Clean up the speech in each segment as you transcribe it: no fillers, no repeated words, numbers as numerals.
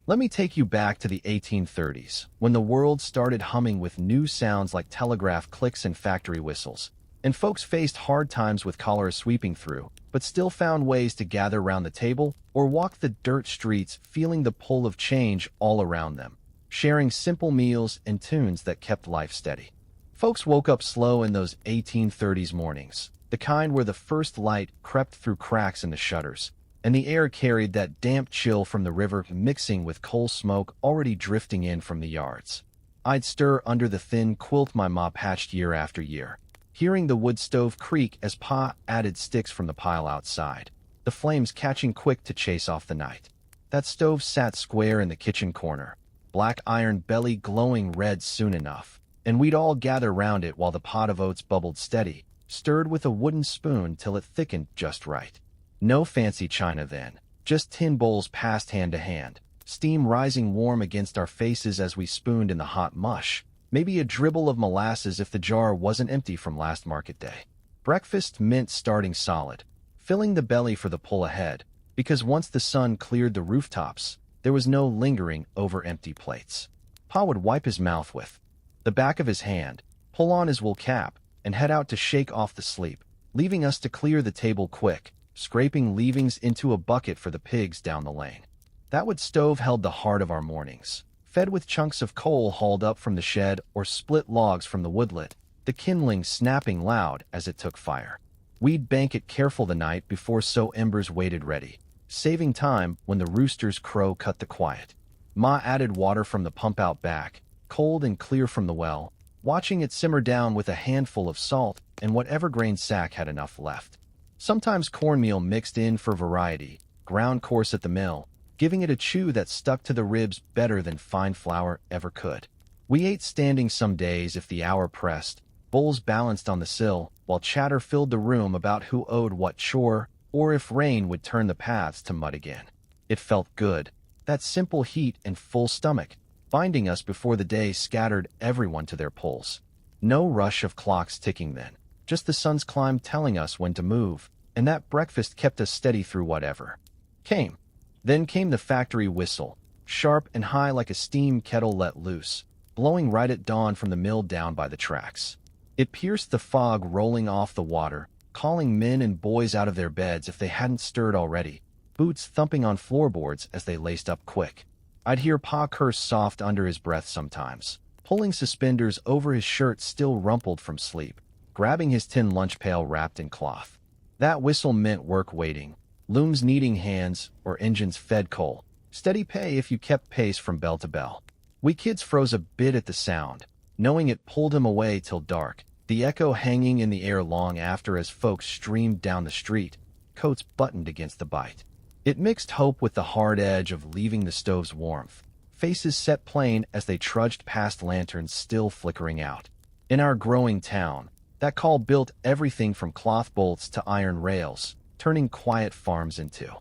Let me take you back to the 1830s, when the world started humming with new sounds like telegraph clicks and factory whistles, and folks faced hard times with cholera sweeping through, but still found ways to gather around the table or walk the dirt streets feeling the pull of change all around them, sharing simple meals and tunes that kept life steady. Folks woke up slow in those 1830s mornings, the kind where the first light crept through cracks in the shutters, and the air carried that damp chill from the river mixing with coal smoke already drifting in from the yards. I'd stir under the thin quilt my ma patched year after year, hearing the wood stove creak as Pa added sticks from the pile outside, the flames catching quick to chase off the night. That stove sat square in the kitchen corner, black iron belly glowing red soon enough, and we'd all gather round it while the pot of oats bubbled steady, stirred with a wooden spoon till it thickened just right. No fancy china then, just tin bowls passed hand to hand, steam rising warm against our faces as we spooned in the hot mush, maybe a dribble of molasses if the jar wasn't empty from last market day. Breakfast meant starting solid, filling the belly for the pull ahead, because once the sun cleared the rooftops, there was no lingering over empty plates. Pa would wipe his mouth with the back of his hand, pull on his wool cap, and head out to shake off the sleep, leaving us to clear the table quick, scraping leavings into a bucket for the pigs down the lane. That wood stove held the heart of our mornings, fed with chunks of coal hauled up from the shed or split logs from the woodlet, the kindling snapping loud as it took fire. We'd bank it careful the night before so embers waited ready, saving time when the rooster's crow cut the quiet. Ma added water from the pump out back, cold and clear from the well, watching it simmer down with a handful of salt and whatever grain sack had enough left. Sometimes cornmeal mixed in for variety, ground coarse at the mill, giving it a chew that stuck to the ribs better than fine flour ever could. We ate standing some days if the hour pressed, bowls balanced on the sill, while chatter filled the room about who owed what chore, or if rain would turn the paths to mud again. It felt good, that simple heat and full stomach, binding us before the day scattered everyone to their pulls. No rush of clocks ticking then, just the sun's climb telling us when to move, and that breakfast kept us steady through whatever came. Then came the factory whistle, sharp and high like a steam kettle let loose, blowing right at dawn from the mill down by the tracks. It pierced the fog rolling off the water, calling men and boys out of their beds if they hadn't stirred already, boots thumping on floorboards as they laced up quick. I'd hear Pa curse soft under his breath sometimes, pulling suspenders over his shirt still rumpled from sleep, grabbing his tin lunch pail wrapped in cloth. That whistle meant work waiting, looms needing hands, or engines fed coal. Steady pay if you kept pace from bell to bell. We kids froze a bit at the sound, knowing it pulled him away till dark, the echo hanging in the air long after as folks streamed down the street, coats buttoned against the bite. It mixed hope with the hard edge of leaving the stove's warmth, faces set plain as they trudged past lanterns still flickering out. In our growing town, that call built everything from cloth bolts to iron rails, turning quiet farms into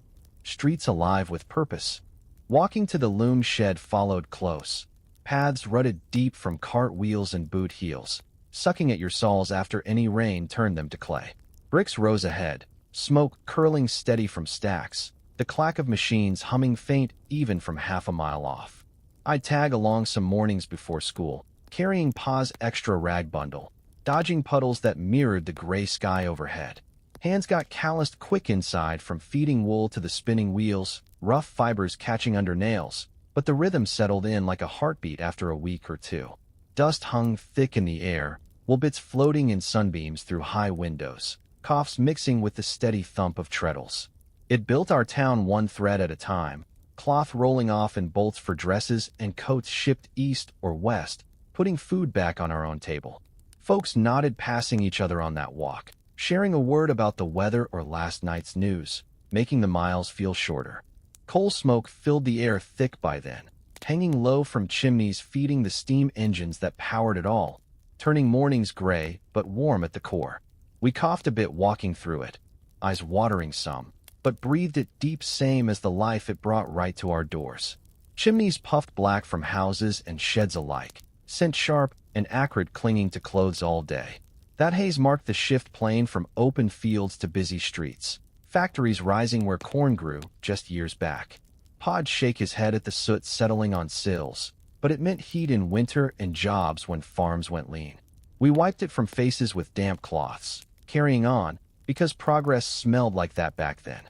streets alive with purpose. Walking to the loom shed followed close, paths rutted deep from cart wheels and boot heels, sucking at your soles after any rain turned them to clay. Bricks rose ahead, smoke curling steady from stacks, the clack of machines humming faint even from half a mile off. I'd tag along some mornings before school, carrying Pa's extra rag bundle, dodging puddles that mirrored the gray sky overhead. Hands got calloused quick inside from feeding wool to the spinning wheels, rough fibers catching under nails, but the rhythm settled in like a heartbeat after a week or two. Dust hung thick in the air, wool bits floating in sunbeams through high windows, coughs mixing with the steady thump of treadles. It built our town one thread at a time, cloth rolling off in bolts for dresses and coats shipped east or west, putting food back on our own table. Folks nodded passing each other on that walk, sharing a word about the weather or last night's news, making the miles feel shorter. Coal smoke filled the air thick by then, hanging low from chimneys feeding the steam engines that powered it all, turning mornings gray but warm at the core. We coughed a bit walking through it, eyes watering some, but breathed it deep same as the life it brought right to our doors. Chimneys puffed black from houses and sheds alike, scent sharp and acrid clinging to clothes all day. That haze marked the shift plain from open fields to busy streets, factories rising where corn grew just years back. Pod'd shake his head at the soot settling on sills, but it meant heat in winter and jobs when farms went lean. We wiped it from faces with damp cloths, carrying on, because progress smelled like that back then.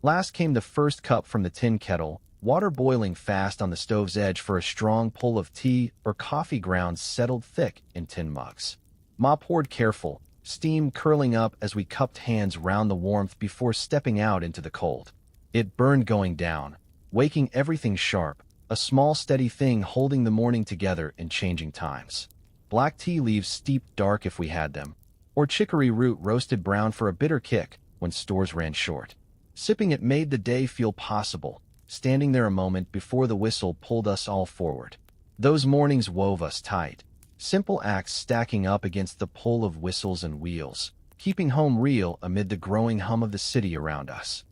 Last came the first cup from the tin kettle, water boiling fast on the stove's edge for a strong pull of tea or coffee grounds settled thick in tin mugs. Ma poured careful, steam curling up as we cupped hands round the warmth before stepping out into the cold. It burned going down, waking everything sharp, a small steady thing holding the morning together in changing times. Black tea leaves steeped dark if we had them, or chicory root roasted brown for a bitter kick when stores ran short. Sipping it made the day feel possible, standing there a moment before the whistle pulled us all forward. Those mornings wove us tight, simple acts stacking up against the pull of whistles and wheels, keeping home real amid the growing hum of the city around us.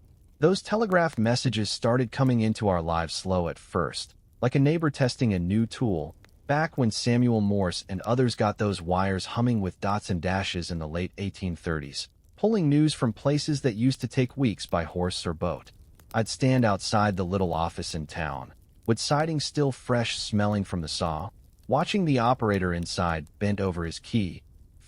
Those telegraph messages started coming into our lives slow at first, like a neighbor testing a new tool, back when Samuel Morse and others got those wires humming with dots and dashes in the late 1830s, pulling news from places that used to take weeks by horse or boat. I'd stand outside the little office in town, with siding still fresh smelling from the saw, watching the operator inside bent over his key,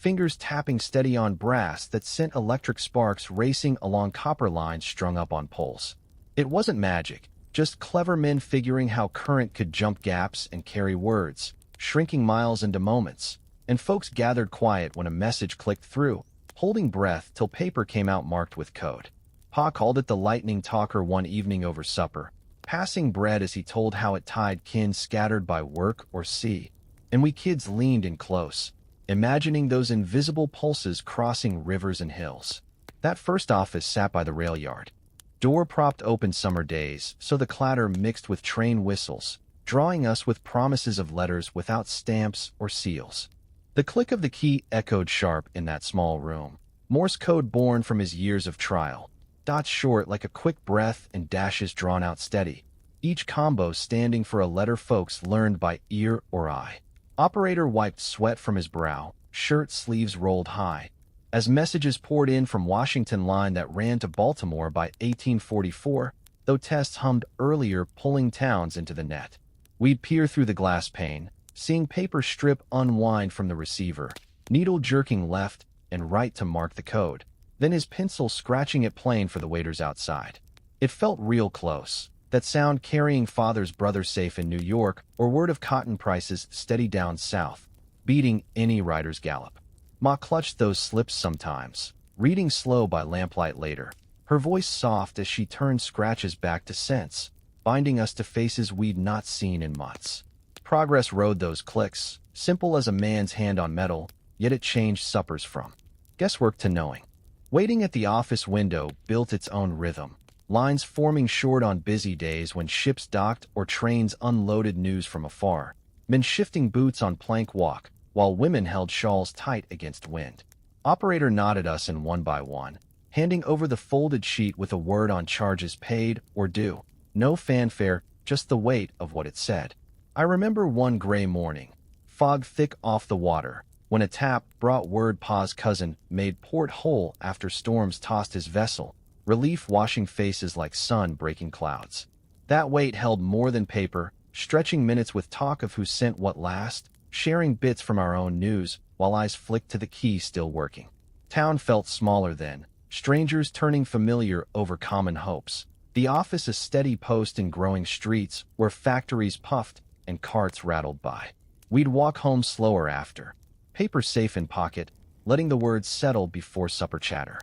fingers tapping steady on brass that sent electric sparks racing along copper lines strung up on poles. It wasn't magic, just clever men figuring how current could jump gaps and carry words, shrinking miles into moments, and folks gathered quiet when a message clicked through, holding breath till paper came out marked with code. Pa called it the lightning talker one evening over supper, passing bread as he told how it tied kin scattered by work or sea, and we kids leaned in close, imagining those invisible pulses crossing rivers and hills. That first office sat by the rail yard, door propped open summer days, so the clatter mixed with train whistles, drawing us with promises of letters without stamps or seals. The click of the key echoed sharp in that small room, Morse code born from his years of trial, dots short like a quick breath and dashes drawn out steady, each combo standing for a letter folks learned by ear or eye. Operator wiped sweat from his brow, shirt sleeves rolled high, as messages poured in from Washington line that ran to Baltimore by 1844, though tests hummed earlier pulling towns into the net. We'd peer through the glass pane, seeing paper strip unwind from the receiver, needle jerking left and right to mark the code, then his pencil scratching it plain for the waiters outside. It felt real close, that sound carrying father's brother safe in New York or word of cotton prices steady down south, beating any rider's gallop. Ma clutched those slips sometimes, reading slow by lamplight later, her voice soft as she turned scratches back to cents, binding us to faces we'd not seen in months. Progress rode those clicks, simple as a man's hand on metal, yet it changed suppers from guesswork to knowing. Waiting at the office window built its own rhythm, lines forming short on busy days when ships docked or trains unloaded news from afar, men shifting boots on plank walk, while women held shawls tight against wind. Operator nodded us in one by one, handing over the folded sheet with a word on charges paid or due. No fanfare, just the weight of what it said. I remember one gray morning, fog thick off the water, when a tap brought word Pa's cousin made port whole after storms tossed his vessel, relief washing faces like sun-breaking clouds. That weight held more than paper, stretching minutes with talk of who sent what last, sharing bits from our own news while eyes flicked to the key still working. Town felt smaller then, strangers turning familiar over common hopes. The office a steady post in growing streets where factories puffed and carts rattled by. We'd walk home slower after, paper safe in pocket, letting the words settle before supper chatter.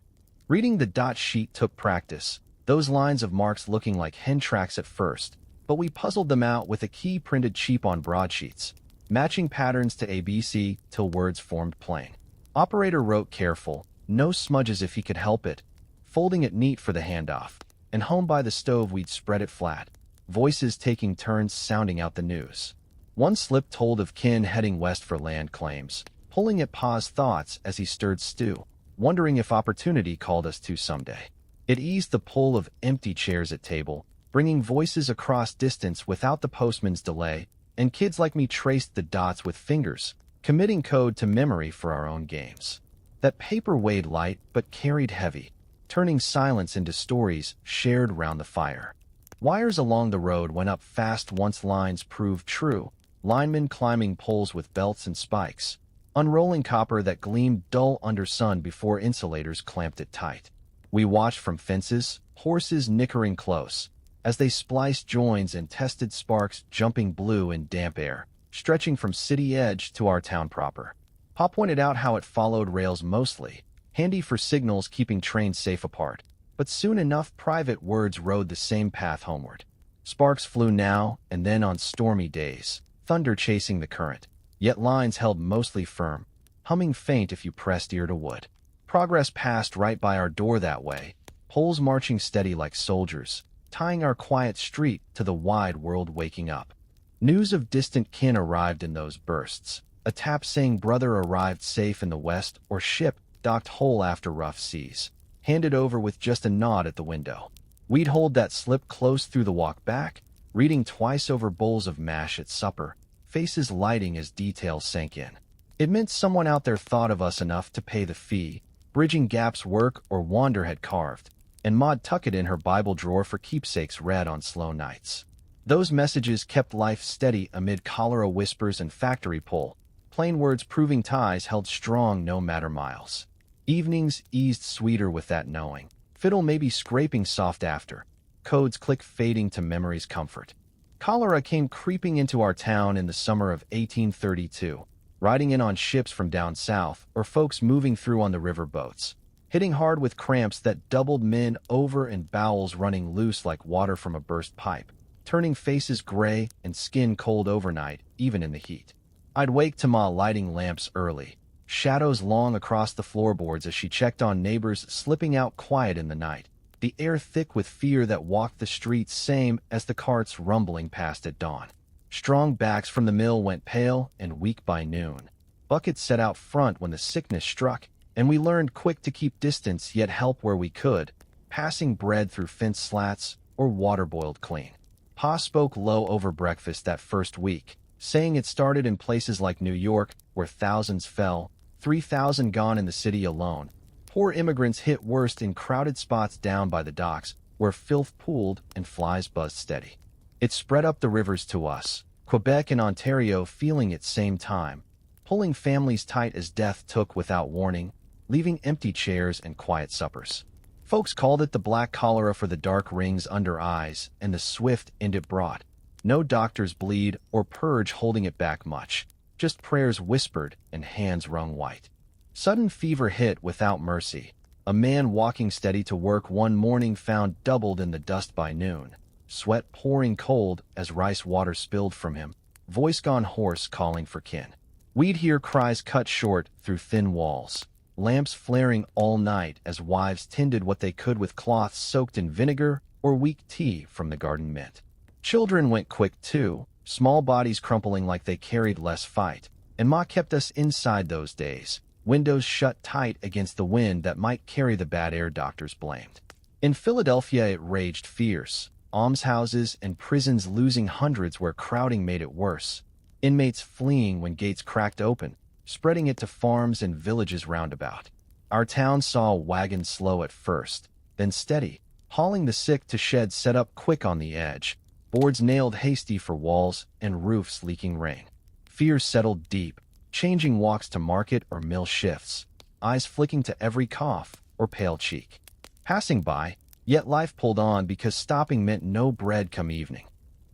Reading the dot sheet took practice, those lines of marks looking like hen tracks at first, but we puzzled them out with a key printed cheap on broadsheets, matching patterns to ABC till words formed plain. Operator wrote careful, no smudges if he could help it, folding it neat for the handoff, and home by the stove we'd spread it flat, voices taking turns sounding out the news. One slip told of kin heading west for land claims, pulling at Pa's thoughts as he stirred stew, wondering if opportunity called us to someday. It eased the pull of empty chairs at table, bringing voices across distance without the postman's delay, and kids like me traced the dots with fingers, committing code to memory for our own games. That paper weighed light but carried heavy, turning silence into stories shared round the fire. Wires along the road went up fast once lines proved true, linemen climbing poles with belts and spikes, unrolling copper that gleamed dull under sun before insulators clamped it tight. We watched from fences, horses nickering close, as they spliced joins and tested sparks jumping blue in damp air, stretching from city edge to our town proper. Pop pointed out how it followed rails mostly, handy for signals keeping trains safe apart, but soon enough private words rode the same path homeward. Sparks flew now and then on stormy days, thunder chasing the current, yet lines held mostly firm, humming faint if you pressed ear to wood. Progress passed right by our door that way, poles marching steady like soldiers, tying our quiet street to the wide world waking up. News of distant kin arrived in those bursts, a tap saying brother arrived safe in the west or ship docked whole after rough seas, handed over with just a nod at the window. We'd hold that slip close through the walk back, reading twice over bowls of mash at supper, faces lighting as details sank in. It meant someone out there thought of us enough to pay the fee, bridging gaps work or Wander had carved, and Maud tucked it in her Bible drawer for keepsakes read on slow nights. Those messages kept life steady amid cholera whispers and factory pull, plain words proving ties held strong no matter miles. Evenings eased sweeter with that knowing, fiddle maybe scraping soft after, codes click fading to memory's comfort. Cholera came creeping into our town in the summer of 1832, riding in on ships from down south or folks moving through on the river boats, hitting hard with cramps that doubled men over and bowels running loose like water from a burst pipe, turning faces gray and skin cold overnight, even in the heat. I'd wake to Ma lighting lamps early, shadows long across the floorboards as she checked on neighbors slipping out quiet in the night, the air thick with fear that walked the streets same as the carts rumbling past at dawn. Strong backs from the mill went pale and weak by noon. Buckets set out front when the sickness struck, and we learned quick to keep distance yet help where we could, passing bread through fence slats or water boiled clean. Pa spoke low over breakfast that first week, saying it started in places like New York, where thousands fell, 3,000 gone in the city alone. Poor immigrants hit worst in crowded spots down by the docks, where filth pooled and flies buzzed steady. It spread up the rivers to us, Quebec and Ontario feeling it same time, pulling families tight as death took without warning, leaving empty chairs and quiet suppers. Folks called it the black cholera for the dark rings under eyes and the swift end it brought. No doctors bleed or purge holding it back much, just prayers whispered and hands wrung white. Sudden fever hit without mercy. A man walking steady to work one morning found doubled in the dust by noon, sweat pouring cold as rice water spilled from him, voice gone hoarse calling for kin. We'd hear cries cut short through thin walls, lamps flaring all night as wives tended what they could with cloths soaked in vinegar or weak tea from the garden mint. Children went quick too, small bodies crumpling like they carried less fight, and Ma kept us inside those days, windows shut tight against the wind that might carry the bad air doctors blamed. In Philadelphia it raged fierce, almshouses and prisons losing hundreds where crowding made it worse, inmates fleeing when gates cracked open, spreading it to farms and villages roundabout. Our town saw wagons slow at first, then steady, hauling the sick to sheds set up quick on the edge, boards nailed hasty for walls and roofs leaking rain. Fear settled deep, changing walks to market or mill shifts, eyes flicking to every cough or pale cheek. Passing by, yet life pulled on because stopping meant no bread come evening.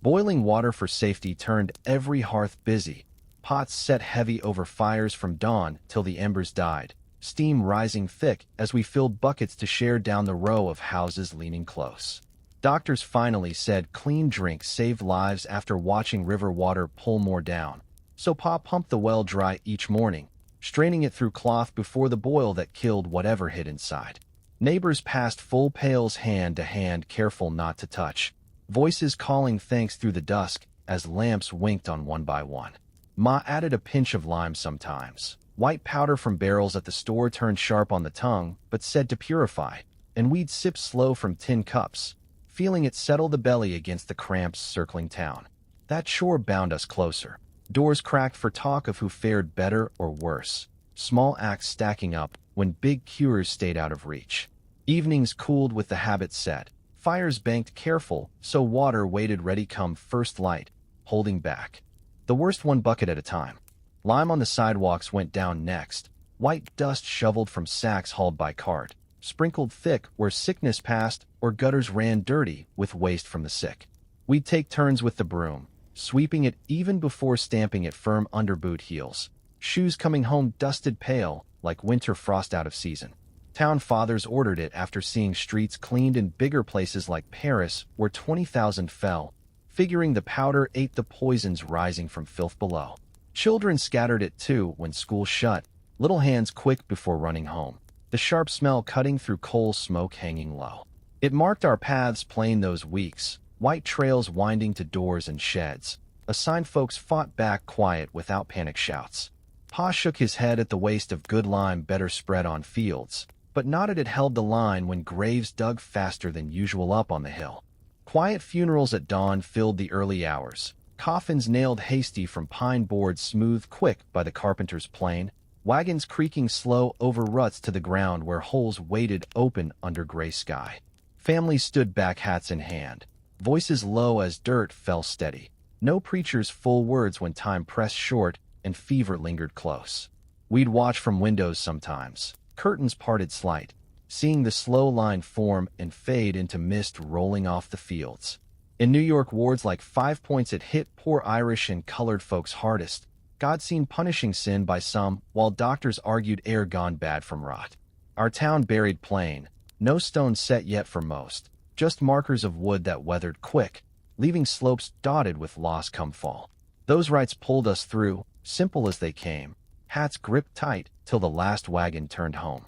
Boiling water for safety turned every hearth busy, pots set heavy over fires from dawn till the embers died, steam rising thick as we filled buckets to share down the row of houses leaning close. Doctors finally said clean drink saved lives after watching river water pull more down, so Pa pumped the well dry each morning, straining it through cloth before the boil that killed whatever hid inside. Neighbors passed full pails hand to hand, careful not to touch, voices calling thanks through the dusk as lamps winked on one by one. Ma added a pinch of lime sometimes. White powder from barrels at the store turned sharp on the tongue, but said to purify, and we'd sip slow from tin cups, feeling it settle the belly against the cramps circling town. That sure bound us closer. Doors cracked for talk of who fared better or worse, small acts stacking up when big cures stayed out of reach. Evenings cooled with the habit set, Fires banked careful, so water waited ready come first light, holding back. The worst one bucket at a time. Lime on the sidewalks went down next, white dust shoveled from sacks hauled by cart, sprinkled thick where sickness passed or gutters ran dirty with waste from the sick. We'd take turns with the broom, sweeping it even before stamping it firm under boot heels. Shoes coming home dusted pale, like winter frost out of season. Town fathers ordered it after seeing streets cleaned in bigger places like Paris where 20,000 fell, figuring the powder ate the poisons rising from filth below. Children scattered it too when school shut, little hands quick before running home, the sharp smell cutting through coal smoke hanging low. It marked our paths plain those weeks, white trails winding to doors and sheds. A sign folks fought back quiet without panic shouts. Pa shook his head at the waste of good lime better spread on fields, but nodded it held the line when graves dug faster than usual up on the hill. Quiet funerals at dawn filled the early hours, coffins nailed hasty from pine boards smoothed quick by the carpenter's plane, wagons creaking slow over ruts to the ground where holes waited open under gray sky. Families stood back hats in hand, voices low as dirt fell steady. No preacher's full words when time pressed short and fever lingered close. We'd watch from windows sometimes, curtains parted slight, seeing the slow line form and fade into mist rolling off the fields. In New York wards like 5 Points it hit poor Irish and colored folks hardest, God seen punishing sin by some while doctors argued air gone bad from rot. Our town buried plain, no stone set yet for most, just markers of wood that weathered quick, leaving slopes dotted with loss come fall. Those rites pulled us through, simple as they came, hats gripped tight till the last wagon turned home.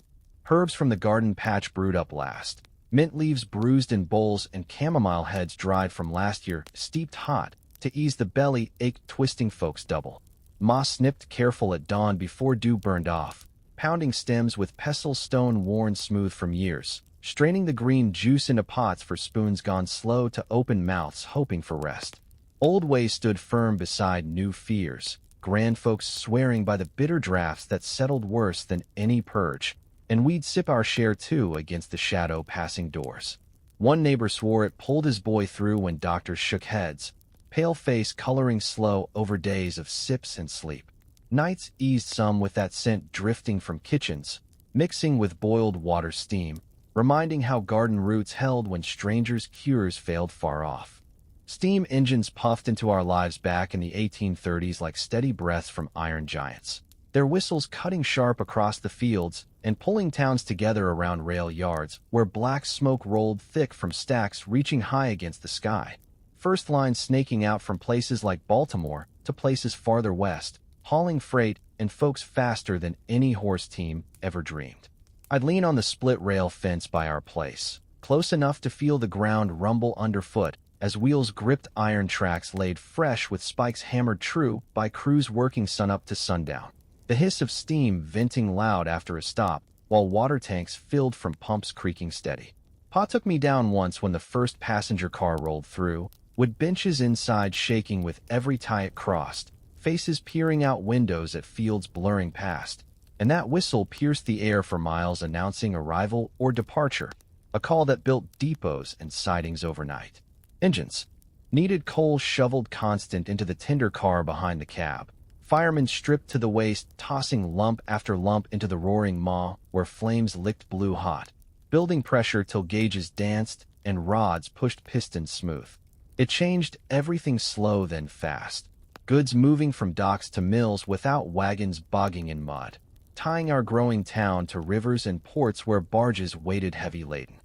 Herbs from the garden patch brewed up last, mint leaves bruised in bowls and chamomile heads dried from last year steeped hot to ease the belly ache twisting folks double. Moss snipped careful at dawn before dew burned off, pounding stems with pestle stone worn smooth from years, straining the green juice into pots for spoons gone slow to open mouths hoping for rest. Old ways stood firm beside new fears, grand folks swearing by the bitter draughts that settled worse than any purge, and we'd sip our share too against the shadow passing doors. One neighbor swore it pulled his boy through when doctors shook heads, pale face coloring slow over days of sips and sleep. Nights eased some with that scent drifting from kitchens, mixing with boiled water steam, reminding how garden roots held when strangers' cures failed far off. Steam engines puffed into our lives back in the 1830s like steady breaths from iron giants, their whistles cutting sharp across the fields and pulling towns together around rail yards where black smoke rolled thick from stacks reaching high against the sky. First lines snaking out from places like Baltimore to places farther west, hauling freight and folks faster than any horse team ever dreamed. I'd lean on the split rail fence by our place, close enough to feel the ground rumble underfoot as wheels gripped iron tracks laid fresh with spikes hammered true by crews working sunup to sundown. The hiss of steam venting loud after a stop, while water tanks filled from pumps creaking steady. Pa took me down once when the first passenger car rolled through, with benches inside shaking with every tie it crossed, faces peering out windows at fields blurring past, and that whistle pierced the air for miles announcing arrival or departure, a call that built depots and sidings overnight. Engines. Needed coal shoveled constant into the tinder car behind the cab. Firemen stripped to the waist, tossing lump after lump into the roaring maw where flames licked blue hot, building pressure till gauges danced and rods pushed pistons smooth. It changed everything slow then fast, goods moving from docks to mills without wagons bogging in mud, tying our growing town to rivers and ports where barges waited heavy laden.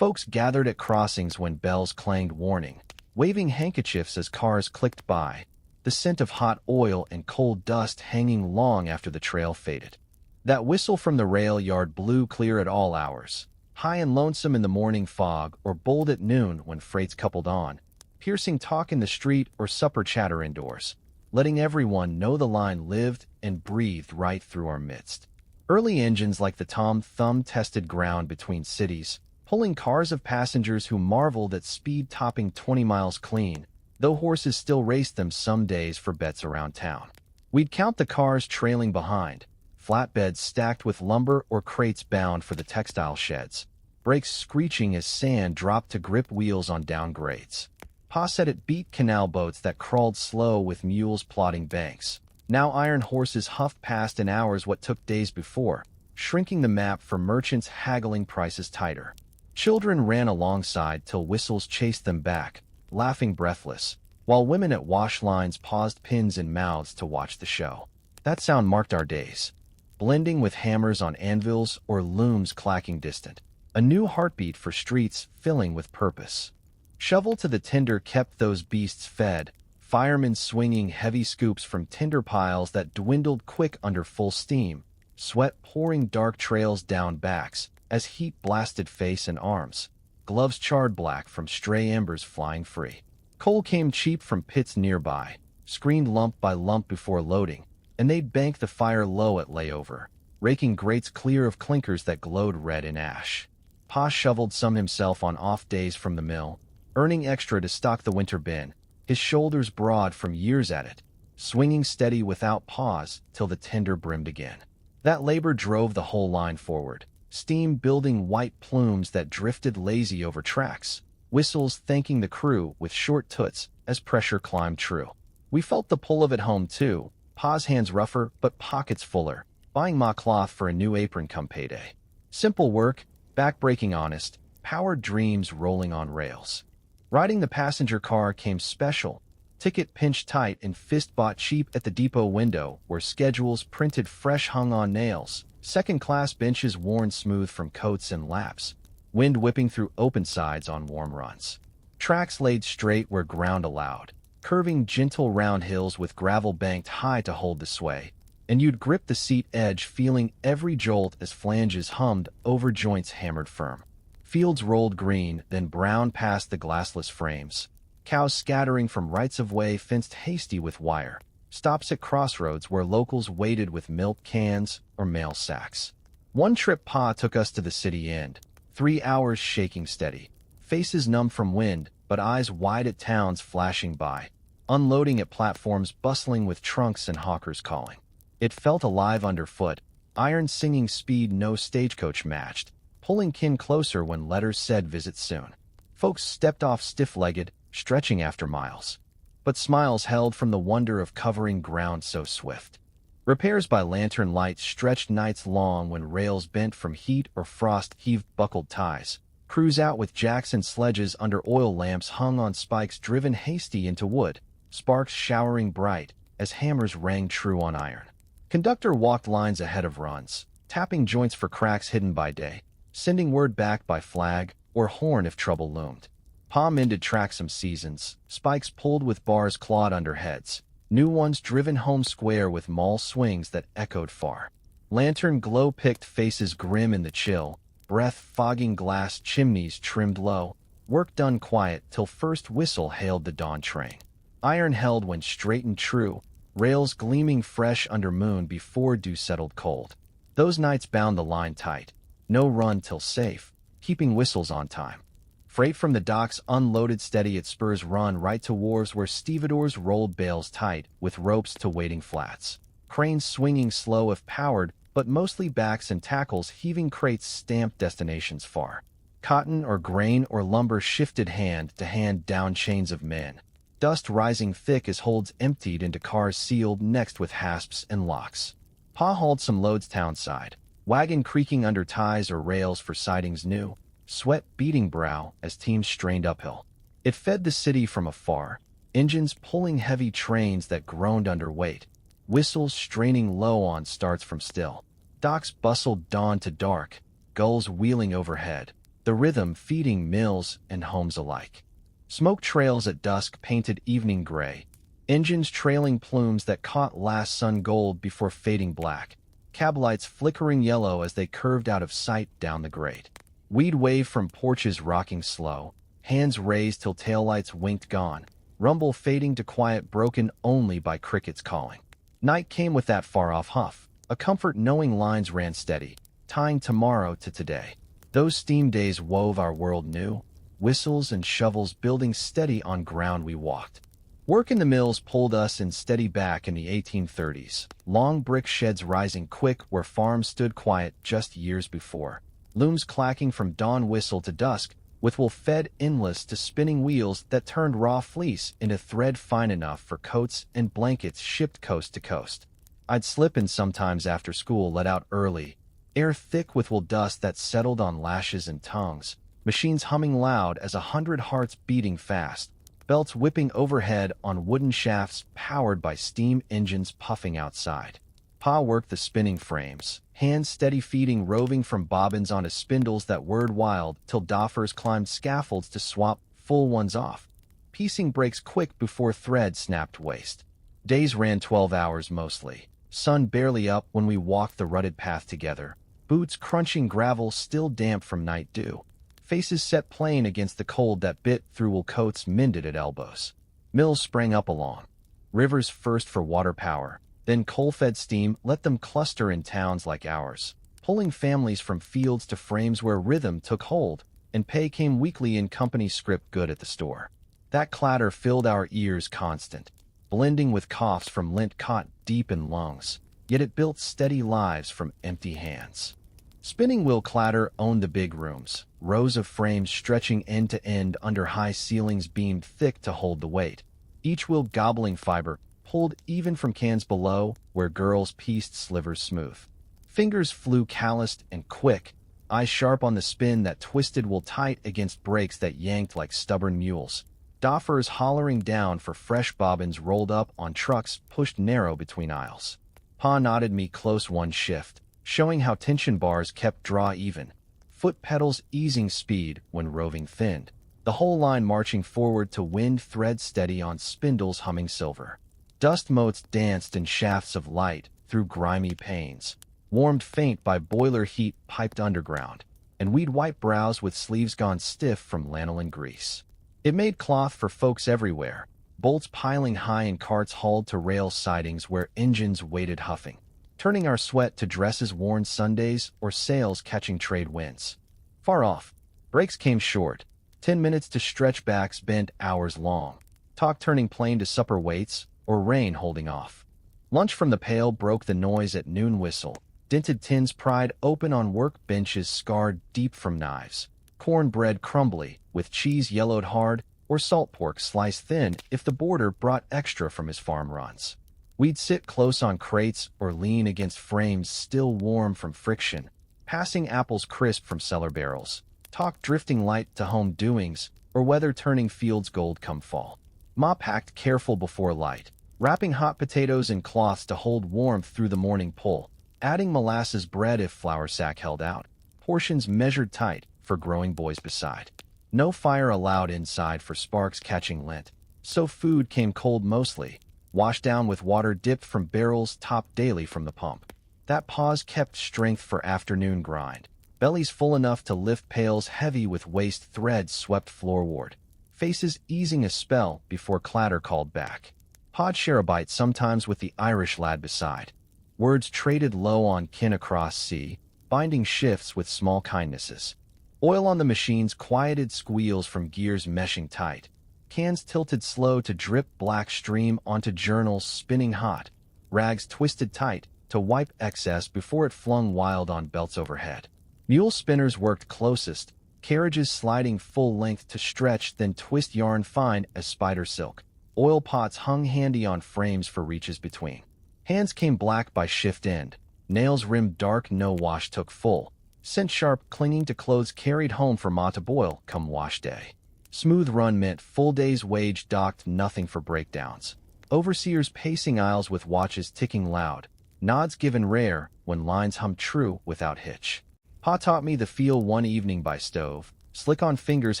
Folks gathered at crossings when bells clanged warning, waving handkerchiefs as cars clicked by, the scent of hot oil and coal dust hanging long after the trail faded. That whistle from the rail yard blew clear at all hours, high and lonesome in the morning fog or bold at noon when freights coupled on, piercing talk in the street or supper chatter indoors, letting everyone know the line lived and breathed right through our midst. Early engines like the Tom Thumb tested ground between cities, pulling cars of passengers who marveled at speed topping 20 miles clean, though horses still raced them some days for bets around town. We'd count the cars trailing behind, flatbeds stacked with lumber or crates bound for the textile sheds. brakes screeching as sand dropped to grip wheels on down grades. Pa said it beat canal boats that crawled slow with mules plodding banks. Now iron horses huffed past in hours what took days before, shrinking the map for merchants haggling prices tighter. Children ran alongside till whistles chased them back, laughing breathless, while women at wash lines paused pins in mouths to watch the show. That sound marked our days, blending with hammers on anvils or looms clacking distant. A new heartbeat for streets filling with purpose. Shovel to the tinder kept those beasts fed, firemen swinging heavy scoops from tinder piles that dwindled quick under full steam, sweat pouring dark trails down backs as heat blasted face and arms, gloves charred black from stray embers flying free. Coal came cheap from pits nearby, screened lump by lump before loading, and they'd bank the fire low at layover, raking grates clear of clinkers that glowed red in ash. Pa shoveled some himself on off days from the mill, earning extra to stock the winter bin, his shoulders broad from years at it, swinging steady without pause till the tinder brimmed again. That labor drove the whole line forward, steam building white plumes that drifted lazy over tracks, whistles thanking the crew with short toots as pressure climbed true. We felt the pull of it home too, Pa's hands rougher but pockets fuller, buying ma cloth for a new apron come payday. Simple work, back-breaking honest, powered dreams rolling on rails. Riding the passenger car came special, ticket pinched tight and fist bought cheap at the depot window where schedules printed fresh hung on nails, second-class benches worn smooth from coats and laps, wind whipping through open sides on warm runs. Tracks laid straight where ground allowed, curving gentle round hills with gravel banked high to hold the sway, and you'd grip the seat edge feeling every jolt as flanges hummed over joints hammered firm. Fields rolled green, then brown past the glassless frames. Cows scattering from rights-of-way fenced hasty with wire. Stops at crossroads where locals waited with milk cans or mail sacks. One trip Pa took us to the city end, 3 hours shaking steady. Faces numb from wind, but eyes wide at towns flashing by. Unloading at platforms bustling with trunks and hawkers calling. It felt alive underfoot, iron singing speed no stagecoach matched, pulling kin closer when letters said visit soon. Folks stepped off stiff-legged, stretching after miles. But smiles held from the wonder of covering ground so swift. Repairs by lantern light stretched nights long when rails bent from heat or frost heaved buckled ties. Crews out with jacks and sledges under oil lamps hung on spikes driven hasty into wood, sparks showering bright as hammers rang true on iron. Conductor walked lines ahead of runs, tapping joints for cracks hidden by day, sending word back by flag or horn if trouble loomed. Pa mended tracks some seasons, spikes pulled with bars clawed under heads, new ones driven home square with maul swings that echoed far. Lantern glow picked faces grim in the chill, breath fogging glass chimneys trimmed low, work done quiet till first whistle hailed the dawn train. Iron held when straightened true, rails gleaming fresh under moon before dew settled cold. Those nights bound the line tight, no run till safe, keeping whistles on time. Freight from the docks unloaded steady at spurs run right to wharves where stevedores rolled bales tight with ropes to waiting flats. Cranes swinging slow if powered, but mostly backs and tackles heaving crates stamped destinations far. Cotton or grain or lumber shifted hand to hand down chains of men. Dust rising thick as holds emptied into cars sealed next with hasps and locks. Pa hauled some loads townside, wagon creaking under ties or rails for sidings new, sweat beating brow as teams strained uphill. It fed the city from afar, engines pulling heavy trains that groaned under weight, whistles straining low on starts from still. Docks bustled dawn to dark, gulls wheeling overhead, the rhythm feeding mills and homes alike. Smoke trails at dusk painted evening gray, engines trailing plumes that caught last sun gold before fading black, cab lights flickering yellow as they curved out of sight down the grade. Weed wave from porches rocking slow, hands raised till taillights winked gone, rumble fading to quiet broken only by crickets calling. Night came with that far-off huff, a comfort knowing lines ran steady, tying tomorrow to today. Those steam days wove our world new, whistles and shovels building steady on ground we walked. Work in the mills pulled us in steady back in the 1830s, long brick sheds rising quick where farms stood quiet just years before. looms clacking from dawn whistle to dusk, with wool fed endless to spinning wheels that turned raw fleece into thread fine enough for coats and blankets shipped coast to coast. I'd slip in sometimes after school let out early, air thick with wool dust that settled on lashes and tongues, machines humming loud as 100 hearts beating fast, belts whipping overhead on wooden shafts powered by steam engines puffing outside. Pa worked the spinning frames, hands steady feeding roving from bobbins onto spindles that whirred wild till doffers climbed scaffolds to swap full ones off, piecing breaks quick before thread snapped waste. Days ran 12 hours mostly, sun barely up when we walked the rutted path together, boots crunching gravel still damp from night dew, faces set plain against the cold that bit through wool coats mended at elbows. Mills sprang up along. Rivers first for water power, then coal-fed steam let them cluster in towns like ours, pulling families from fields to frames where rhythm took hold, and pay came weekly in company script good at the store. That clatter filled our ears constant, blending with coughs from lint caught deep in lungs, yet it built steady lives from empty hands. Spinning wheel clatter owned the big rooms, rows of frames stretching end to end under high ceilings beamed thick to hold the weight, each wheel gobbling fiber, pulled even from cans below where girls pieced slivers smooth. Fingers flew calloused and quick, eyes sharp on the spin that twisted wool tight against brakes that yanked like stubborn mules. Doffers hollering down for fresh bobbins rolled up on trucks pushed narrow between aisles. Pa nodded me close one shift, showing how tension bars kept draw even, foot pedals easing speed when roving thinned, the whole line marching forward to wind thread steady on spindles humming silver. Dust motes danced in shafts of light through grimy panes, warmed faint by boiler heat piped underground, and we'd wipe brows with sleeves gone stiff from lanolin grease. It made cloth for folks everywhere, bolts piling high in carts hauled to rail sidings where engines waited huffing, turning our sweat to dresses worn Sundays or sails catching trade winds. Far off, breaks came short, 10 minutes to stretch backs bent hours long, talk turning plain to supper waits, or rain holding off. Lunch from the pail broke the noise at noon whistle, dented tins pried open on work benches scarred deep from knives, cornbread crumbly, with cheese yellowed hard, or salt pork sliced thin if the boarder brought extra from his farm runs. We'd sit close on crates or lean against frames still warm from friction, passing apples crisp from cellar barrels, talk drifting light to home doings, or weather turning fields gold come fall. Ma packed careful before light, wrapping hot potatoes in cloths to hold warmth through the morning pull, adding molasses bread if flour sack held out, portions measured tight for growing boys beside. No fire allowed inside for sparks catching lint, so food came cold mostly, washed down with water dipped from barrels topped daily from the pump. That pause kept strength for afternoon grind, bellies full enough to lift pails heavy with waste threads swept floorward, faces easing a spell before clatter called back. Pod share a bite sometimes with the Irish lad beside. Words traded low on kin across sea, binding shifts with small kindnesses. Oil on the machines quieted squeals from gears meshing tight. Cans tilted slow to drip black stream onto journals spinning hot. Rags twisted tight to wipe excess before it flung wild on belts overhead. Mule spinners worked closest, carriages sliding full length to stretch then twist yarn fine as spider silk. Oil pots hung handy on frames for reaches between. Hands came black by shift end. Nails rimmed dark no wash took full. Scent sharp clinging to clothes carried home for ma to boil come wash day. Smooth run meant full day's wage docked nothing for breakdowns. Overseers pacing aisles with watches ticking loud. Nods given rare when lines hummed true without hitch. Pa taught me the feel one evening by stove, slick on fingers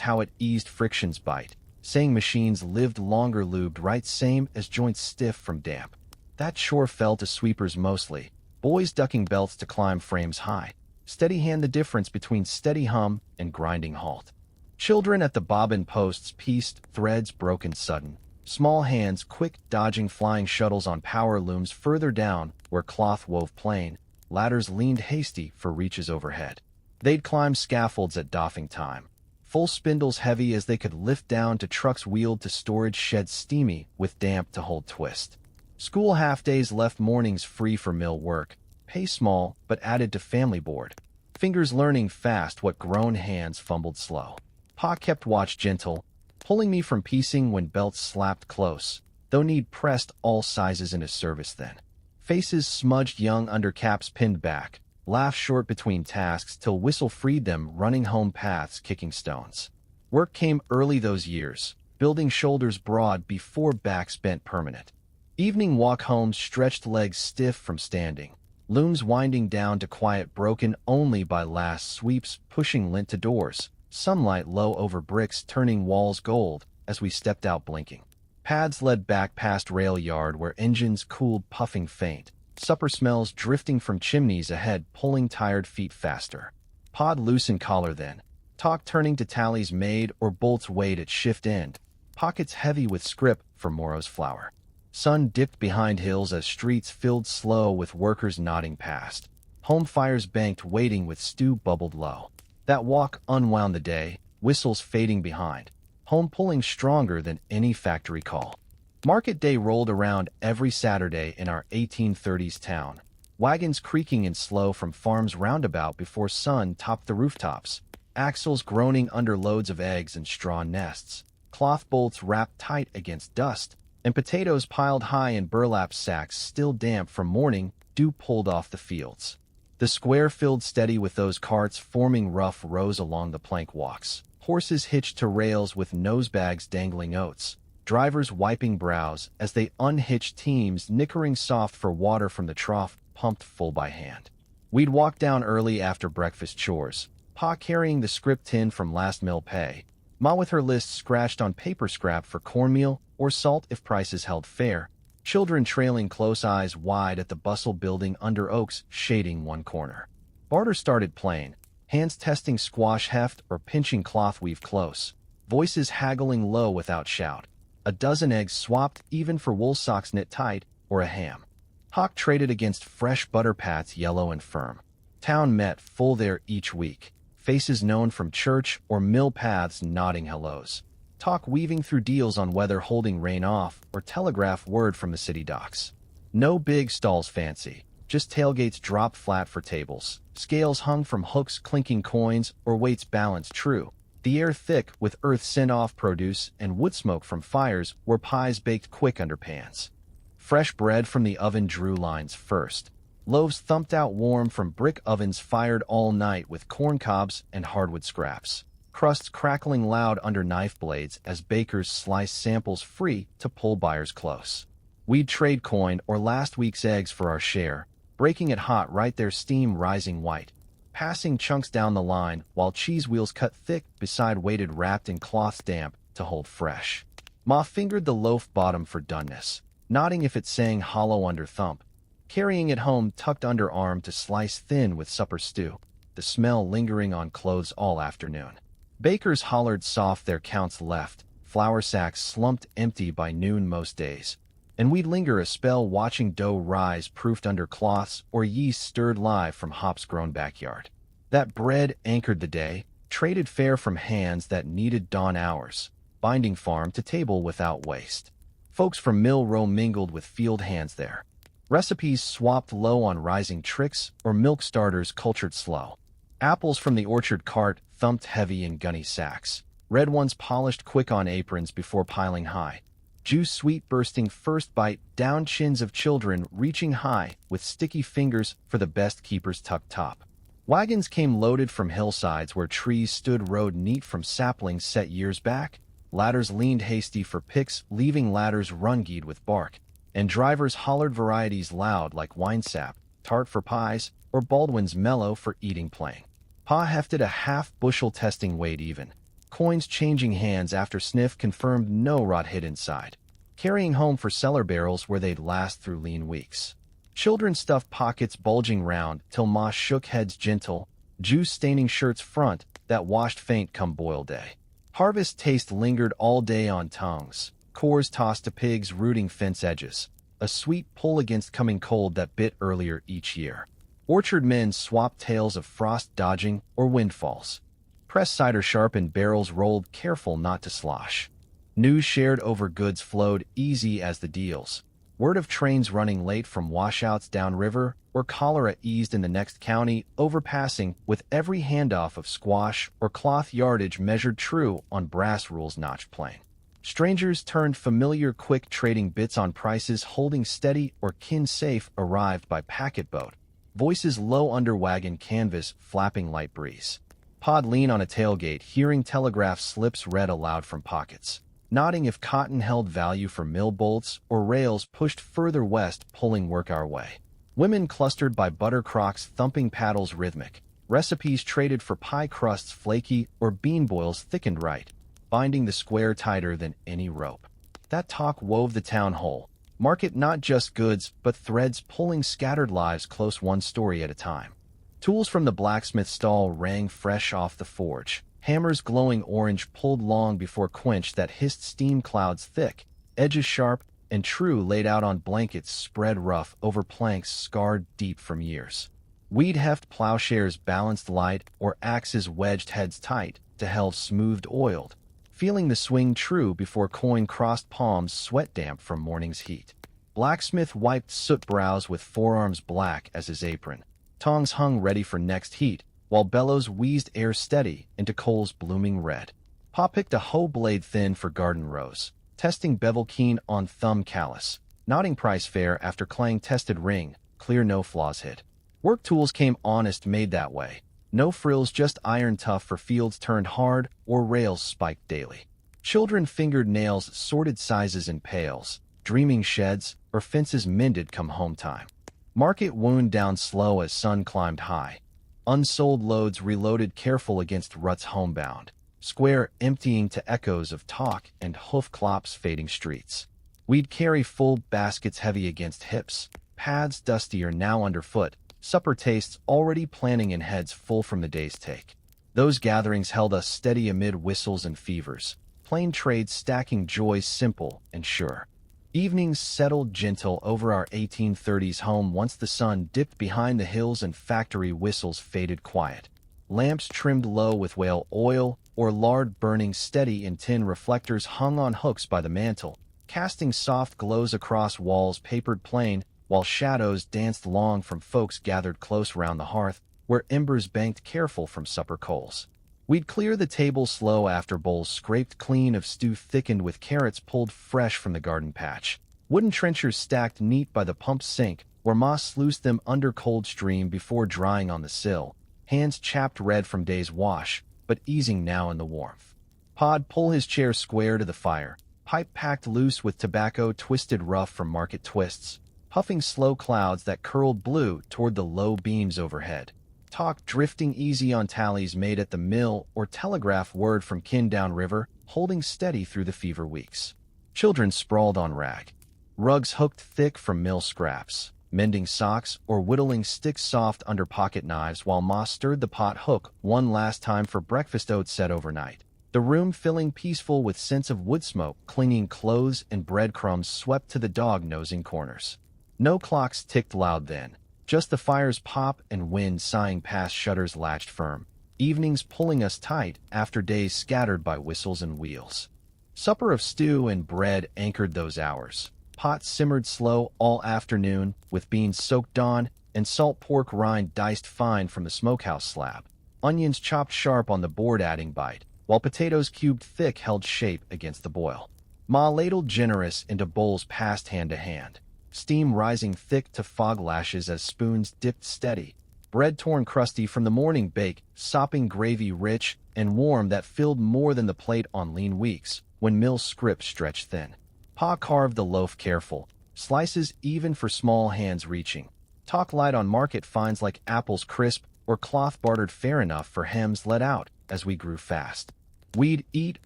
how it eased friction's bite, saying machines lived longer lubed right same as joints stiff from damp. That sure fell to sweepers mostly, boys ducking belts to climb frames high, steady hand the difference between steady hum and grinding halt. Children at the bobbin posts pieced threads broken sudden, small hands quick dodging flying shuttles on power looms further down where cloth wove plain, ladders leaned hasty for reaches overhead. They'd climb scaffolds at doffing time, full spindles heavy as they could lift down to trucks wheeled to storage sheds steamy with damp to hold twist. School half-days left mornings free for mill work, pay small but added to family board. fingers learning fast what grown hands fumbled slow. Pa kept watch gentle, pulling me from piecing when belts slapped close, though need pressed all sizes into service then. Faces smudged young under caps pinned back, laughed short between tasks till whistle freed them running home paths kicking stones. Work came early those years, building shoulders broad before backs bent permanent. Evening walk home stretched legs stiff from standing, looms winding down to quiet broken only by last sweeps pushing lint to doors, sunlight low over bricks turning walls gold as we stepped out blinking. Paths led back past rail yard where engines cooled puffing faint, supper smells drifting from chimneys ahead pulling tired feet faster. Pod loosened collar then, talk turning to tallies made or bolts weighed at shift end, pockets heavy with scrip for Morrow's flour. Sun dipped behind hills as streets filled slow with workers nodding past. Home fires banked waiting with stew bubbled low. That walk unwound the day, whistles fading behind. Home pulling stronger than any factory call. Market day rolled around every Saturday in our 1830s town. Wagons creaking in slow from farms roundabout before sun topped the rooftops. Axles groaning under loads of eggs and straw nests. Cloth bolts wrapped tight against dust. And potatoes piled high in burlap sacks still damp from morning dew pulled off the fields. The square filled steady with those carts forming rough rows along the plank walks. Horses hitched to rails with nosebags dangling oats. Drivers wiping brows as they unhitched teams nickering soft for water from the trough pumped full by hand. We'd walk down early after breakfast chores, Pa carrying the scrip tin from last mill pay, Ma with her list scratched on paper scrap for cornmeal or salt if prices held fair, children trailing close eyes wide at the bustle building under oaks shading one corner. Barter started plain, hands testing squash heft or pinching cloth weave close, voices haggling low without shout. A dozen eggs swapped even for wool socks knit tight or a ham. Hawk traded against fresh butter pats yellow and firm. Town met full there each week, faces known from church or mill paths nodding hellos. Talk weaving through deals on whether holding rain off or telegraph word from the city docks. No big stalls fancy, just tailgates dropped flat for tables, scales hung from hooks clinking coins or weights balanced true. The air thick with earth sent off produce and wood smoke from fires where pies baked quick under pans. Fresh bread from the oven drew lines first. Loaves thumped out warm from brick ovens fired all night with corn cobs and hardwood scraps. Crusts crackling loud under knife blades as bakers sliced samples free to pull buyers close. We'd trade coin or last week's eggs for our share, breaking it hot right there steam rising white. Passing chunks down the line while cheese wheels cut thick beside weighted wrapped in cloths damp to hold fresh. Ma fingered the loaf bottom for doneness, nodding if it sang hollow under thump, carrying it home tucked under arm to slice thin with supper stew, the smell lingering on clothes all afternoon. Bakers hollered soft their counts left, flour sacks slumped empty by noon most days, and we'd linger a spell watching dough rise proofed under cloths or yeast stirred live from hops grown backyard. That bread anchored the day, traded fare from hands that needed dawn hours, binding farm to table without waste. Folks from mill row mingled with field hands there. Recipes swapped low on rising tricks or milk starters cultured slow. Apples from the orchard cart thumped heavy in gunny sacks. Red ones polished quick on aprons before piling high. Juice sweet bursting first bite down chins of children reaching high with sticky fingers for the best keepers tucked top. Wagons came loaded from hillsides where trees stood rowed neat from saplings set years back. Ladders leaned hasty for picks leaving ladders rungeed with bark. And drivers hollered varieties loud like winesap, tart for pies, or Baldwin's mellow for eating plain. Pa hefted a half-bushel testing weight even. Coins changing hands after sniff confirmed no rot hid inside. Carrying home for cellar barrels where they'd last through lean weeks. Children stuffed pockets bulging round till Ma shook heads gentle, juice staining shirts front that washed faint come boil day. Harvest taste lingered all day on tongues. Cores tossed to pigs rooting fence edges, a sweet pull against coming cold that bit earlier each year. Orchard men swapped tales of frost dodging or windfalls. Pressed cider sharpened barrels rolled careful not to slosh. News shared over goods flowed easy as the deals. Word of trains running late from washouts downriver, or cholera eased in the next county, overpassing with every handoff of squash or cloth yardage measured true on brass rules notched plain. Strangers turned familiar quick trading bits on prices holding steady or kin safe arrived by packet boat. Voices low under wagon canvas flapping light breeze. Pod lean on a tailgate hearing telegraph slips read aloud from pockets. Nodding if cotton held value for mill bolts or rails pushed further west pulling work our way. Women clustered by butter crocks thumping paddles rhythmic. Recipes traded for pie crusts flaky or bean boils thickened right, binding the square tighter than any rope. That talk wove the town whole. Market not just goods, but threads pulling scattered lives close one story at a time. Tools from the blacksmith stall rang fresh off the forge. Hammers glowing orange pulled long before quenched that hissed steam clouds thick, edges sharp and true laid out on blankets spread rough over planks scarred deep from years. Weed heft plowshares balanced light or axes wedged heads tight to helve smoothed oiled, feeling the swing true before coin crossed palms sweat damp from morning's heat. Blacksmith wiped soot brows with forearms black as his apron. Tongs hung ready for next heat, while bellows wheezed air steady into coals blooming red. Pa picked a hoe blade thin for garden rows, testing bevel keen on thumb callus, nodding price fair after clang tested ring, clear no flaws hid. Work tools came honest made that way. No frills just iron tough for fields turned hard or rails spiked daily. Children fingered nails sorted sizes in pails, dreaming sheds or fences mended come home time. Market wound down slow as sun climbed high. Unsold loads reloaded careful against ruts homebound. Square emptying to echoes of talk and hoof clops fading streets. We'd carry full baskets heavy against hips, pads dustier now underfoot, supper tastes already planning in heads full from the day's take. Those gatherings held us steady amid whistles and fevers, plain trades stacking joys simple and sure. Evenings settled gentle over our 1830s home once the sun dipped behind the hills and factory whistles faded quiet. Lamps trimmed low with whale oil or lard burning steady in tin reflectors hung on hooks by the mantel, casting soft glows across walls papered plain, while shadows danced long from folks gathered close round the hearth, where embers banked careful from supper coals. We'd clear the table slow after bowls scraped clean of stew thickened with carrots pulled fresh from the garden patch. Wooden trenchers stacked neat by the pump sink, where Ma sluiced them under cold stream before drying on the sill, hands chapped red from day's wash, but easing now in the warmth. Pa'd pull his chair square to the fire, pipe packed loose with tobacco twisted rough from market twists, puffing slow clouds that curled blue toward the low beams overhead. Talk drifting easy on tallies made at the mill or telegraph word from kin downriver, holding steady through the fever weeks. Children sprawled on rag. Rugs hooked thick from mill scraps, mending socks or whittling sticks soft under pocket knives while Ma stirred the pot hook one last time for breakfast oats set overnight. The room filling peaceful with scents of wood smoke, clinging clothes and breadcrumbs swept to the dog-nosing corners. No clocks ticked loud then. Just the fire's pop and wind sighing past shutters latched firm, evenings pulling us tight after days scattered by whistles and wheels. Supper of stew and bread anchored those hours. Pot simmered slow all afternoon, with beans soaked on and salt pork rind diced fine from the smokehouse slab. Onions chopped sharp on the board adding bite, while potatoes cubed thick held shape against the boil. Ma ladled generous into bowls passed hand to hand. Steam rising thick to fog lashes as spoons dipped steady. Bread torn crusty from the morning bake, sopping gravy rich and warm that filled more than the plate on lean weeks, when mill script stretched thin. Pa carved the loaf careful, slices even for small hands reaching. Talk light on market finds like apples crisp or cloth bartered fair enough for hems let out as we grew fast. We'd eat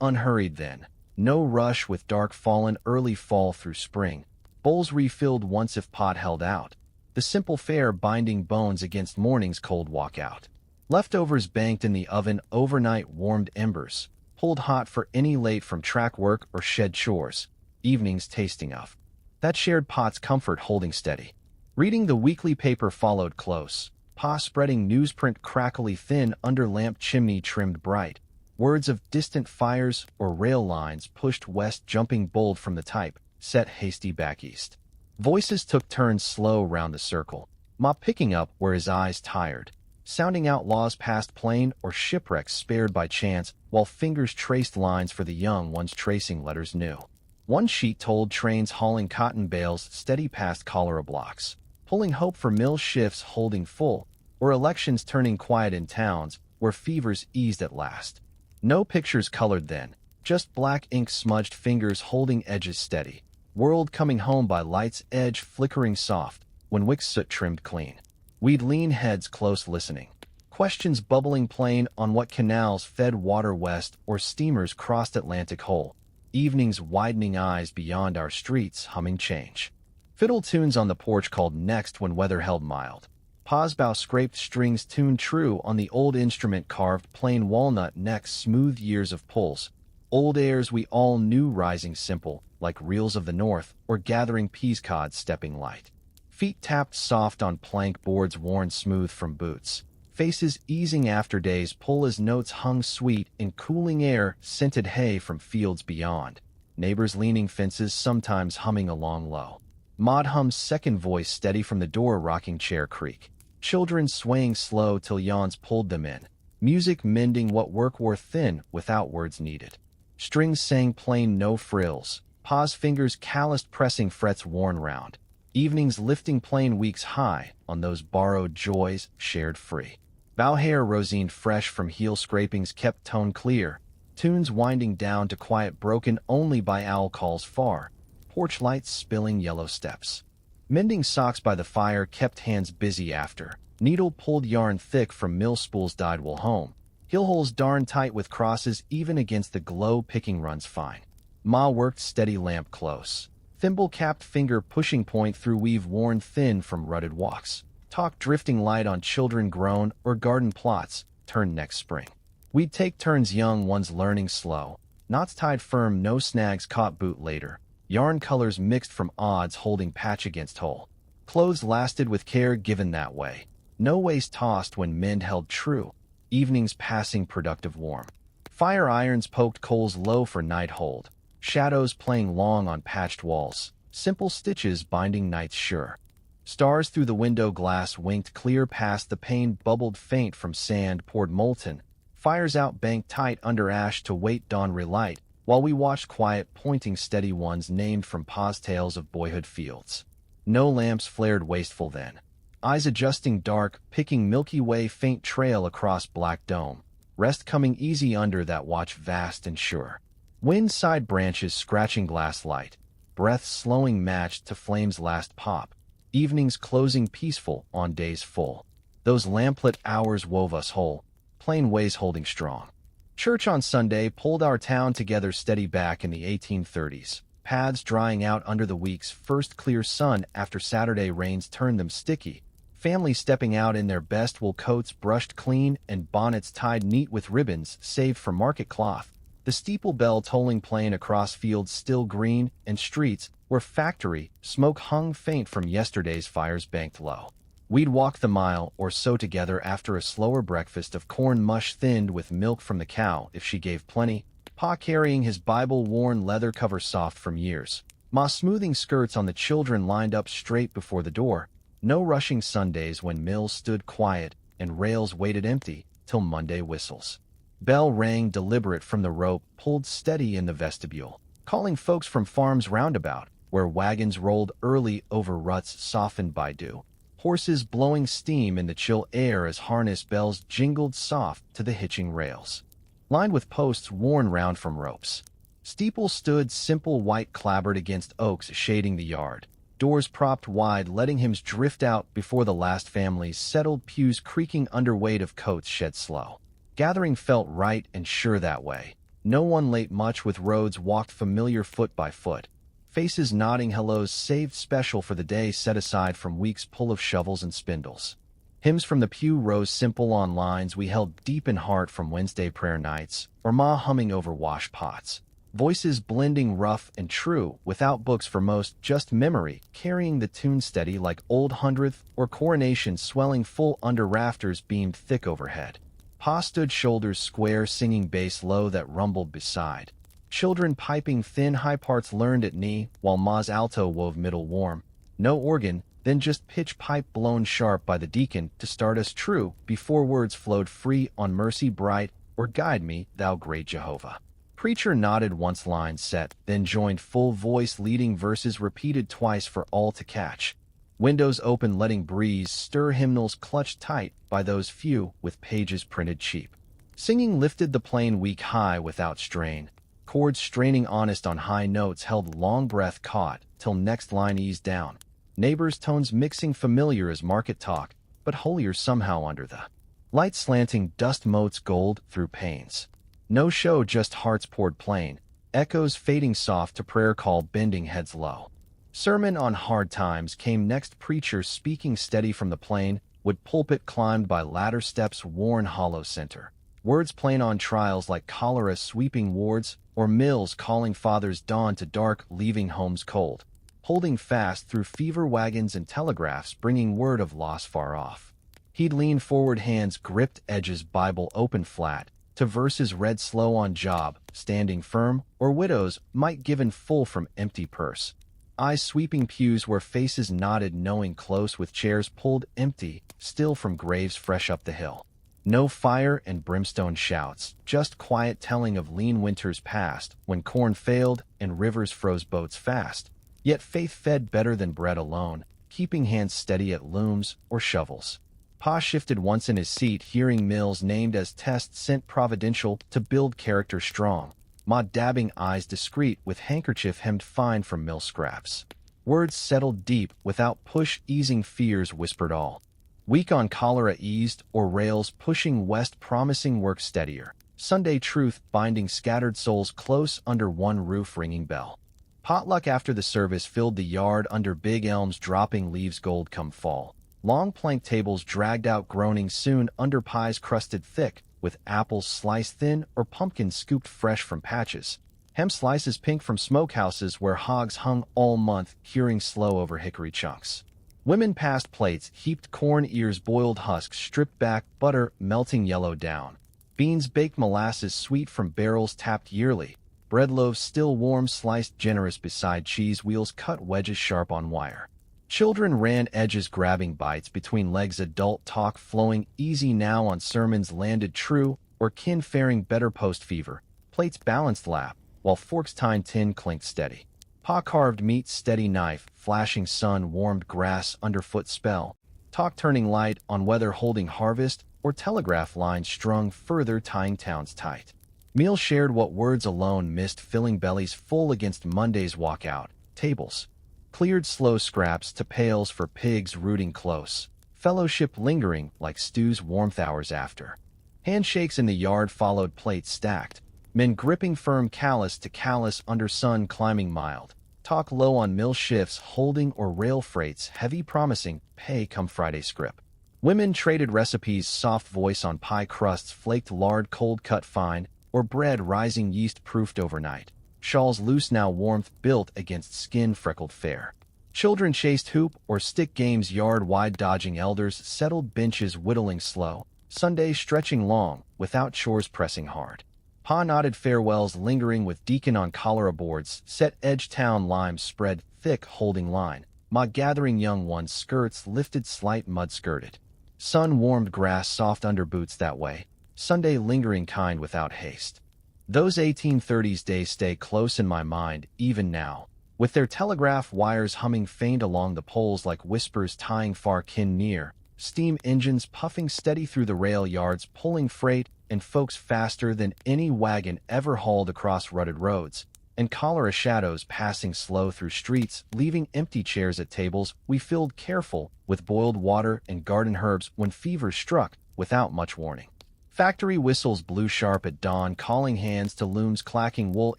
unhurried then. No rush with dark fallen early fall through spring. Bowls refilled once if pot held out. The simple fare binding bones against morning's cold walkout. Leftovers banked in the oven overnight warmed embers, pulled hot for any late from track work or shed chores, evenings tasting of. That shared pot's comfort holding steady. Reading the weekly paper followed close, Pa spreading newsprint crackly thin under lamp chimney trimmed bright. Words of distant fires or rail lines pushed west jumping bold from the type, set hasty back east. Voices took turns slow round the circle, Ma picking up where his eyes tired, sounding out laws past plain or shipwrecks spared by chance, while fingers traced lines for the young ones tracing letters new. One sheet told trains hauling cotton bales steady past cholera blocks, pulling hope for mill shifts holding full, or elections turning quiet in towns where fevers eased at last. No pictures colored then, just black ink smudged fingers holding edges steady. World coming home by light's edge flickering soft, when wicks soot trimmed clean. We'd lean heads close listening. Questions bubbling plain on what canals fed water west or steamers crossed Atlantic whole. Evenings widening eyes beyond our streets humming change. Fiddle tunes on the porch called next when weather held mild. Pa's bow scraped strings tuned true on the old instrument carved plain walnut necks smooth years of pulls. Old airs we all knew rising simple, like reels of the north, or gathering peascod stepping light. Feet tapped soft on plank boards worn smooth from boots. Faces easing after days pull as notes hung sweet in cooling air, scented hay from fields beyond. Neighbors leaning fences sometimes humming along low. Maud hums second voice steady from the door rocking chair creak. Children swaying slow till yawns pulled them in. Music mending what work wore thin without words needed. Strings sang plain no frills. Pa's fingers calloused pressing frets worn round. Evenings lifting plain weeks high on those borrowed joys shared free. Bow hair rosined fresh from heel scrapings kept tone clear. Tunes winding down to quiet broken only by owl calls far. Porch lights spilling yellow steps. Mending socks by the fire kept hands busy after. Needle pulled yarn thick from mill spools dyed wool home. Heel holes darn tight with crosses even against the glow picking runs fine. Ma worked steady lamp close. Thimble-capped finger pushing point through weave worn thin from rutted walks. Talk drifting light on children grown or garden plots turned next spring. We'd take turns young ones learning slow. Knots tied firm, no snags caught boot later. Yarn colors mixed from odds holding patch against hole. Clothes lasted with care given that way. No waist tossed when mend held true. Evenings passing productive warm. Fire irons poked coals low for night hold. Shadows playing long on patched walls. Simple stitches binding nights sure. Stars through the window glass winked clear past the pane bubbled faint from sand poured molten. Fires out banked tight under ash to wait dawn relight, while we watched quiet pointing steady ones named from Pa's tales of boyhood fields. No lamps flared wasteful then. Eyes adjusting dark, picking Milky Way faint trail across black dome. Rest coming easy under that watch vast and sure. Wind side branches scratching glass light. Breath slowing matched to flame's last pop. Evenings closing peaceful on days full. Those lamplit hours wove us whole. Plain ways holding strong. Church on Sunday pulled our town together steady back in the 1830s. Paths drying out under the week's first clear sun after Saturday rains turned them sticky. Families stepping out in their best wool coats brushed clean and bonnets tied neat with ribbons saved from market cloth. The steeple bell tolling plain across fields still green and streets where factory smoke hung faint from yesterday's fires banked low. We'd walk the mile or so together after a slower breakfast of corn mush thinned with milk from the cow if she gave plenty, Pa carrying his Bible-worn leather cover soft from years, Ma smoothing skirts on the children lined up straight before the door. No rushing Sundays when mills stood quiet and rails waited empty till Monday whistles. Bell rang deliberate from the rope pulled steady in the vestibule, calling folks from farms roundabout, where wagons rolled early over ruts softened by dew. Horses blowing steam in the chill air as harness bells jingled soft to the hitching rails. Lined with posts worn round from ropes. Steeples stood simple white clapboard against oaks shading the yard. Doors propped wide letting hymns drift out before the last families settled pews creaking under weight of coats shed slow. Gathering felt right and sure that way. No one late much with roads walked familiar foot by foot. Faces nodding hellos saved special for the day set aside from weeks' pull of shovels and spindles. Hymns from the pew rose simple on lines we held deep in heart from Wednesday prayer nights, or Ma humming over wash pots. Voices blending rough and true, without books for most, just memory, carrying the tune steady like Old Hundredth or Coronation swelling full under rafters beamed thick overhead. Pa stood shoulders square singing bass low that rumbled beside. Children piping thin high parts learned at knee, while Ma's alto wove middle warm. No organ, then just pitch pipe blown sharp by the deacon to start us true, before words flowed free on mercy bright, or guide me, thou great Jehovah. Preacher nodded once line set, then joined full voice leading verses repeated twice for all to catch. Windows open letting breeze stir hymnals clutched tight by those few with pages printed cheap. Singing lifted the plain weak high without strain. Chords straining honest on high notes held long breath caught till next line eased down. Neighbors' tones mixing familiar as market talk, but holier somehow under the light slanting dust motes gold through panes. No show, just hearts poured plain, echoes fading soft to prayer call bending heads low. Sermon on hard times came next, preacher speaking steady from the plain, wood pulpit climbed by ladder steps worn hollow center. Words plain on trials like cholera sweeping wards, or mills calling fathers dawn to dark leaving homes cold. Holding fast through fever wagons and telegraphs bringing word of loss far off. He'd lean forward, hands gripped edges, Bible open flat, to verses read slow on job, standing firm, or widows might given full from empty purse. Eyes sweeping pews where faces nodded knowing close with chairs pulled empty, still from graves fresh up the hill. No fire and brimstone shouts, just quiet telling of lean winters past, when corn failed and rivers froze boats fast. Yet faith fed better than bread alone, keeping hands steady at looms or shovels. Pa shifted once in his seat, hearing mills named as tests sent providential to build character strong. Ma dabbing eyes discreet with handkerchief hemmed fine from mill scraps. Words settled deep without push, easing fears whispered all. Weak on cholera eased, or rails pushing west promising work steadier. Sunday truth binding scattered souls close under one roof ringing bell. Potluck after the service filled the yard under big elms dropping leaves gold come fall. Long plank tables dragged out groaning soon under pies crusted thick, with apples sliced thin or pumpkins scooped fresh from patches. Hem slices pink from smokehouses where hogs hung all month curing slow over hickory chunks. Women passed plates, heaped corn ears, boiled husks, stripped back, butter melting yellow down. Beans baked, molasses sweet from barrels tapped yearly. Bread loaves still warm, sliced generous beside cheese wheels cut wedges sharp on wire. Children ran edges grabbing bites between legs, adult talk flowing easy now on sermons landed true, or kin faring better post fever. Plates balanced lap, while forks tined tin clinked steady. Pa carved meat, steady knife, flashing sun warmed grass underfoot spell. Talk turning light on weather holding harvest, or telegraph lines strung further tying towns tight. Meal shared what words alone missed, filling bellies full against Monday's walkout. Tables cleared, slow scraps to pails for pigs rooting close. Fellowship lingering like stew's warmth hours after. Handshakes in the yard followed, plates stacked. Men gripping firm, callous to callous under sun climbing mild. Talk low on mill shifts holding or rail freights heavy promising pay come Friday script. Women traded recipes, soft voice on pie crusts flaked lard cold cut fine, or bread rising yeast proofed overnight. Shawls loose now, warmth built against skin freckled fair. Children chased hoop or stick games yard wide, dodging elders settled benches whittling slow. Sunday stretching long without chores pressing hard. Pa nodded farewells lingering with deacon on cholera boards set edge town limes spread thick holding line. Ma gathering young ones skirts lifted slight mud skirted. Sun warmed grass soft under boots that way. Sunday lingering kind without haste. Those 1830s days stay close in my mind even now, with their telegraph wires humming faint along the poles like whispers tying far kin near. Steam engines puffing steady through the rail yards pulling freight, and folks faster than any wagon ever hauled across rutted roads, and cholera shadows passing slow through streets, leaving empty chairs at tables we filled careful with boiled water and garden herbs when fever struck without much warning. Factory whistles blew sharp at dawn, calling hands to looms clacking wool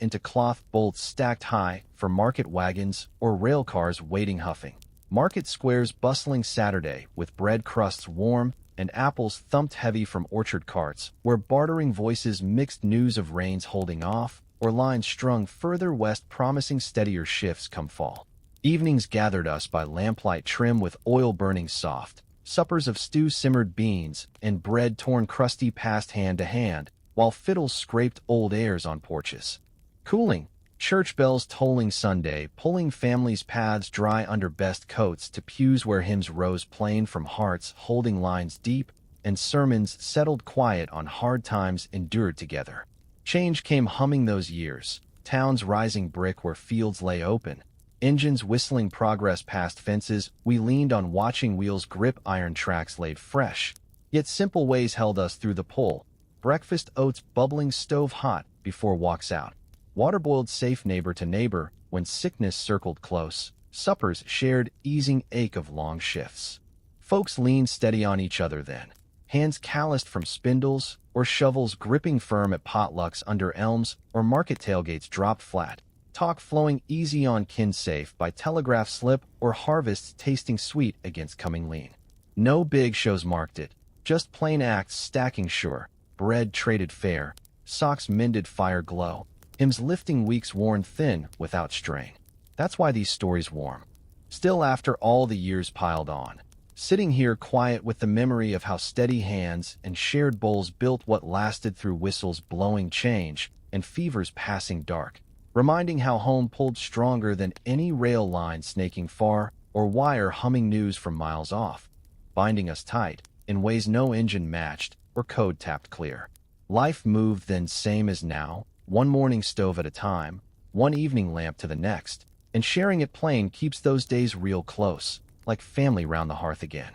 into cloth bolts stacked high for market wagons or rail cars waiting huffing. Market squares bustling Saturday with bread crusts warm and apples thumped heavy from orchard carts, where bartering voices mixed news of rains holding off, or lines strung further west promising steadier shifts come fall. Evenings gathered us by lamplight trim with oil burning soft, suppers of stew simmered beans, and bread torn crusty passed hand to hand, while fiddles scraped old airs on porches. Cooling, Church bells tolling Sunday, pulling families' paths dry under best coats to pews where hymns rose plain from hearts holding lines deep, and sermons settled quiet on hard times endured together. Change came humming those years, towns rising brick where fields lay open, engines whistling progress past fences. We leaned on watching wheels grip iron tracks laid fresh, yet simple ways held us through the pull. Breakfast oats bubbling stove hot before walks out. Water boiled safe neighbor to neighbor when sickness circled close. Suppers shared easing ache of long shifts. Folks leaned steady on each other then, hands calloused from spindles or shovels gripping firm at potlucks under elms or market tailgates dropped flat. Talk flowing easy on kin safe by telegraph slip or harvests tasting sweet against coming lean. No big shows marked it, just plain acts stacking sure, bread traded fair, socks mended fire glow. Hymns lifting weeks worn thin without strain. That's why these stories warm. Still after all the years piled on. Sitting here quiet with the memory of how steady hands and shared bowls built what lasted through whistles blowing change and fevers passing dark. Reminding how home pulled stronger than any rail line snaking far or wire humming news from miles off. Binding us tight in ways no engine matched or code tapped clear. Life moved then same as now. One morning stove at a time, one evening lamp to the next, and sharing it plain keeps those days real close, like family round the hearth again.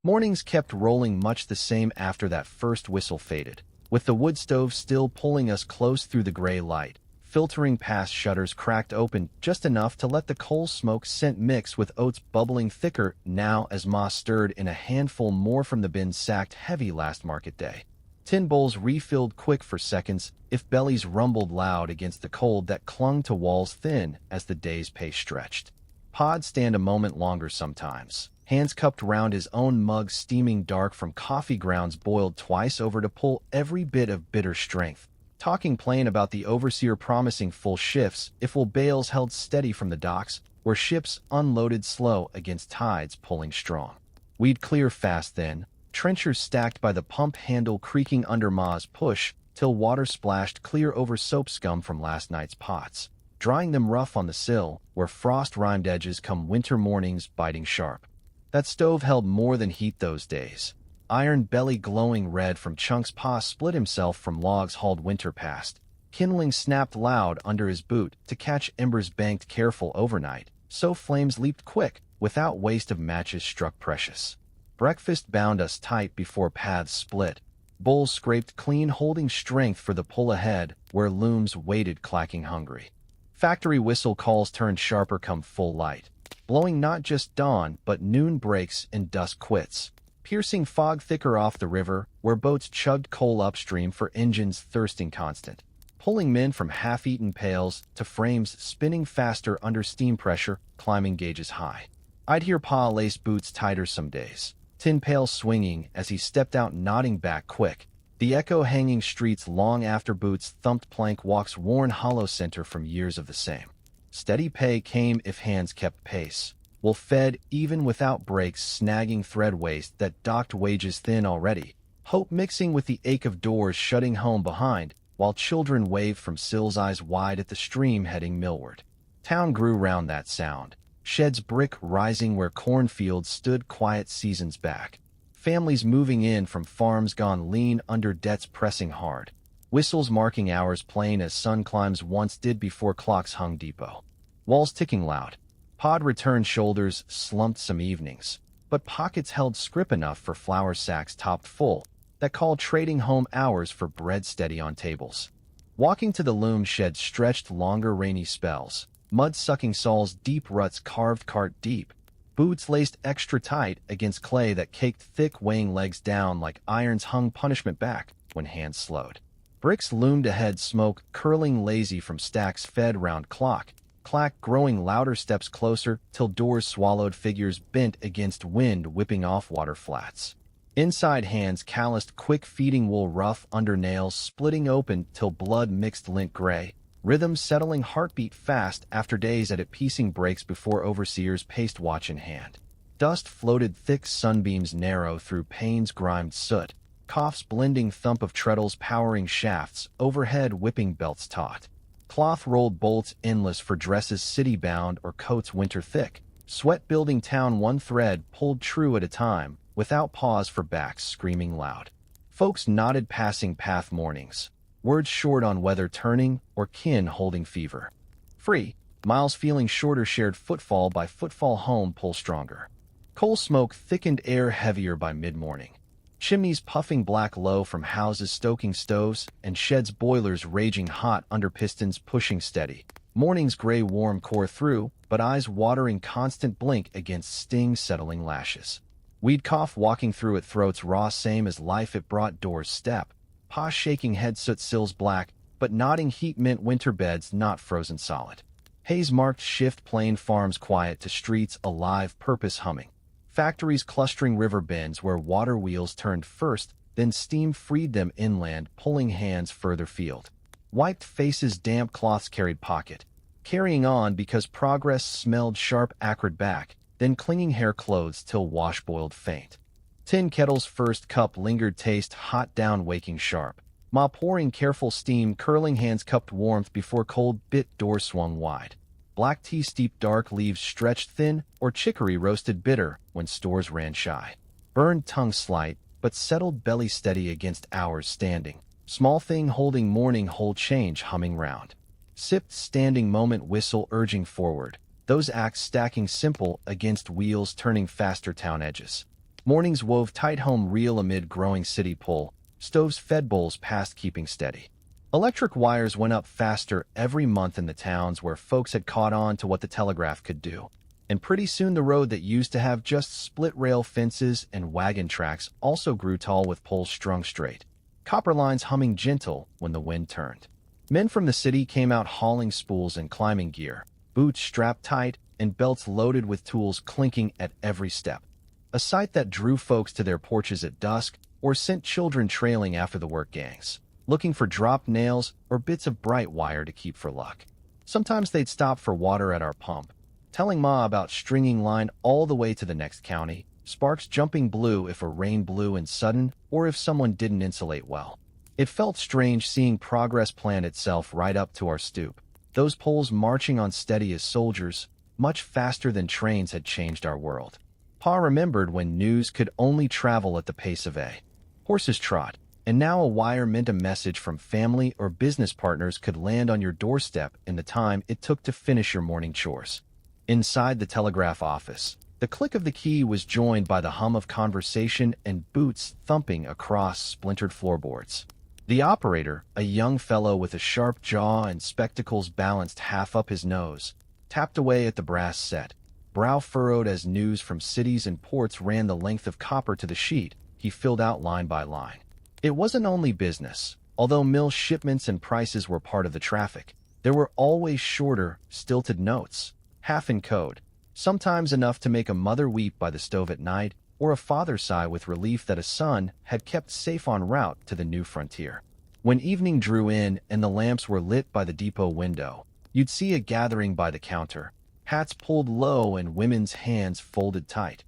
Mornings kept rolling much the same after that first whistle faded, with the wood stove still pulling us close through the gray light, filtering past shutters cracked open just enough to let the coal smoke scent mix with oats bubbling thicker now as Ma stirred in a handful more from the bin sacked heavy last market day. Tin bowls refilled quick for seconds if bellies rumbled loud against the cold that clung to walls thin as the day's pace stretched. Pod stand a moment longer sometimes, hands cupped round his own mug steaming dark from coffee grounds boiled twice over to pull every bit of bitter strength, talking plain about the overseer promising full shifts if bales held steady from the docks where ships unloaded slow against tides pulling strong. We'd clear fast then, trenchers stacked by the pump handle creaking under Ma's push, till water splashed clear over soap scum from last night's pots, drying them rough on the sill, where frost-rimed edges come winter mornings biting sharp. That stove held more than heat those days. Iron belly glowing red from chunks Pa split himself from logs hauled winter past. Kindling snapped loud under his boot to catch embers banked careful overnight, so flames leaped quick, without waste of matches struck precious. Breakfast bound us tight before paths split. Bowls scraped clean holding strength for the pull ahead where looms waited clacking hungry. Factory whistle calls turned sharper come full light, blowing not just dawn but noon breaks and dusk quits. Piercing fog thicker off the river where boats chugged coal upstream for engines thirsting constant. Pulling men from half-eaten pails to frames spinning faster under steam pressure, climbing gauges high. I'd hear Pa lace boots tighter some days. Tin pail swinging as he stepped out nodding back quick, the echo hanging streets long after boots thumped plank walks worn hollow center from years of the same. Steady pay came if hands kept pace, well fed even without breaks snagging thread waste that docked wages thin already, hope mixing with the ache of doors shutting home behind, while children waved from sills eyes wide at the stream heading millward. Town grew round that sound. Sheds brick rising where cornfields stood quiet seasons back. Families moving in from farms gone lean under debts pressing hard. Whistles marking hours plain as sun climbs once did before clocks hung depot. Walls ticking loud. Pod returned shoulders slumped some evenings, but pockets held scrip enough for flour sacks topped full that called trading home hours for bread steady on tables. Walking to the loom shed stretched longer rainy spells. Mud-sucking soles deep ruts carved cart deep, boots laced extra tight against clay that caked thick weighing legs down like irons hung punishment back when hands slowed. Bricks loomed ahead smoke curling lazy from stacks fed round clock, clack growing louder steps closer till doors swallowed figures bent against wind whipping off water flats. Inside hands calloused quick feeding wool rough under nails splitting open till blood mixed lint gray. Rhythm settling heartbeat fast after days at it piecing breaks before overseers paced watch in hand. Dust floated thick sunbeams narrow through panes grimed soot, coughs blending thump of treadles powering shafts, overhead whipping belts taut. Cloth-rolled bolts endless for dresses city-bound or coats winter-thick. Sweat building town one thread pulled true at a time, without pause for backs screaming loud. Folks nodded passing path mornings, words short on weather turning or kin holding fever. Free, miles feeling shorter shared footfall by footfall home pull stronger. Coal smoke thickened air heavier by mid-morning. Chimneys puffing black low from houses stoking stoves, and sheds boilers raging hot under pistons pushing steady. Morning's gray warm core through, but eyes watering constant blink against sting settling lashes. We'd cough walking through it throats raw same as life it brought doors step. Pa shaking head soot sills black, but nodding heat mint winter beds not frozen solid. Haze marked shift plain farms quiet to streets alive purpose humming. Factories clustering river bends where water wheels turned first, then steam freed them inland, pulling hands further field. Wiped faces damp cloths carried pocket, carrying on because progress smelled sharp acrid back, then clinging hair clothes till wash-boiled faint. Tin kettles first cup lingered taste hot down waking sharp. Ma pouring careful steam curling hands cupped warmth before cold bit door swung wide. Black tea steeped dark leaves stretched thin, or chicory roasted bitter when stores ran shy. Burned tongue slight, but settled belly steady against hours standing. Small thing holding morning whole change humming round. Sipped standing moment whistle urging forward. Those acts stacking simple against wheels turning faster town edges. Mornings wove tight home reel amid growing city pull. Stoves fed bowls past keeping steady. Electric wires went up faster every month in the towns where folks had caught on to what the telegraph could do. And pretty soon the road that used to have just split-rail fences and wagon tracks also grew tall with poles strung straight. Copper lines humming gentle when the wind turned. Men from the city came out hauling spools and climbing gear, boots strapped tight and belts loaded with tools clinking at every step. A sight that drew folks to their porches at dusk or sent children trailing after the work gangs, looking for dropped nails or bits of bright wire to keep for luck. Sometimes they'd stop for water at our pump, telling Ma about stringing line all the way to the next county, sparks jumping blue if a rain blew and sudden or if someone didn't insulate well. It felt strange seeing progress plan itself right up to our stoop, those poles marching on steady as soldiers, much faster than trains had changed our world. Pa remembered when news could only travel at the pace of a horse's trot. And now a wire meant a message from family or business partners could land on your doorstep in the time it took to finish your morning chores. Inside the telegraph office, the click of the key was joined by the hum of conversation and boots thumping across splintered floorboards. The operator, a young fellow with a sharp jaw and spectacles balanced half up his nose, tapped away at the brass set, brow furrowed as news from cities and ports ran the length of copper to the sheet he filled out line by line. It wasn't only business. Although mill shipments and prices were part of the traffic, there were always shorter, stilted notes, half in code, sometimes enough to make a mother weep by the stove at night or a father sigh with relief that a son had kept safe en route to the new frontier. When evening drew in and the lamps were lit by the depot window, you'd see a gathering by the counter, hats pulled low and women's hands folded tight,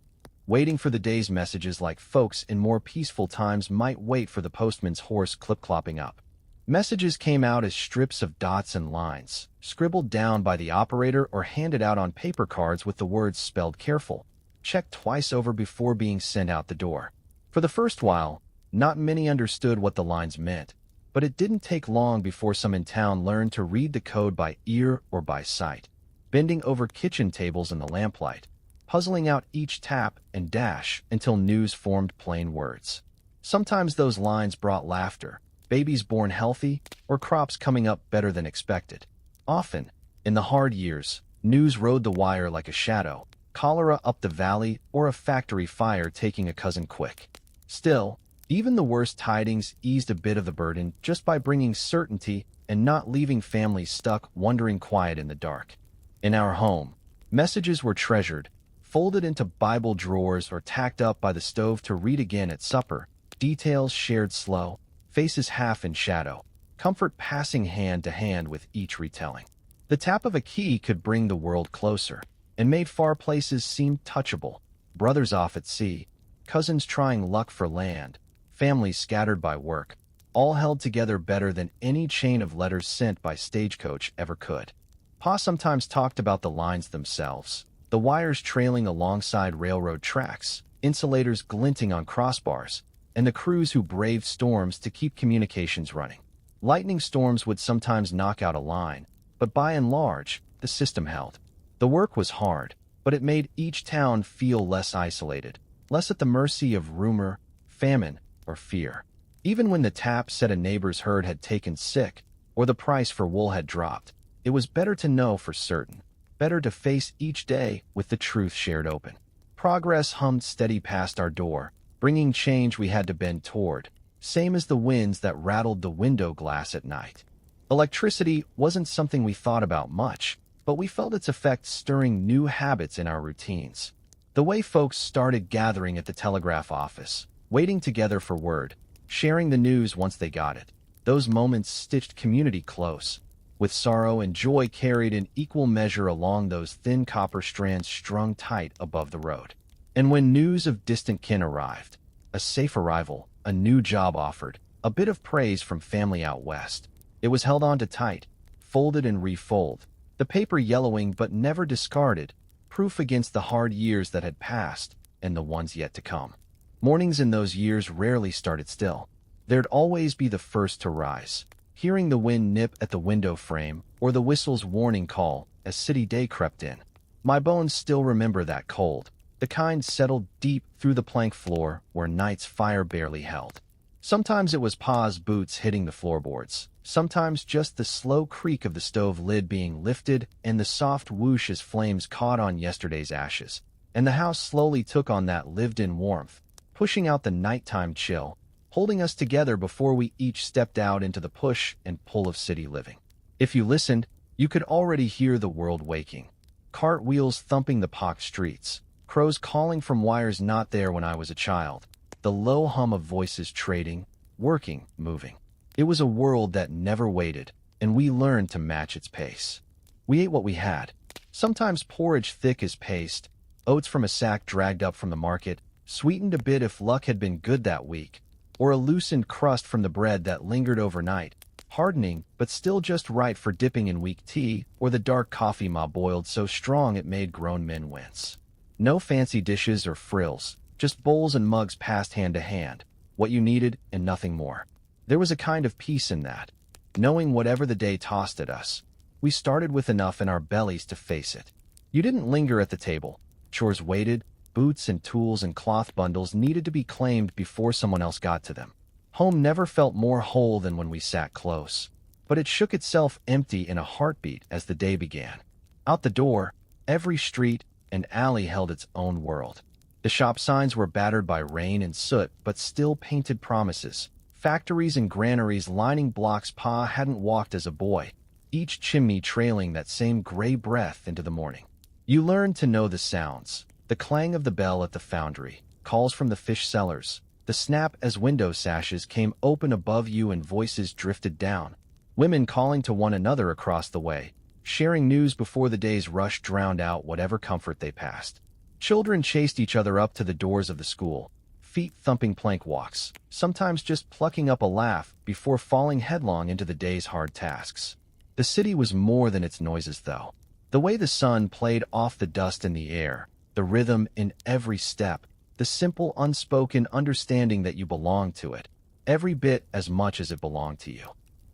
waiting for the day's messages like folks in more peaceful times might wait for the postman's horse clip-clopping up. Messages came out as strips of dots and lines, scribbled down by the operator or handed out on paper cards with the words spelled careful, checked twice over before being sent out the door. For the first while, not many understood what the lines meant, but it didn't take long before some in town learned to read the code by ear or by sight, bending over kitchen tables in the lamplight, puzzling out each tap and dash until news formed plain words. Sometimes those lines brought laughter, babies born healthy, or crops coming up better than expected. Often, in the hard years, news rode the wire like a shadow, cholera up the valley or a factory fire taking a cousin quick. Still, even the worst tidings eased a bit of the burden just by bringing certainty and not leaving families stuck wondering quiet in the dark. In our home, messages were treasured, folded into Bible drawers or tacked up by the stove to read again at supper, details shared slow, faces half in shadow, comfort passing hand to hand with each retelling. The tap of a key could bring the world closer, and made far places seem touchable. Brothers off at sea, cousins trying luck for land, families scattered by work, all held together better than any chain of letters sent by stagecoach ever could. Pa sometimes talked about the lines themselves, the wires trailing alongside railroad tracks, insulators glinting on crossbars, and the crews who braved storms to keep communications running. Lightning storms would sometimes knock out a line, but by and large, the system held. The work was hard, but it made each town feel less isolated, less at the mercy of rumor, famine, or fear. Even when the tap said a neighbor's herd had taken sick, or the price for wool had dropped, it was better to know for certain, better to face each day with the truth shared open. Progress hummed steady past our door, bringing change we had to bend toward, same as the winds that rattled the window glass at night. Electricity wasn't something we thought about much, but we felt its effects stirring new habits in our routines. The way folks started gathering at the telegraph office, waiting together for word, sharing the news once they got it. Those moments stitched community close, with sorrow and joy carried in equal measure along those thin copper strands strung tight above the road. And when news of distant kin arrived, a safe arrival, a new job offered, a bit of praise from family out west, it was held on to tight, folded and refolded, the paper yellowing but never discarded, proof against the hard years that had passed and the ones yet to come. Mornings in those years rarely started still. There'd always be the first to rise, hearing the wind nip at the window frame or the whistle's warning call as city day crept in. My bones still remember that cold, the kind settled deep through the plank floor where night's fire barely held. Sometimes it was Pa's boots hitting the floorboards, sometimes just the slow creak of the stove lid being lifted and the soft whoosh as flames caught on yesterday's ashes, and the house slowly took on that lived-in warmth, pushing out the nighttime chill, holding us together before we each stepped out into the push and pull of city living. If you listened, you could already hear the world waking. Cartwheels thumping the pock streets, crows calling from wires not there when I was a child, the low hum of voices trading, working, moving. It was a world that never waited, and we learned to match its pace. We ate what we had, sometimes porridge thick as paste, oats from a sack dragged up from the market, sweetened a bit if luck had been good that week, or a loosened crust from the bread that lingered overnight, hardening but still just right for dipping in weak tea, or the dark coffee Ma boiled so strong it made grown men wince. No fancy dishes or frills, just bowls and mugs passed hand to hand, what you needed and nothing more. There was a kind of peace in that, knowing whatever the day tossed at us, we started with enough in our bellies to face it. You didn't linger at the table. Chores waited, boots and tools and cloth bundles needed to be claimed before someone else got to them. Home never felt more whole than when we sat close, but it shook itself empty in a heartbeat as the day began. Out the door, every street and alley held its own world. The shop signs were battered by rain and soot, but still painted promises. Factories and granaries lining blocks Pa hadn't walked as a boy, each chimney trailing that same gray breath into the morning. You learned to know the sounds, the clang of the bell at the foundry, calls from the fish sellers, the snap as window sashes came open above you and voices drifted down, women calling to one another across the way, sharing news before the day's rush drowned out whatever comfort they passed. Children chased each other up to the doors of the school, feet thumping plank walks, sometimes just plucking up a laugh before falling headlong into the day's hard tasks. The city was more than its noises, though. The way the sun played off the dust in the air, the rhythm in every step, the simple unspoken understanding that you belonged to it, every bit as much as it belonged to you.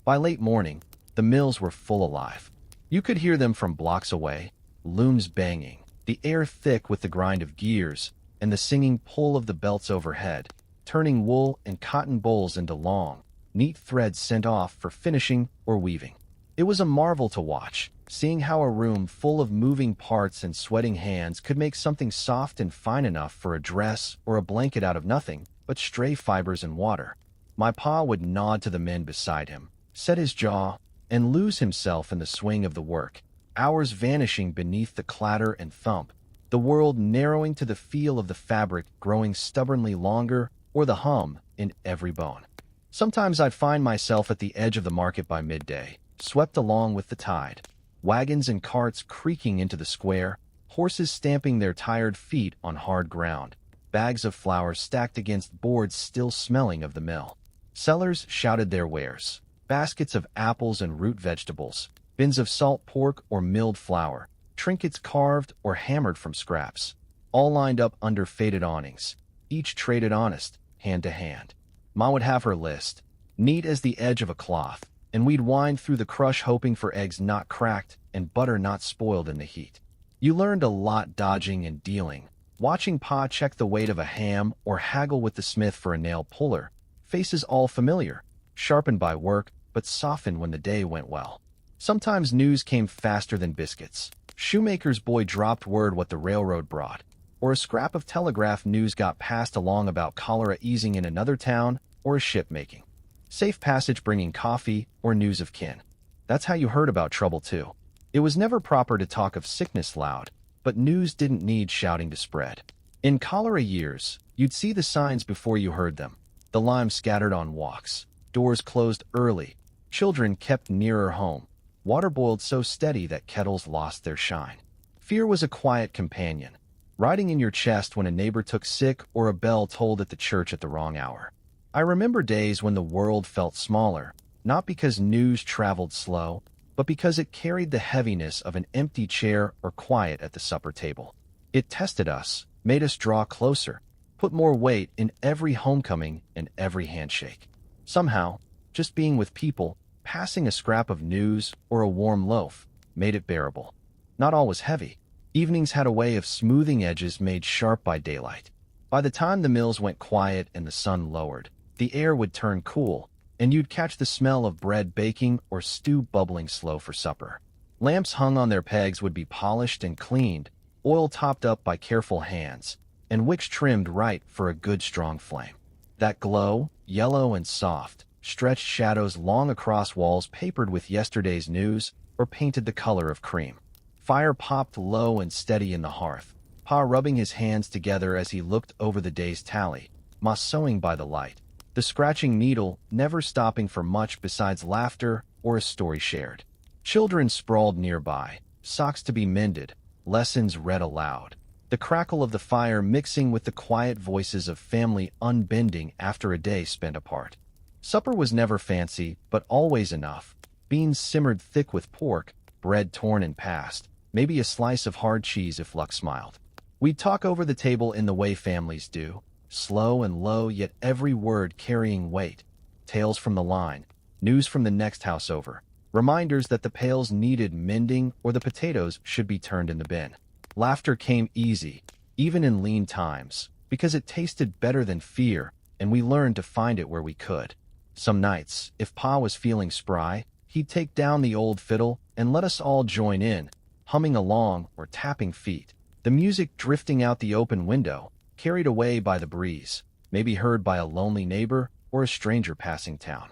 By late morning, the mills were full alive. You could hear them from blocks away, looms banging, the air thick with the grind of gears, and the singing pull of the belts overhead, turning wool and cotton bolls into long, neat threads sent off for finishing or weaving. It was a marvel to watch, seeing how a room full of moving parts and sweating hands could make something soft and fine enough for a dress or a blanket out of nothing but stray fibers and water. My pa would nod to the men beside him, set his jaw, and lose himself in the swing of the work, hours vanishing beneath the clatter and thump, the world narrowing to the feel of the fabric growing stubbornly longer or the hum in every bone. Sometimes I'd find myself at the edge of the market by midday, swept along with the tide, wagons and carts creaking into the square, horses stamping their tired feet on hard ground, bags of flour stacked against boards still smelling of the mill. Sellers shouted their wares. Baskets of apples and root vegetables, bins of salt pork or milled flour, trinkets carved or hammered from scraps, all lined up under faded awnings, each traded honest, hand to hand. Ma would have her list, neat as the edge of a cloth, and we'd wind through the crush hoping for eggs not cracked and butter not spoiled in the heat. You learned a lot dodging and dealing, watching Pa check the weight of a ham or haggle with the smith for a nail puller, faces all familiar, sharpened by work, but softened when the day went well. Sometimes news came faster than biscuits. Shoemaker's boy dropped word what the railroad brought, or a scrap of telegraph news got passed along about cholera easing in another town or a ship making. Safe passage bringing coffee or news of kin. That's how you heard about trouble too. It was never proper to talk of sickness loud, but news didn't need shouting to spread. In cholera years, you'd see the signs before you heard them. The lime scattered on walks, doors closed early, children kept nearer home, water boiled so steady that kettles lost their shine. Fear was a quiet companion, riding in your chest when a neighbor took sick or a bell tolled at the church at the wrong hour. I remember days when the world felt smaller, not because news traveled slow, but because it carried the heaviness of an empty chair or quiet at the supper table. It tested us, made us draw closer, put more weight in every homecoming and every handshake. Somehow, just being with people, passing a scrap of news or a warm loaf, made it bearable. Not always heavy. Evenings had a way of smoothing edges made sharp by daylight. By the time the mills went quiet and the sun lowered, the air would turn cool, and you'd catch the smell of bread baking or stew bubbling slow for supper. Lamps hung on their pegs would be polished and cleaned, oil topped up by careful hands, and wicks trimmed right for a good strong flame. That glow, yellow and soft, stretched shadows long across walls papered with yesterday's news or painted the color of cream. Fire popped low and steady in the hearth, Pa rubbing his hands together as he looked over the day's tally, Ma sewing by the light, the scratching needle never stopping for much besides laughter or a story shared. Children sprawled nearby, socks to be mended, lessons read aloud, the crackle of the fire mixing with the quiet voices of family unbending after a day spent apart. Supper was never fancy, but always enough. Beans simmered thick with pork, bread torn and passed, maybe a slice of hard cheese if luck smiled. We'd talk over the table in the way families do, slow and low, yet every word carrying weight. Tales from the line, news from the next house over, reminders that the pails needed mending or the potatoes should be turned in the bin. Laughter came easy, even in lean times, because it tasted better than fear, and we learned to find it where we could. Some nights, if Pa was feeling spry, he'd take down the old fiddle and let us all join in, humming along or tapping feet, the music drifting out the open window, carried away by the breeze, maybe heard by a lonely neighbor or a stranger passing town.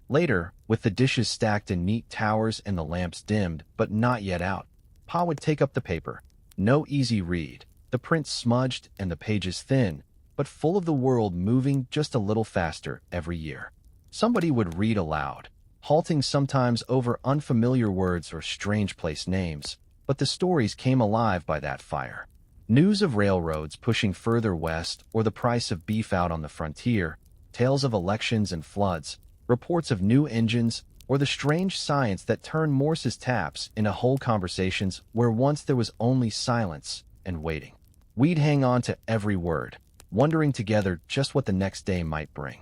Later, with the dishes stacked in neat towers and the lamps dimmed but not yet out, Pa would take up the paper. No easy read, the print smudged and the pages thin, but full of the world moving just a little faster every year. Somebody would read aloud, halting sometimes over unfamiliar words or strange place names, but the stories came alive by that fire. News of railroads pushing further west or the price of beef out on the frontier, tales of elections and floods, reports of new engines, or the strange science that turned Morse's taps into whole conversations where once there was only silence and waiting. We'd hang on to every word, wondering together just what the next day might bring.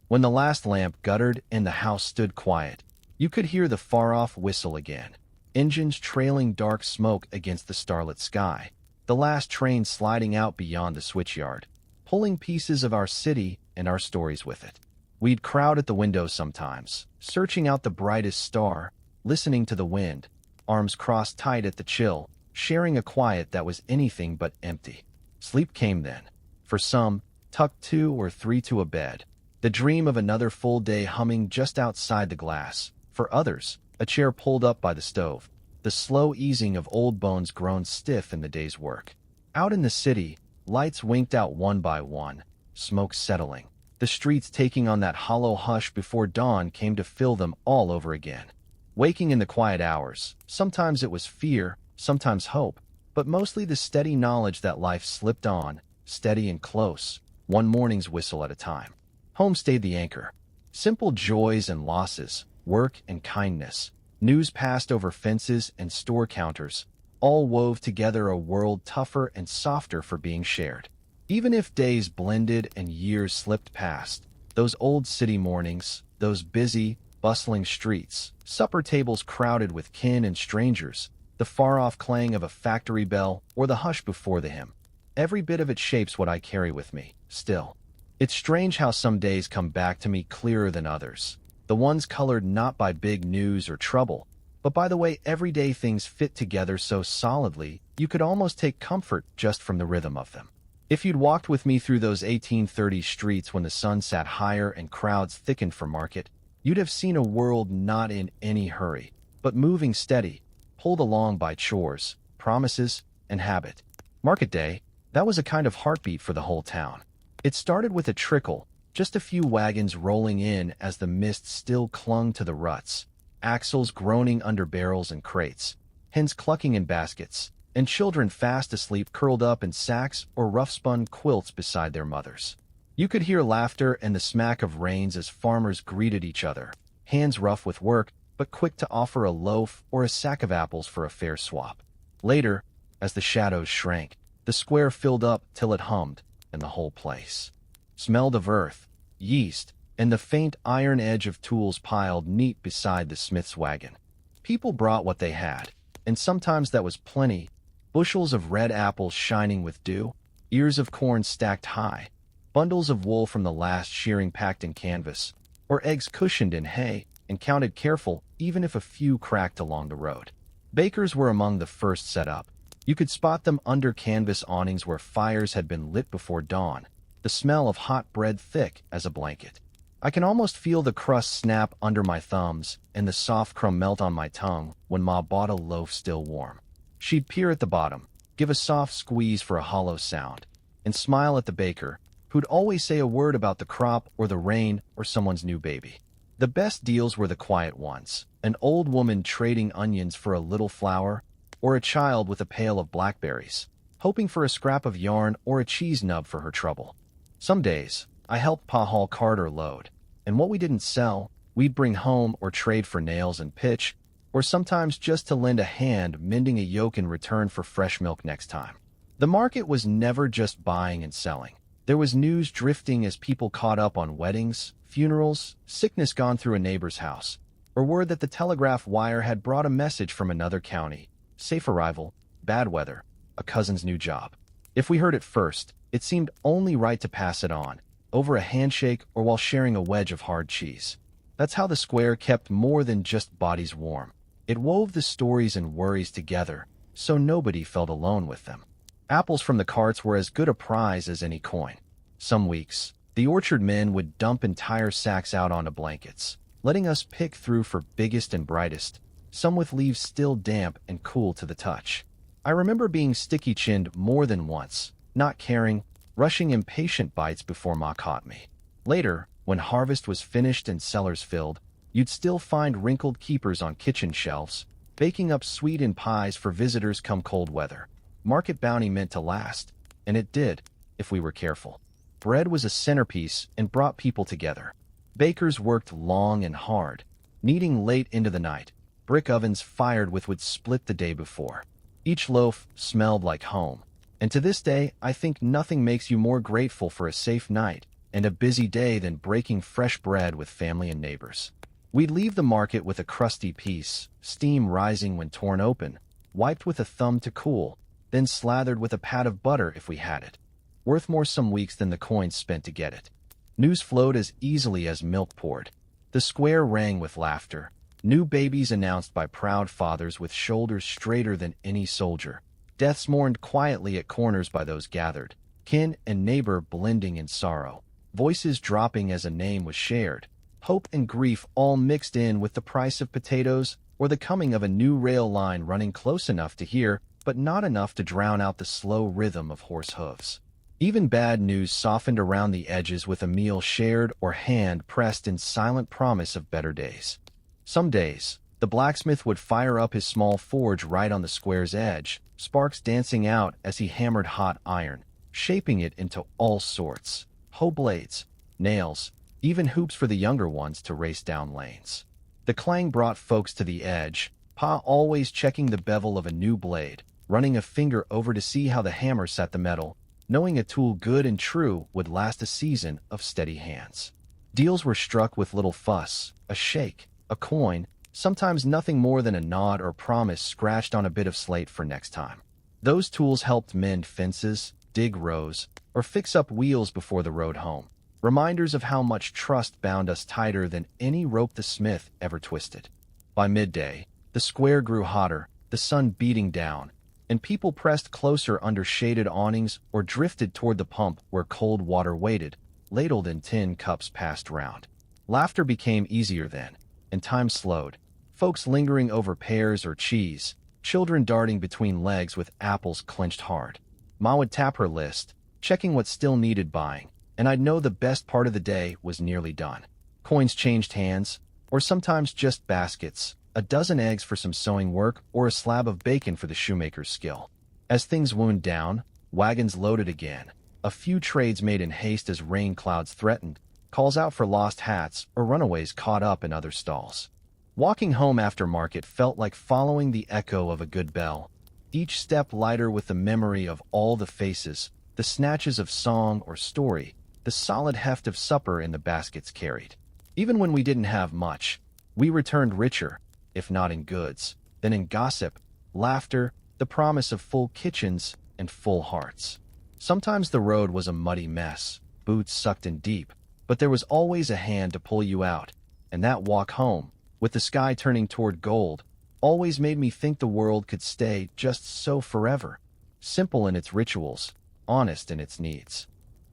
When the last lamp guttered and the house stood quiet, you could hear the far-off whistle again, engines trailing dark smoke against the starlit sky, the last train sliding out beyond the switchyard, pulling pieces of our city and our stories with it. We'd crowd at the window sometimes, searching out the brightest star, listening to the wind, arms crossed tight at the chill, sharing a quiet that was anything but empty. Sleep came then. For some, tucked 2 or 3 to a bed, the dream of another full day humming just outside the glass. For others, a chair pulled up by the stove, the slow easing of old bones grown stiff in the day's work. Out in the city, lights winked out one by one, smoke settling, the streets taking on that hollow hush before dawn came to fill them all over again. Waking in the quiet hours, sometimes it was fear, sometimes hope, but mostly the steady knowledge that life slipped on, steady and close, one morning's whistle at a time. Home stayed the anchor. Simple joys and losses, work and kindness, news passed over fences and store counters, all wove together a world tougher and softer for being shared. Even if days blended and years slipped past, those old city mornings, those busy, bustling streets, supper tables crowded with kin and strangers, the far-off clang of a factory bell or the hush before the hymn, every bit of it shapes what I carry with me, still. It's strange how some days come back to me clearer than others, the ones colored not by big news or trouble, but by the way everyday things fit together so solidly you could almost take comfort just from the rhythm of them. If you'd walked with me through those 1830s streets when the sun sat higher and crowds thickened for market, you'd have seen a world not in any hurry, but moving steady, pulled along by chores, promises, and habit. Market day, that was a kind of heartbeat for the whole town. It started with a trickle, just a few wagons rolling in as the mist still clung to the ruts, axles groaning under barrels and crates, hens clucking in baskets, and children fast asleep curled up in sacks or rough-spun quilts beside their mothers. You could hear laughter and the smack of reins as farmers greeted each other, hands rough with work, but quick to offer a loaf or a sack of apples for a fair swap. Later, as the shadows shrank, the square filled up till it hummed, and the whole place smelled of earth, yeast, and the faint iron edge of tools piled neat beside the smith's wagon. People brought what they had, and sometimes that was plenty: bushels of red apples shining with dew, ears of corn stacked high, bundles of wool from the last shearing packed in canvas, or eggs cushioned in hay and counted careful even if a few cracked along the road. Bakers were among the first set up. You could spot them under canvas awnings where fires had been lit before dawn, the smell of hot bread thick as a blanket. I can almost feel the crust snap under my thumbs and the soft crumb melt on my tongue when Ma bought a loaf still warm. She'd peer at the bottom, give a soft squeeze for a hollow sound, and smile at the baker, who'd always say a word about the crop or the rain or someone's new baby. The best deals were the quiet ones, an old woman trading onions for a little flour, or a child with a pail of blackberries, hoping for a scrap of yarn or a cheese nub for her trouble. Some days, I helped Pa haul cart or load, and what we didn't sell, we'd bring home or trade for nails and pitch, or sometimes just to lend a hand mending a yoke in return for fresh milk next time. The market was never just buying and selling. There was news drifting as people caught up on weddings, funerals, sickness gone through a neighbor's house, or word that the telegraph wire had brought a message from another county: safe arrival, bad weather, a cousin's new job. If we heard it first, it seemed only right to pass it on, over a handshake or while sharing a wedge of hard cheese. That's how the square kept more than just bodies warm. It wove the stories and worries together, so nobody felt alone with them. Apples from the carts were as good a prize as any coin. Some weeks, the orchard men would dump entire sacks out onto blankets, letting us pick through for biggest and brightest, some with leaves still damp and cool to the touch. I remember being sticky-chinned more than once, not caring, rushing impatient bites before Ma caught me. Later, when harvest was finished and cellars filled, you'd still find wrinkled keepers on kitchen shelves, baking up sweet and pies for visitors come cold weather. Market bounty meant to last, and it did, if we were careful. Bread was a centerpiece and brought people together. Bakers worked long and hard, kneading late into the night. Brick ovens fired with wood split the day before. Each loaf smelled like home, and to this day I think nothing makes you more grateful for a safe night and a busy day than breaking fresh bread with family and neighbors. We'd leave the market with a crusty piece, steam rising when torn open, wiped with a thumb to cool, then slathered with a pat of butter if we had it. Worth more some weeks than the coins spent to get it. News flowed as easily as milk poured. The square rang with laughter. New babies announced by proud fathers with shoulders straighter than any soldier. Deaths mourned quietly at corners by those gathered. Kin and neighbor blending in sorrow. Voices dropping as a name was shared. Hope and grief all mixed in with the price of potatoes or the coming of a new rail line running close enough to hear, but not enough to drown out the slow rhythm of horse hooves. Even bad news softened around the edges with a meal shared or hand pressed in silent promise of better days. Some days, the blacksmith would fire up his small forge right on the square's edge, sparks dancing out as he hammered hot iron, shaping it into all sorts: hoe blades, nails, even hoops for the younger ones to race down lanes. The clang brought folks to the edge, Pa always checking the bevel of a new blade, running a finger over to see how the hammer set the metal, knowing a tool good and true would last a season of steady hands. Deals were struck with little fuss, a shake, a coin, sometimes nothing more than a nod or promise scratched on a bit of slate for next time. Those tools helped mend fences, dig rows, or fix up wheels before the road home. Reminders of how much trust bound us tighter than any rope the smith ever twisted. By midday, the square grew hotter, the sun beating down, and people pressed closer under shaded awnings or drifted toward the pump where cold water waited, ladled in tin cups passed round. Laughter became easier then, and time slowed. Folks lingering over pears or cheese, children darting between legs with apples clenched hard. Ma would tap her list, checking what still needed buying, and I'd know the best part of the day was nearly done. Coins changed hands, or sometimes just baskets, a dozen eggs for some sewing work, or a slab of bacon for the shoemaker's skill. As things wound down, wagons loaded again, a few trades made in haste as rain clouds threatened, calls out for lost hats or runaways caught up in other stalls. Walking home after market felt like following the echo of a good bell, each step lighter with the memory of all the faces, the snatches of song or story, the solid heft of supper in the baskets carried. Even when we didn't have much, we returned richer, if not in goods, than in gossip, laughter, the promise of full kitchens and full hearts. Sometimes the road was a muddy mess, boots sucked in deep, but there was always a hand to pull you out, and that walk home, with the sky turning toward gold, always made me think the world could stay just so forever, simple in its rituals, honest in its needs.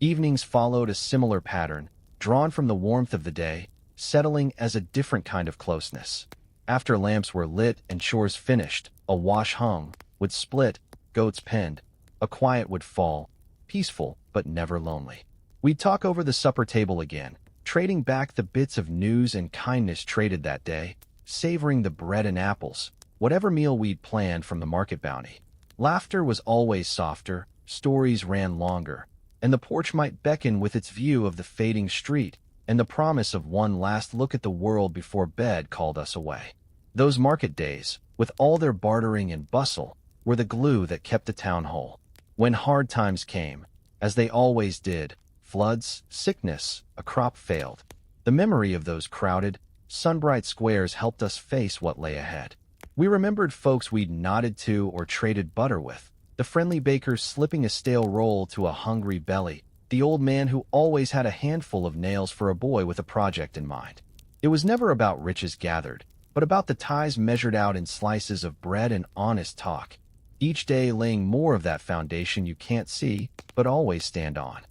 Evenings followed a similar pattern, drawn from the warmth of the day, settling as a different kind of closeness. After lamps were lit and chores finished, a wash hung, would split, goats penned, a quiet would fall, peaceful but never lonely. We'd talk over the supper table again, trading back the bits of news and kindness traded that day, savoring the bread and apples, whatever meal we'd planned from the market bounty. Laughter was always softer, stories ran longer, and the porch might beckon with its view of the fading street and the promise of one last look at the world before bed called us away. Those market days, with all their bartering and bustle, were the glue that kept the town whole. When hard times came, as they always did, floods, sickness, a crop failed, the memory of those crowded, sunbright squares helped us face what lay ahead. We remembered folks we'd nodded to or traded butter with, the friendly baker slipping a stale roll to a hungry belly, the old man who always had a handful of nails for a boy with a project in mind. It was never about riches gathered, but about the ties measured out in slices of bread and honest talk, each day laying more of that foundation you can't see, but always stand on.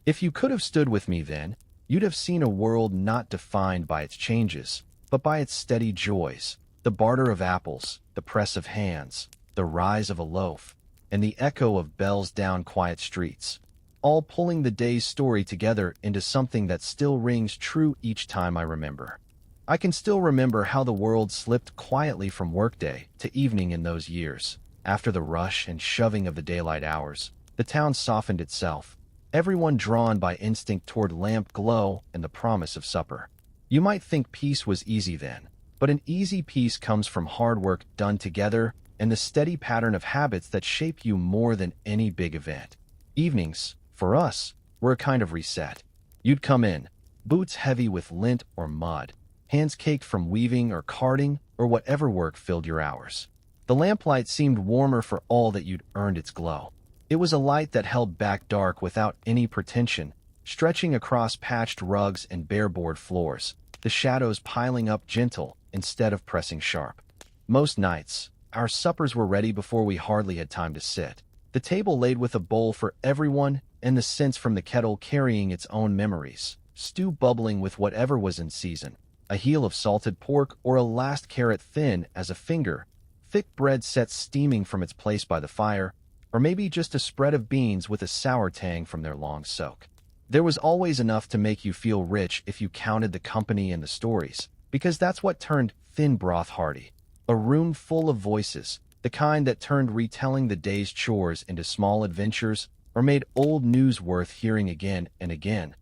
If you could have stood with me then, you'd have seen a world not defined by its changes, but by its steady joys, the barter of apples, the press of hands, the rise of a loaf, and the echo of bells down quiet streets, all pulling the day's story together into something that still rings true each time I remember. I can still remember how the world slipped quietly from workday to evening in those years. After the rush and shoving of the daylight hours, the town softened itself, everyone drawn by instinct toward lamp glow and the promise of supper. You might think peace was easy then, but an easy peace comes from hard work done together and the steady pattern of habits that shape you more than any big event. Evenings, for us, were a kind of reset. You'd come in, boots heavy with lint or mud, hands caked from weaving or carding or whatever work filled your hours. The lamplight seemed warmer for all that you'd earned its glow. It was a light that held back dark without any pretension, stretching across patched rugs and bare-board floors, the shadows piling up gentle instead of pressing sharp. Most nights, our suppers were ready before we hardly had time to sit, the table laid with a bowl for everyone and the scents from the kettle carrying its own memories, stew bubbling with whatever was in season, a heel of salted pork or a last carrot thin as a finger, thick bread set steaming from its place by the fire, or maybe just a spread of beans with a sour tang from their long soak. There was always enough to make you feel rich if you counted the company and the stories, because that's what turned thin broth hearty. A room full of voices, the kind that turned retelling the day's chores into small adventures or made old news worth hearing again and again,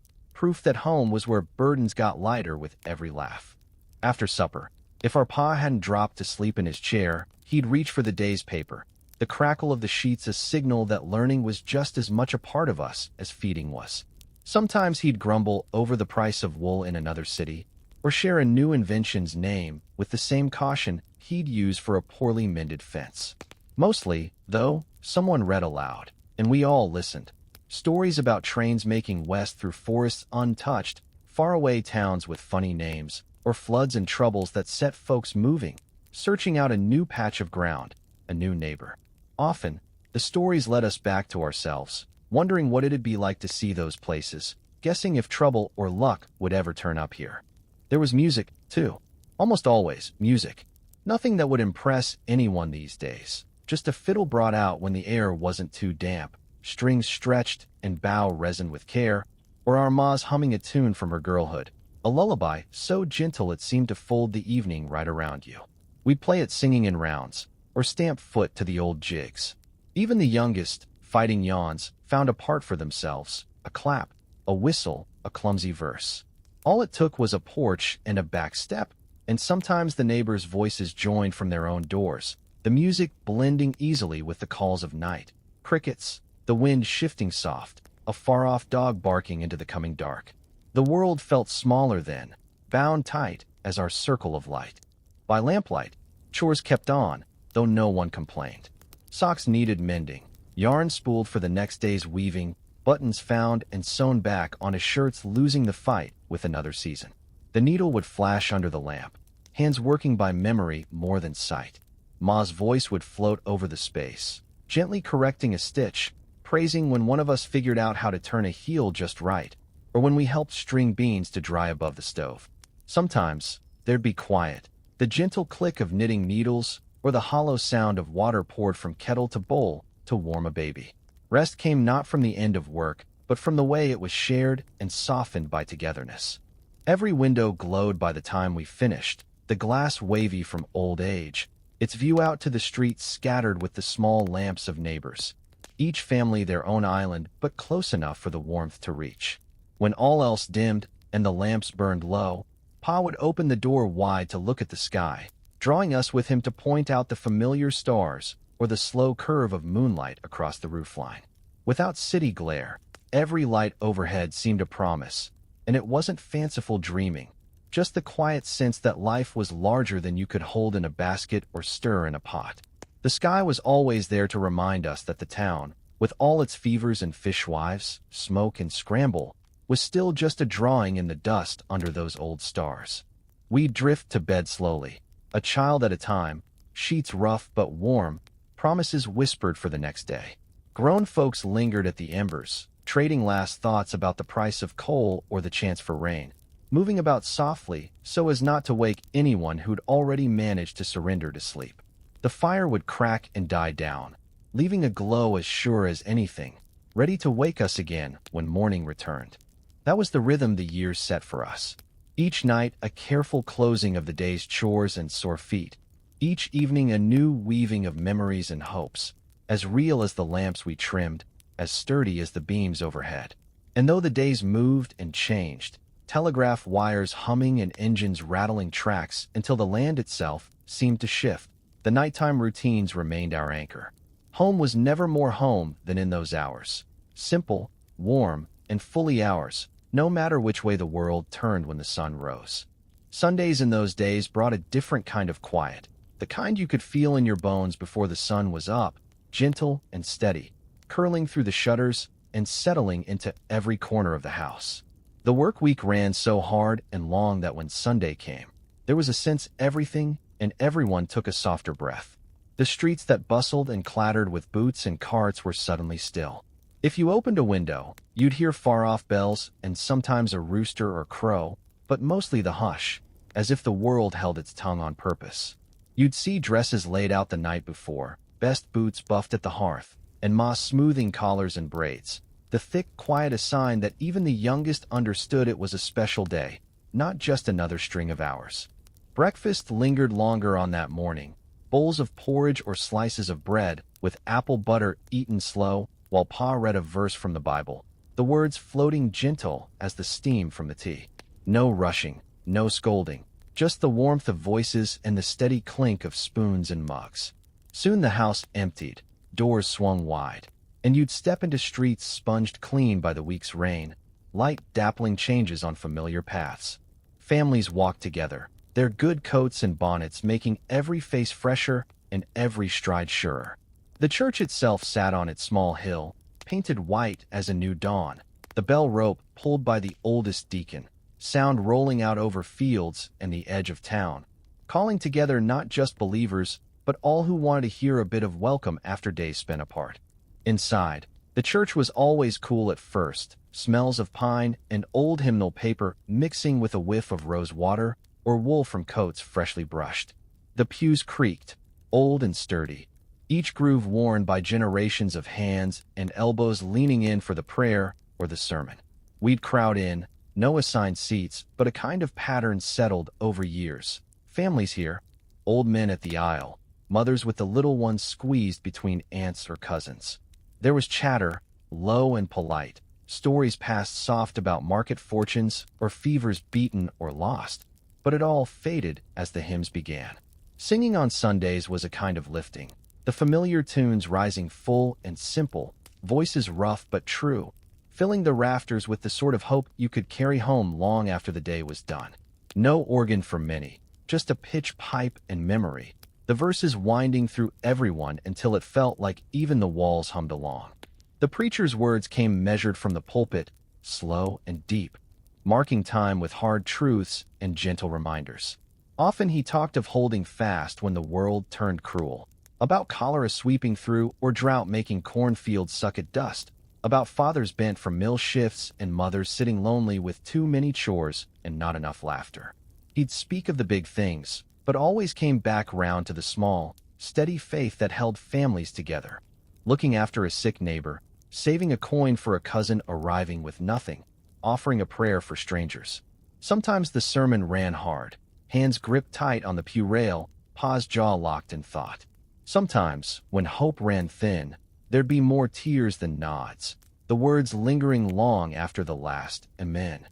proof that home was where burdens got lighter with every laugh. After supper, if our pa hadn't dropped to sleep in his chair, he'd reach for the day's paper, the crackle of the sheets a signal that learning was just as much a part of us as feeding was. Sometimes he'd grumble over the price of wool in another city, or share a new invention's name with the same caution he'd use for a poorly mended fence. Mostly, though, someone read aloud, and we all listened. Stories about trains making west through forests untouched, faraway towns with funny names, or floods and troubles that set folks moving, searching out a new patch of ground, a new neighbor. Often, the stories led us back to ourselves, wondering what it'd be like to see those places, guessing if trouble or luck would ever turn up here. There was music, too. Almost always, music. Nothing that would impress anyone these days. Just a fiddle brought out when the air wasn't too damp, strings stretched and bow resined with care, or our ma's humming a tune from her girlhood, a lullaby so gentle it seemed to fold the evening right around you. We'd play it singing in rounds, or stamp foot to the old jigs. Even the youngest, fighting yawns, found a part for themselves, a clap, a whistle, a clumsy verse. All it took was a porch and a back step, and sometimes the neighbors' voices joined from their own doors, the music blending easily with the calls of night. Crickets, the wind shifting soft, a far-off dog barking into the coming dark. The world felt smaller then, bound tight as our circle of light. By lamplight, chores kept on, though no one complained. Socks needed mending, yarn spooled for the next day's weaving, buttons found and sewn back on a shirt's losing the fight with another season. The needle would flash under the lamp, hands working by memory more than sight. Ma's voice would float over the space, gently correcting a stitch, praising when one of us figured out how to turn a heel just right, or when we helped string beans to dry above the stove. Sometimes, there'd be quiet, the gentle click of knitting needles, or the hollow sound of water poured from kettle to bowl to warm a baby. Rest came not from the end of work, but from the way it was shared and softened by togetherness. Every window glowed by the time we finished, the glass wavy from old age, its view out to the street scattered with the small lamps of neighbors, each family their own island but close enough for the warmth to reach. When all else dimmed and the lamps burned low, Pa would open the door wide to look at the sky, drawing us with him to point out the familiar stars or the slow curve of moonlight across the roofline. Without city glare, every light overhead seemed a promise, and it wasn't fanciful dreaming, just the quiet sense that life was larger than you could hold in a basket or stir in a pot. The sky was always there to remind us that the town, with all its fevers and fishwives, smoke and scramble, was still just a drawing in the dust under those old stars. We'd drift to bed slowly, a child at a time, sheets rough but warm, promises whispered for the next day. Grown folks lingered at the embers, trading last thoughts about the price of coal or the chance for rain, moving about softly so as not to wake anyone who'd already managed to surrender to sleep. The fire would crack and die down, leaving a glow as sure as anything, ready to wake us again when morning returned. That was the rhythm the years set for us. Each night, a careful closing of the day's chores and sore feet. Each evening, a new weaving of memories and hopes, as real as the lamps we trimmed, as sturdy as the beams overhead. And though the days moved and changed, telegraph wires humming and engines rattling tracks until the land itself seemed to shift, the nighttime routines remained our anchor. Home was never more home than in those hours. Simple, warm, and fully ours, no matter which way the world turned when the sun rose. Sundays in those days brought a different kind of quiet, the kind you could feel in your bones before the sun was up, gentle and steady, curling through the shutters and settling into every corner of the house. The work week ran so hard and long that when Sunday came, there was a sense everything and everyone took a softer breath. The streets that bustled and clattered with boots and carts were suddenly still. If you opened a window, you'd hear far-off bells and sometimes a rooster or crow, but mostly the hush, as if the world held its tongue on purpose. You'd see dresses laid out the night before, best boots buffed at the hearth, and ma smoothing collars and braids, the thick, quiet sign that even the youngest understood it was a special day, not just another string of hours. Breakfast lingered longer on that morning, bowls of porridge or slices of bread with apple butter eaten slow, while Pa read a verse from the Bible, the words floating gentle as the steam from the tea. No rushing, no scolding, just the warmth of voices and the steady clink of spoons and mugs. Soon the house emptied, doors swung wide, and you'd step into streets sponged clean by the week's rain, light dappling changes on familiar paths. Families walked together, their good coats and bonnets making every face fresher and every stride surer. The church itself sat on its small hill, painted white as a new dawn, the bell rope pulled by the oldest deacon, sound rolling out over fields and the edge of town, calling together not just believers, but all who wanted to hear a bit of welcome after days spent apart. Inside, the church was always cool at first, smells of pine and old hymnal paper mixing with a whiff of rose water or wool from coats freshly brushed. The pews creaked, old and sturdy, each groove worn by generations of hands and elbows leaning in for the prayer or the sermon. We'd crowd in, no assigned seats, but a kind of pattern settled over years. Families here, old men at the aisle, mothers with the little ones squeezed between aunts or cousins. There was chatter, low and polite, stories passed soft about market fortunes or fevers beaten or lost, but it all faded as the hymns began. Singing on Sundays was a kind of lifting, the familiar tunes rising full and simple, voices rough but true, filling the rafters with the sort of hope you could carry home long after the day was done. No organ for many, just a pitch pipe and memory, the verses winding through everyone until it felt like even the walls hummed along. The preacher's words came measured from the pulpit, slow and deep, marking time with hard truths and gentle reminders. Often he talked of holding fast when the world turned cruel, about cholera sweeping through or drought making cornfields suck at dust, about fathers bent from mill shifts and mothers sitting lonely with too many chores and not enough laughter. He'd speak of the big things, but always came back round to the small, steady faith that held families together. Looking after a sick neighbor, saving a coin for a cousin arriving with nothing, offering a prayer for strangers. Sometimes the sermon ran hard, hands gripped tight on the pew rail, pa's jaw locked in thought. Sometimes, when hope ran thin, there'd be more tears than nods, the words lingering long after the last amen.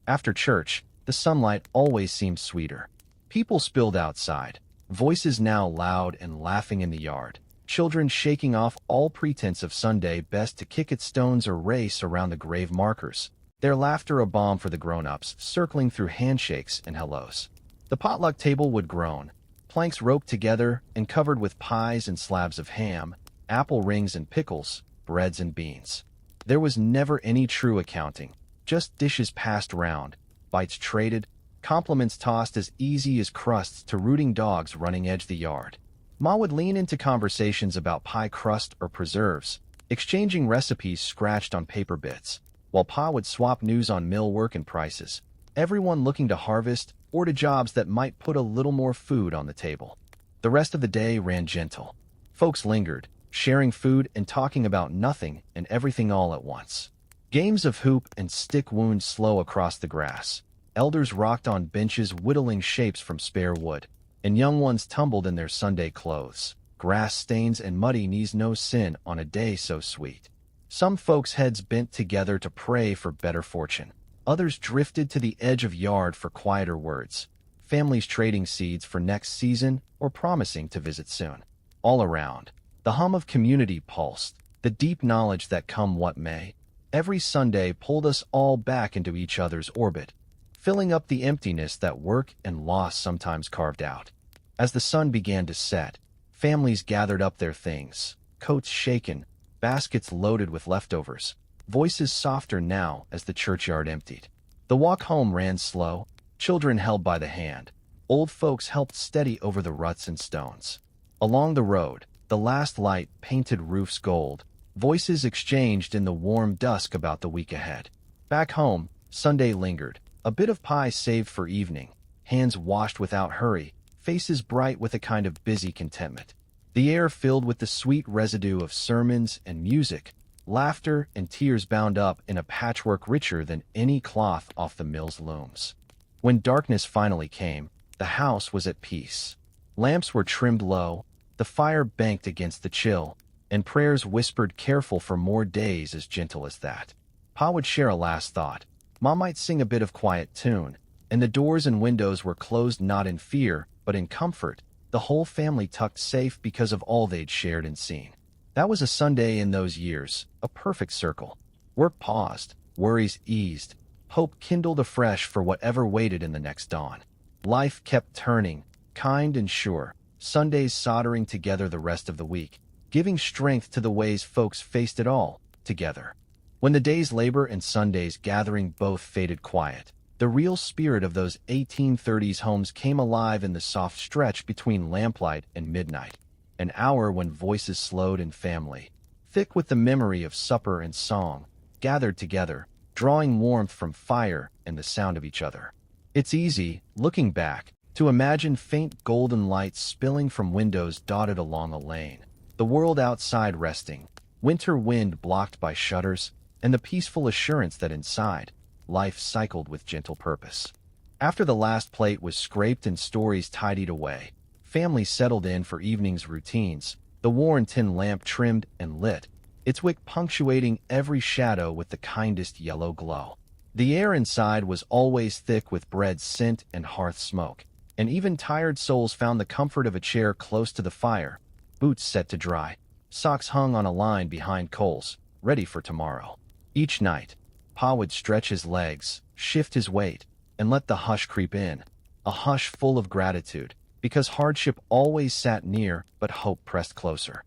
After church, the sunlight always seemed sweeter. People spilled outside, voices now loud and laughing in the yard, children shaking off all pretense of Sunday best to kick at stones or race around the grave markers, their laughter a balm for the grown-ups circling through handshakes and hellos. The potluck table would groan, planks roped together and covered with pies and slabs of ham, apple rings and pickles, breads and beans. There was never any true accounting, just dishes passed round, bites traded, compliments tossed as easy as crusts to rooting dogs running edge the yard. Ma would lean into conversations about pie crust or preserves, exchanging recipes scratched on paper bits, while Pa would swap news on mill work and prices, everyone looking to harvest or to jobs that might put a little more food on the table. The rest of the day ran gentle. Folks lingered, sharing food and talking about nothing and everything all at once. Games of hoop and stick wound slow across the grass. Elders rocked on benches whittling shapes from spare wood, and young ones tumbled in their Sunday clothes. Grass stains and muddy knees no sin on a day so sweet. Some folks' heads bent together to pray for better fortune. Others drifted to the edge of yard for quieter words, families trading seeds for next season or promising to visit soon. All around, the hum of community pulsed, the deep knowledge that come what may. Every Sunday pulled us all back into each other's orbit, filling up the emptiness that work and loss sometimes carved out. As the sun began to set, families gathered up their things, coats shaken, baskets loaded with leftovers, voices softer now as the churchyard emptied. The walk home ran slow, children held by the hand, old folks helped steady over the ruts and stones. Along the road, the last light painted roofs gold, voices exchanged in the warm dusk about the week ahead. Back home, Sunday lingered, a bit of pie saved for evening, hands washed without hurry, faces bright with a kind of busy contentment. The air filled with the sweet residue of sermons and music, laughter and tears bound up in a patchwork richer than any cloth off the mill's looms. When darkness finally came, the house was at peace. Lamps were trimmed low, the fire banked against the chill, and prayers whispered careful for more days as gentle as that. Pa would share a last thought. Ma might sing a bit of quiet tune, and the doors and windows were closed not in fear, but in comfort, the whole family tucked safe because of all they'd shared and seen. That was a Sunday in those years, a perfect circle. Work paused, worries eased, hope kindled afresh for whatever waited in the next dawn. Life kept turning, kind and sure, Sundays soldering together the rest of the week, giving strength to the ways folks faced it all, together. When the day's labor and Sunday's gathering both faded quiet, the real spirit of those 1830s homes came alive in the soft stretch between lamplight and midnight, an hour when voices slowed in family, thick with the memory of supper and song, gathered together, drawing warmth from fire and the sound of each other. It's easy, looking back, to imagine faint golden lights spilling from windows dotted along a lane, the world outside resting, winter wind blocked by shutters, and the peaceful assurance that inside, life cycled with gentle purpose. After the last plate was scraped and stories tidied away, families settled in for evening's routines, the worn tin lamp trimmed and lit, its wick punctuating every shadow with the kindest yellow glow. The air inside was always thick with bread scent and hearth smoke, and even tired souls found the comfort of a chair close to the fire, boots set to dry, socks hung on a line behind coals, ready for tomorrow. Each night, Pa would stretch his legs, shift his weight, and let the hush creep in, a hush full of gratitude, because hardship always sat near but hope pressed closer.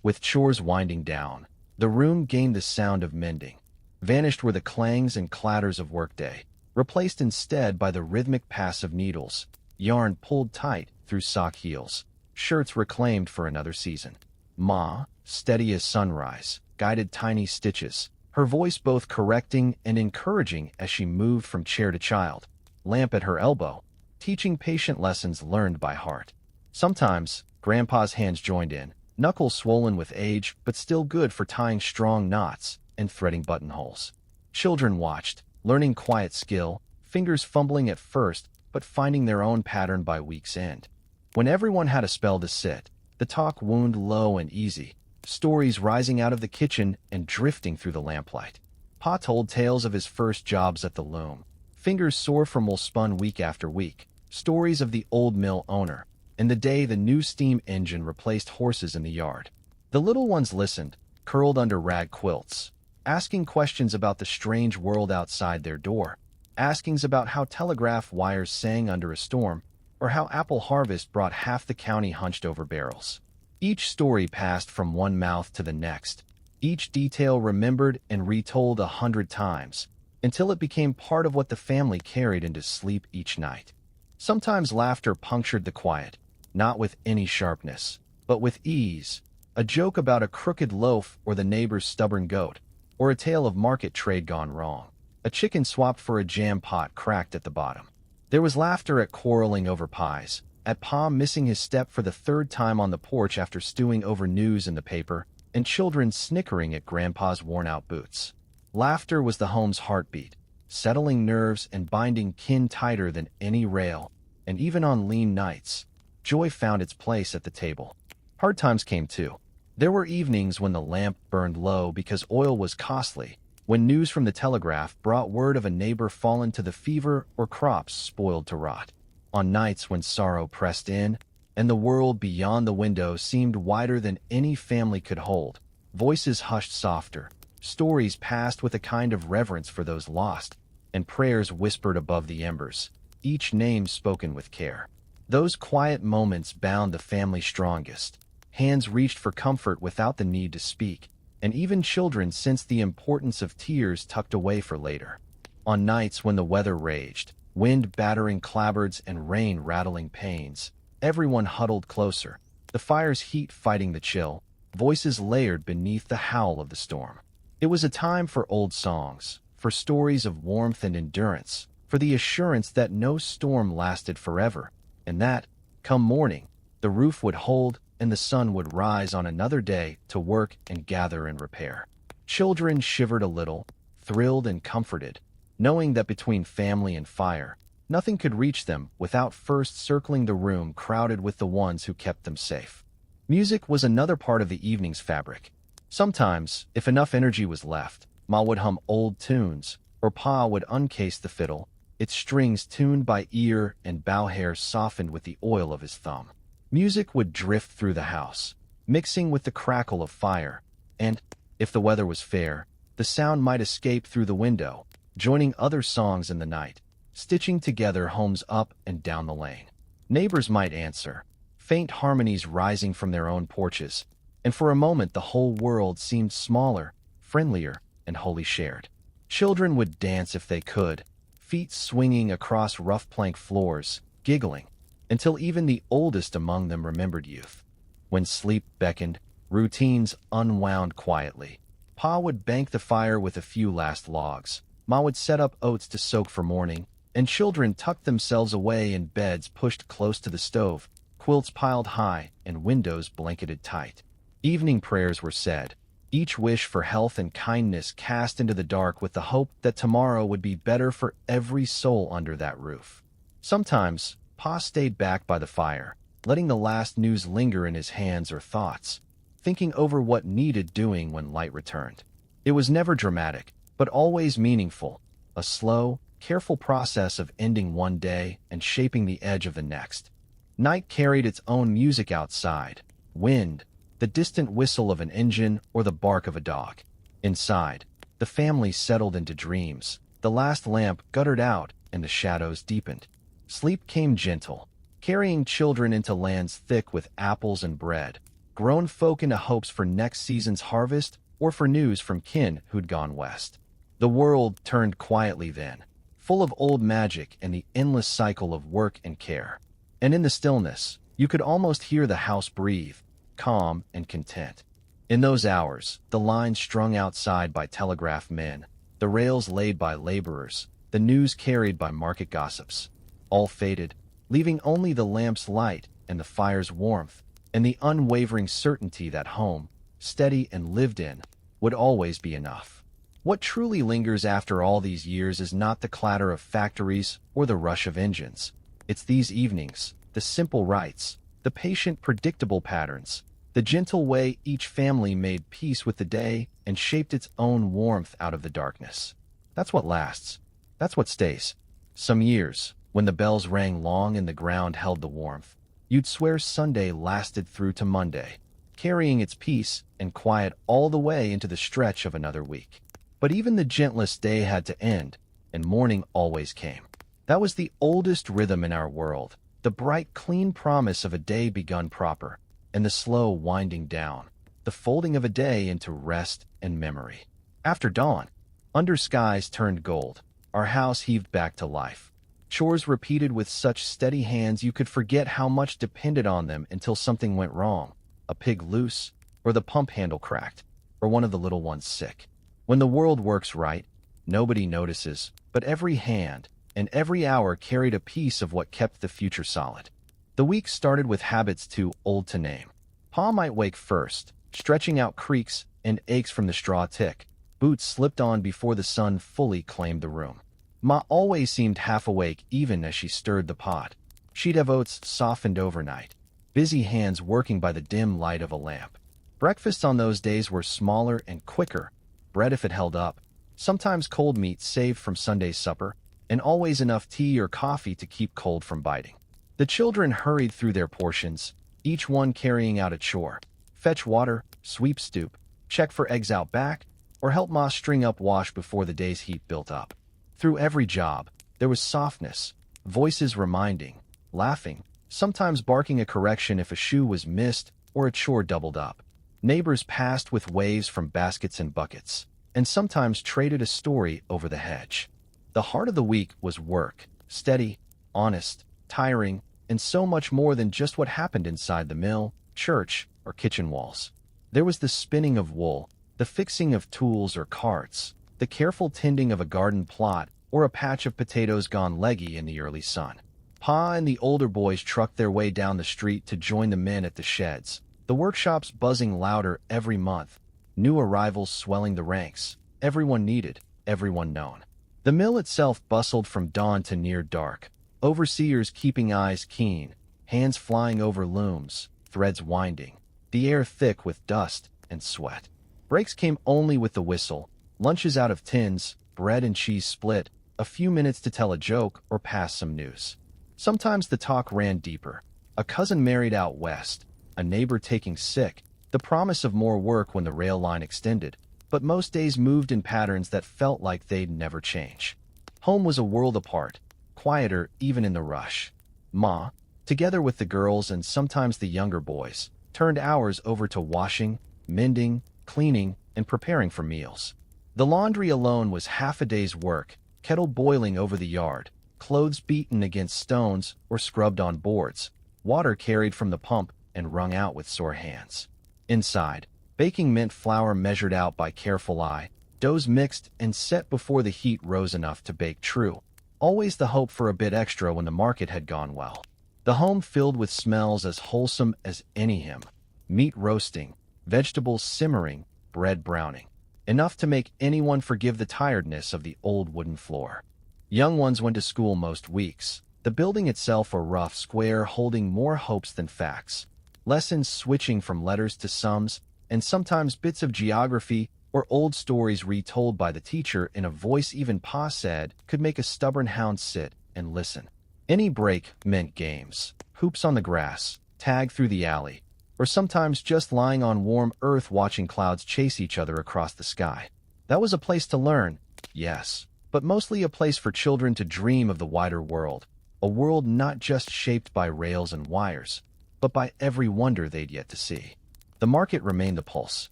With chores winding down, the room gained the sound of mending. Vanished were the clangs and clatters of workday, replaced instead by the rhythmic pass of needles, yarn pulled tight through sock heels, shirts reclaimed for another season. Ma, steady as sunrise, guided tiny stitches, her voice both correcting and encouraging as she moved from chair to child, lamp at her elbow, teaching patient lessons learned by heart. Sometimes, Grandpa's hands joined in, knuckles swollen with age but still good for tying strong knots and threading buttonholes. Children watched, learning quiet skill, fingers fumbling at first but finding their own pattern by week's end. When everyone had a spell to sit, the talk wound low and easy, stories rising out of the kitchen and drifting through the lamplight. Pa told tales of his first jobs at the loom, fingers sore from wool spun week after week, stories of the old mill owner, and the day the new steam engine replaced horses in the yard. The little ones listened, curled under rag quilts, asking questions about the strange world outside their door, askings about how telegraph wires sang under a storm, or how apple harvest brought half the county hunched over barrels. Each story passed from one mouth to the next, each detail remembered and retold 100 times, until it became part of what the family carried into sleep each night. Sometimes laughter punctured the quiet, not with any sharpness, but with ease, a joke about a crooked loaf or the neighbor's stubborn goat, or a tale of market trade gone wrong, a chicken swapped for a jam pot cracked at the bottom. There was laughter at quarreling over pies, at Pa missing his step for the third time on the porch after stewing over news in the paper, and children snickering at Grandpa's worn-out boots. Laughter was the home's heartbeat, settling nerves and binding kin tighter than any rail, and even on lean nights, joy found its place at the table. Hard times came too. There were evenings when the lamp burned low because oil was costly, when news from the Telegraph brought word of a neighbor fallen to the fever or crops spoiled to rot. On nights when sorrow pressed in, and the world beyond the window seemed wider than any family could hold, voices hushed softer, stories passed with a kind of reverence for those lost, and prayers whispered above the embers, each name spoken with care. Those quiet moments bound the family strongest. Hands reached for comfort without the need to speak, and even children sensed the importance of tears tucked away for later. On nights when the weather raged, wind battering clapboards and rain rattling panes, everyone huddled closer, the fire's heat fighting the chill, voices layered beneath the howl of the storm. It was a time for old songs, for stories of warmth and endurance, for the assurance that no storm lasted forever, and that, come morning, the roof would hold and the sun would rise on another day to work and gather and repair. Children shivered a little, thrilled and comforted, knowing that between family and fire, nothing could reach them without first circling the room crowded with the ones who kept them safe. Music was another part of the evening's fabric. Sometimes, if enough energy was left, Ma would hum old tunes, or Pa would uncase the fiddle, its strings tuned by ear and bow hairs softened with the oil of his thumb. Music would drift through the house, mixing with the crackle of fire, and, if the weather was fair, the sound might escape through the window, joining other songs in the night, stitching together homes up and down the lane. Neighbors might answer, faint harmonies rising from their own porches, and for a moment the whole world seemed smaller, friendlier, and wholly shared. Children would dance if they could, feet swinging across rough plank floors, giggling, until even the oldest among them remembered youth. When sleep beckoned, routines unwound quietly. Pa would bank the fire with a few last logs. Ma would set up oats to soak for morning, and children tucked themselves away in beds pushed close to the stove, quilts piled high and windows blanketed tight. Evening prayers were said, each wish for health and kindness cast into the dark with the hope that tomorrow would be better for every soul under that roof. Sometimes, Pa stayed back by the fire, letting the last news linger in his hands or thoughts, thinking over what needed doing when light returned. It was never dramatic, but always meaningful, a slow, careful process of ending one day and shaping the edge of the next. Night carried its own music outside, wind, the distant whistle of an engine or the bark of a dog. Inside, the family settled into dreams. The last lamp guttered out and the shadows deepened. Sleep came gentle, carrying children into lands thick with apples and bread, grown folk into hopes for next season's harvest or for news from kin who'd gone west. The world turned quietly then, full of old magic and the endless cycle of work and care. And in the stillness, you could almost hear the house breathe, calm and content. In those hours, the lines strung outside by telegraph men, the rails laid by laborers, the news carried by market gossips, all faded, leaving only the lamp's light and the fire's warmth, and the unwavering certainty that home, steady and lived in, would always be enough. What truly lingers after all these years is not the clatter of factories or the rush of engines. It's these evenings, the simple rites, the patient, predictable patterns, the gentle way each family made peace with the day and shaped its own warmth out of the darkness. That's what lasts. That's what stays. Some years, when the bells rang long and the ground held the warmth, you'd swear Sunday lasted through to Monday, carrying its peace and quiet all the way into the stretch of another week. But even the gentlest day had to end, and morning always came. That was the oldest rhythm in our world, the bright, clean promise of a day begun proper, and the slow winding down, the folding of a day into rest and memory. After dawn, under skies turned gold, our house heaved back to life. Chores repeated with such steady hands you could forget how much depended on them until something went wrong, a pig loose, or the pump handle cracked, or one of the little ones sick. When the world works right, nobody notices, but every hand and every hour carried a piece of what kept the future solid. The week started with habits too old to name. Pa might wake first, stretching out creaks and aches from the straw tick. Boots slipped on before the sun fully claimed the room. Ma always seemed half awake even as she stirred the pot. She'd have oats softened overnight, busy hands working by the dim light of a lamp. Breakfasts on those days were smaller and quicker, bread if it held up, sometimes cold meat saved from Sunday's supper, and always enough tea or coffee to keep cold from biting. The children hurried through their portions, each one carrying out a chore. Fetch water, sweep stoop, check for eggs out back, or help Ma string up wash before the day's heat built up. Through every job, there was softness, voices reminding, laughing, sometimes barking a correction if a shoe was missed or a chore doubled up. Neighbors passed with waves from baskets and buckets, and sometimes traded a story over the hedge. The heart of the week was work, steady, honest, tiring, and so much more than just what happened inside the mill, church, or kitchen walls. There was the spinning of wool, the fixing of tools or carts, the careful tending of a garden plot or a patch of potatoes gone leggy in the early sun. Pa and the older boys trucked their way down the street to join the men at the sheds, the workshops buzzing louder every month, new arrivals swelling the ranks, everyone needed, everyone known. The mill itself bustled from dawn to near dark, overseers keeping eyes keen, hands flying over looms, threads winding, the air thick with dust and sweat. Breaks came only with the whistle, Lunches out of tins, bread and cheese split, a few minutes to tell a joke or pass some news. Sometimes the talk ran deeper. A cousin married out west, a neighbor taking sick, the promise of more work when the rail line extended, but most days moved in patterns that felt like they'd never change. Home was a world apart, quieter even in the rush. Ma, together with the girls and sometimes the younger boys, turned hours over to washing, mending, cleaning, and preparing for meals. The laundry alone was half a day's work, kettle boiling over the yard, clothes beaten against stones or scrubbed on boards, water carried from the pump and wrung out with sore hands. Inside, baking meant flour measured out by careful eye, doughs mixed and set before the heat rose enough to bake true, always the hope for a bit extra when the market had gone well. The home filled with smells as wholesome as any hymn: meat roasting, vegetables simmering, bread browning, enough to make anyone forgive the tiredness of the old wooden floor. Young ones went to school most weeks, the building itself a rough square holding more hopes than facts, lessons switching from letters to sums, and sometimes bits of geography or old stories retold by the teacher in a voice even Pa said could make a stubborn hound sit and listen. Any break meant games, hoops on the grass, tag through the alley, or sometimes just lying on warm earth watching clouds chase each other across the sky. That was a place to learn, yes, but mostly a place for children to dream of the wider world, a world not just shaped by rails and wires, but by every wonder they'd yet to see. The market remained the pulse.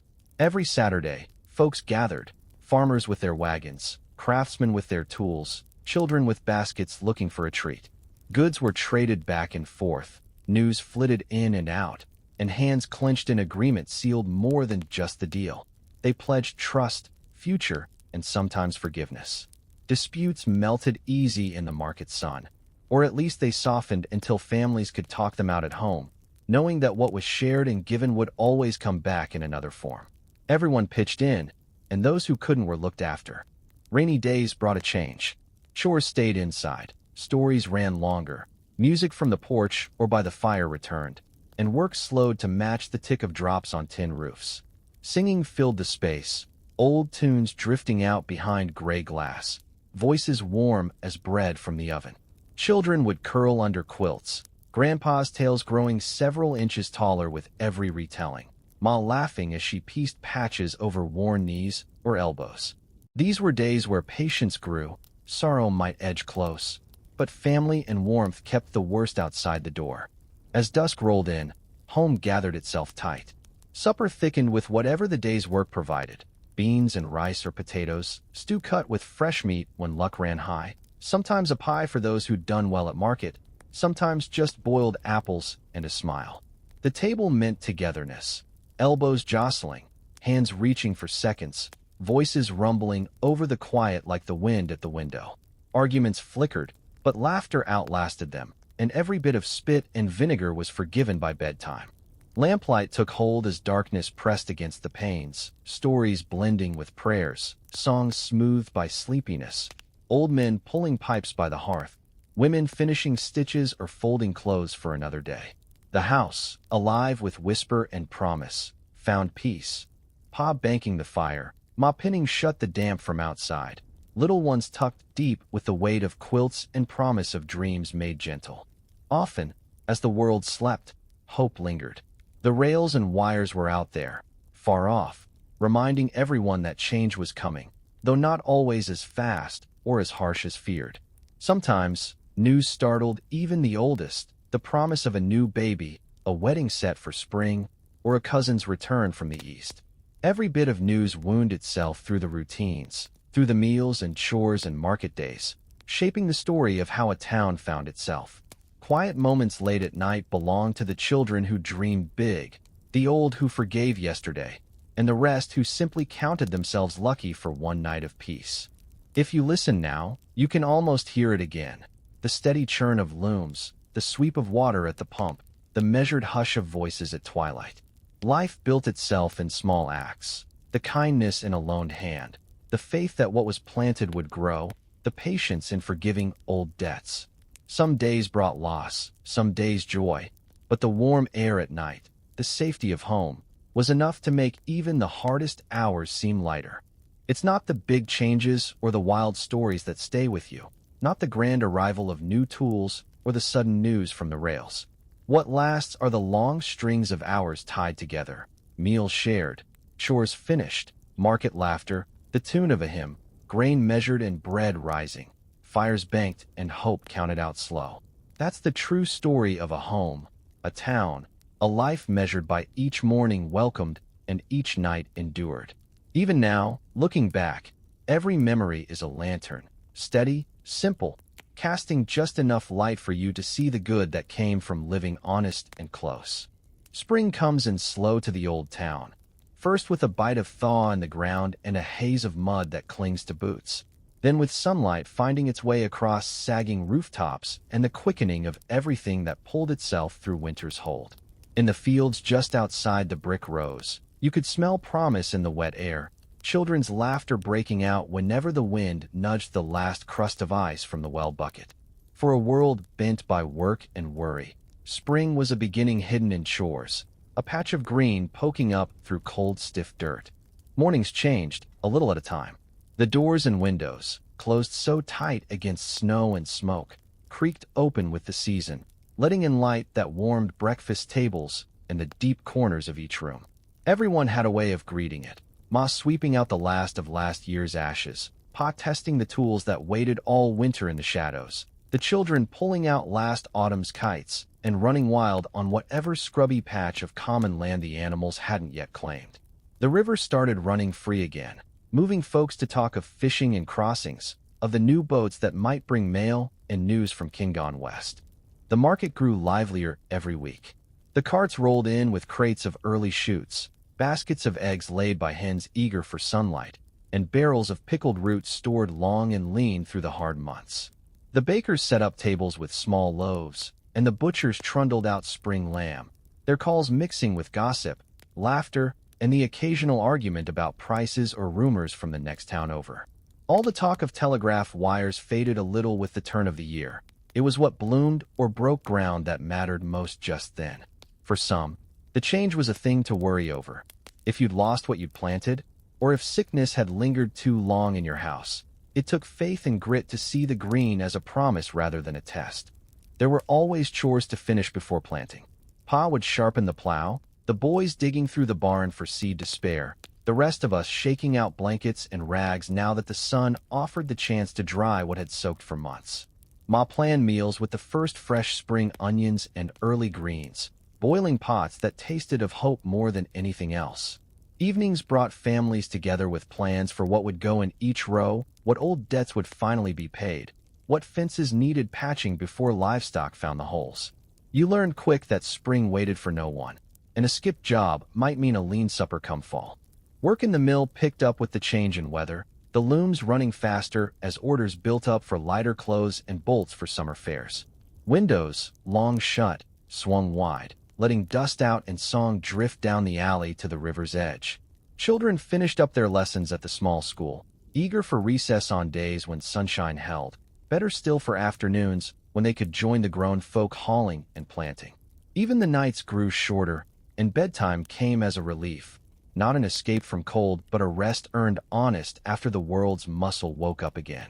Every Saturday, folks gathered, farmers with their wagons, craftsmen with their tools, children with baskets looking for a treat. Goods were traded back and forth, news flitted in and out, and hands clenched in agreement sealed more than just the deal. They pledged trust, future, and sometimes forgiveness. Disputes melted easy in the market sun, or at least they softened until families could talk them out at home, knowing that what was shared and given would always come back in another form. Everyone pitched in, and those who couldn't were looked after. Rainy days brought a change. Chores stayed inside, stories ran longer, music from the porch or by the fire returned, and work slowed to match the tick of drops on tin roofs. Singing filled the space, old tunes drifting out behind gray glass, voices warm as bread from the oven. Children would curl under quilts, Grandpa's tales growing several inches taller with every retelling, Ma laughing as she pieced patches over worn knees or elbows. These were days where patience grew, sorrow might edge close, but family and warmth kept the worst outside the door. As dusk rolled in, home gathered itself tight. Supper thickened with whatever the day's work provided: beans and rice or potatoes, stew cut with fresh meat when luck ran high, sometimes a pie for those who'd done well at market, sometimes just boiled apples and a smile. The table meant togetherness, elbows jostling, hands reaching for seconds, voices rumbling over the quiet like the wind at the window. Arguments flickered, but laughter outlasted them, and every bit of spit and vinegar was forgiven by bedtime. Lamplight took hold as darkness pressed against the panes, stories blending with prayers, songs smoothed by sleepiness, old men pulling pipes by the hearth, women finishing stitches or folding clothes for another day. The house, alive with whisper and promise, found peace. Pa banking the fire, Ma pinning shut the damp from outside, little ones tucked deep with the weight of quilts and promise of dreams made gentle. Often, as the world slept, hope lingered. The rails and wires were out there, far off, reminding everyone that change was coming, though not always as fast or as harsh as feared. Sometimes, news startled even the oldest: the promise of a new baby, a wedding set for spring, or a cousin's return from the east. Every bit of news wound itself through the routines, through the meals and chores and market days, shaping the story of how a town found itself. Quiet moments late at night belonged to the children who dreamed big, the old who forgave yesterday, and the rest who simply counted themselves lucky for one night of peace. If you listen now, you can almost hear it again: the steady churn of looms, the sweep of water at the pump, the measured hush of voices at twilight. Life built itself in small acts: the kindness in a loaned hand, the faith that what was planted would grow, the patience in forgiving old debts. Some days brought loss, some days joy, but the warm air at night, the safety of home, was enough to make even the hardest hours seem lighter. It's not the big changes or the wild stories that stay with you, not the grand arrival of new tools or the sudden news from the rails. What lasts are the long strings of hours tied together, meals shared, chores finished, market laughter, the tune of a hymn, grain measured and bread rising, fires banked and hope counted out slow. That's the true story of a home, a town, a life measured by each morning welcomed and each night endured. Even now, looking back, every memory is a lantern, steady, simple, casting just enough light for you to see the good that came from living honest and close. Spring comes in slow to the old town, first with a bite of thaw in the ground and a haze of mud that clings to boots, then with sunlight finding its way across sagging rooftops and the quickening of everything that pulled itself through winter's hold. In the fields just outside the brick rows, you could smell promise in the wet air, children's laughter breaking out whenever the wind nudged the last crust of ice from the well bucket. For a world bent by work and worry, spring was a beginning hidden in chores, a patch of green poking up through cold, stiff dirt. Mornings changed, a little at a time. The doors and windows, closed so tight against snow and smoke, creaked open with the season, letting in light that warmed breakfast tables and the deep corners of each room. Everyone had a way of greeting it. Ma sweeping out the last of last year's ashes, Pa testing the tools that waited all winter in the shadows, the children pulling out last autumn's kites and running wild on whatever scrubby patch of common land the animals hadn't yet claimed. The river started running free again, moving folks to talk of fishing and crossings, of the new boats that might bring mail and news from King Gone West. The market grew livelier every week. The carts rolled in with crates of early shoots, baskets of eggs laid by hens eager for sunlight, and barrels of pickled roots stored long and lean through the hard months. The bakers set up tables with small loaves, and the butchers trundled out spring lamb, their calls mixing with gossip, laughter, and the occasional argument about prices or rumors from the next town over. All the talk of telegraph wires faded a little with the turn of the year. It was what bloomed or broke ground that mattered most just then. For some, the change was a thing to worry over. If you'd lost what you'd planted, or if sickness had lingered too long in your house, it took faith and grit to see the green as a promise rather than a test. There were always chores to finish before planting. Pa would sharpen the plow, the boys digging through the barn for seed to spare, the rest of us shaking out blankets and rags now that the sun offered the chance to dry what had soaked for months. Ma planned meals with the first fresh spring onions and early greens, boiling pots that tasted of hope more than anything else. Evenings brought families together with plans for what would go in each row, what old debts would finally be paid, what fences needed patching before livestock found the holes. You learned quick that spring waited for no one, and a skipped job might mean a lean supper come fall. Work in the mill picked up with the change in weather, the looms running faster as orders built up for lighter clothes and bolts for summer fairs. Windows, long shut, swung wide, letting dust out and song drift down the alley to the river's edge. Children finished up their lessons at the small school, eager for recess on days when sunshine held, better still for afternoons when they could join the grown folk hauling and planting. Even the nights grew shorter, and bedtime came as a relief, not an escape from cold but a rest earned honest after the world's muscle woke up again.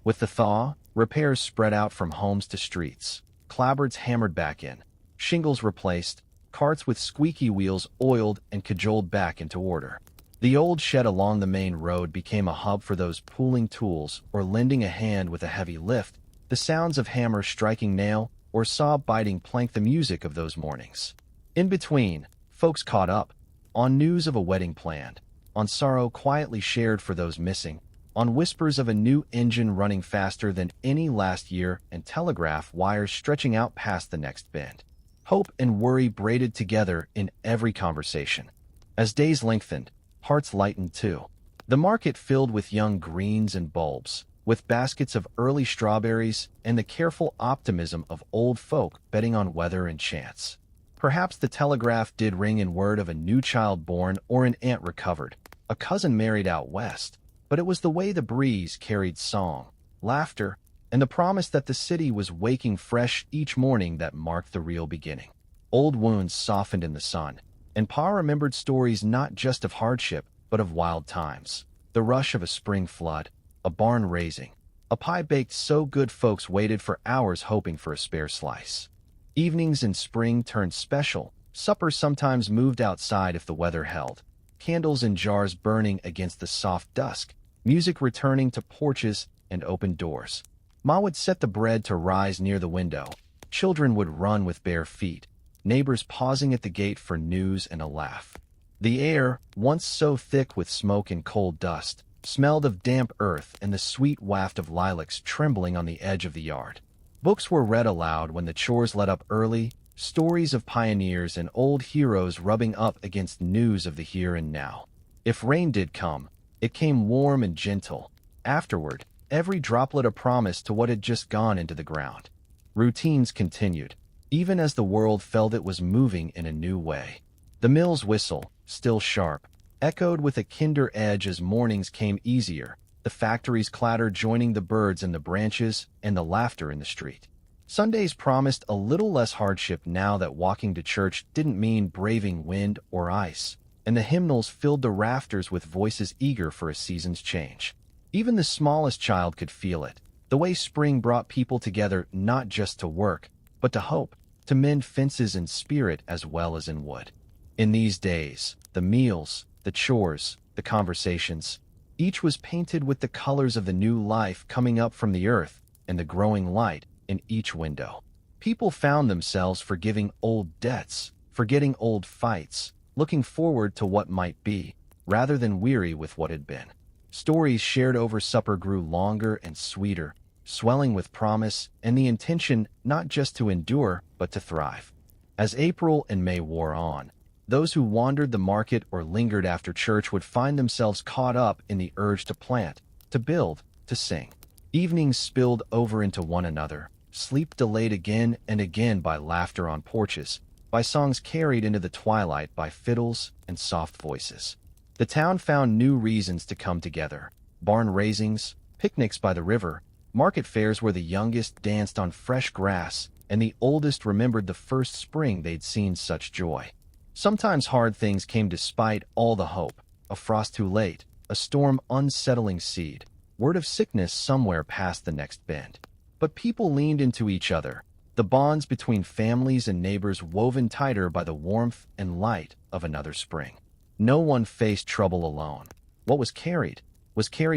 With the thaw, repairs spread out from homes to streets, clapboards hammered back in, shingles replaced, carts with squeaky wheels oiled and cajoled back into order. The old shed along the main road became a hub for those pooling tools or lending a hand with a heavy lift, the sounds of hammer striking nail or saw biting plank the music of those mornings. In between, folks caught up, on news of a wedding planned, on sorrow quietly shared for those missing, on whispers of a new engine running faster than any last year and telegraph wires stretching out past the next bend. Hope and worry braided together in every conversation. As days lengthened, hearts lightened too. The market filled with young greens and bulbs, with baskets of early strawberries and the careful optimism of old folk betting on weather and chance. Perhaps the telegraph did ring in word of a new child born or an aunt recovered, a cousin married out west, but it was the way the breeze carried song, laughter, and the promise that the city was waking fresh each morning that marked the real beginning. Old wounds softened in the sun, and Pa remembered stories not just of hardship, but of wild times. The The rush of a spring flood, a barn raising, a pie baked so good folks waited for hours hoping for a spare slice. Evenings in spring turned special, suppers sometimes moved outside if the weather held, candles in jars burning against the soft dusk, music returning to porches and open doors. Ma would set the bread to rise near the window. Children would run with bare feet, neighbors pausing at the gate for news and a laugh. The air, once so thick with smoke and cold dust, smelled of damp earth and the sweet waft of lilacs trembling on the edge of the yard. Books were read aloud when the chores let up early, stories of pioneers and old heroes rubbing up against news of the here and now. If rain did come, it came warm and gentle. Afterward, every droplet a promise to what had just gone into the ground. Routines continued, even as the world felt it was moving in a new way. The mill's whistle, still sharp, echoed with a kinder edge as mornings came easier, the factory's clatter joining the birds in the branches and the laughter in the street. Sundays promised a little less hardship now that walking to church didn't mean braving wind or ice, and the hymnals filled the rafters with voices eager for a season's change. Even the smallest child could feel it, the way spring brought people together not just to work, but to hope, to mend fences in spirit as well as in wood. In these days, the meals, the chores, the conversations, each was painted with the colors of the new life coming up from the earth and the growing light in each window. People found themselves forgiving old debts, forgetting old fights, looking forward to what might be, rather than weary with what had been. Stories shared over supper grew longer and sweeter, swelling with promise and the intention not just to endure, but to thrive. As April and May wore on, those who wandered the market or lingered after church would find themselves caught up in the urge to plant, to build, to sing. Evenings spilled over into one another, sleep delayed again and again by laughter on porches, by songs carried into the twilight by fiddles and soft voices. The town found new reasons to come together: barn raisings, picnics by the river, market fairs where the youngest danced on fresh grass and the oldest remembered the first spring they'd seen such joy. Sometimes hard things came despite all the hope: a frost too late, a storm unsettling seed, word of sickness somewhere past the next bend. But people leaned into each other, the bonds between families and neighbors woven tighter by the warmth and light of another spring. No one faced trouble alone. What was carried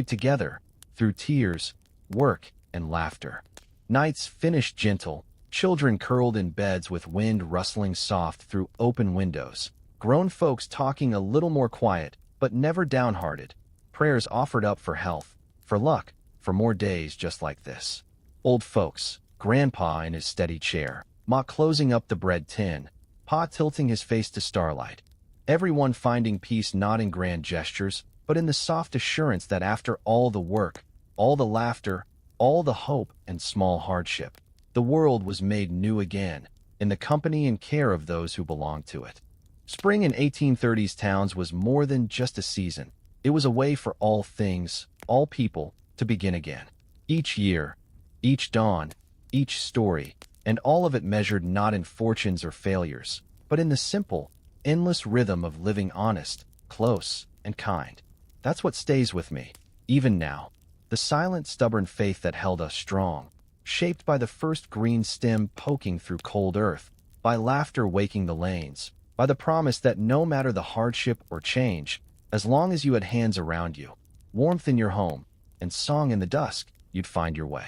together, through tears, work, and laughter. Nights finished gentle, children curled in beds with wind rustling soft through open windows, grown folks talking a little more quiet, but never downhearted, prayers offered up for health, for luck, for more days just like this. Old folks, Grandpa in his steady chair, Ma closing up the bread tin, Pa tilting his face to starlight. Everyone finding peace not in grand gestures, but in the soft assurance that after all the work, all the laughter, all the hope and small hardship, the world was made new again, in the company and care of those who belonged to it. Spring in 1830s towns was more than just a season. It was a way for all things, all people, to begin again. Each year, each dawn, each story, and all of it measured not in fortunes or failures, but in the simple, endless rhythm of living honest, close, and kind. That's what stays with me, even now. The silent, stubborn faith that held us strong, shaped by the first green stem poking through cold earth, by laughter waking the lanes, by the promise that no matter the hardship or change, as long as you had hands around you, warmth in your home, and song in the dusk, you'd find your way.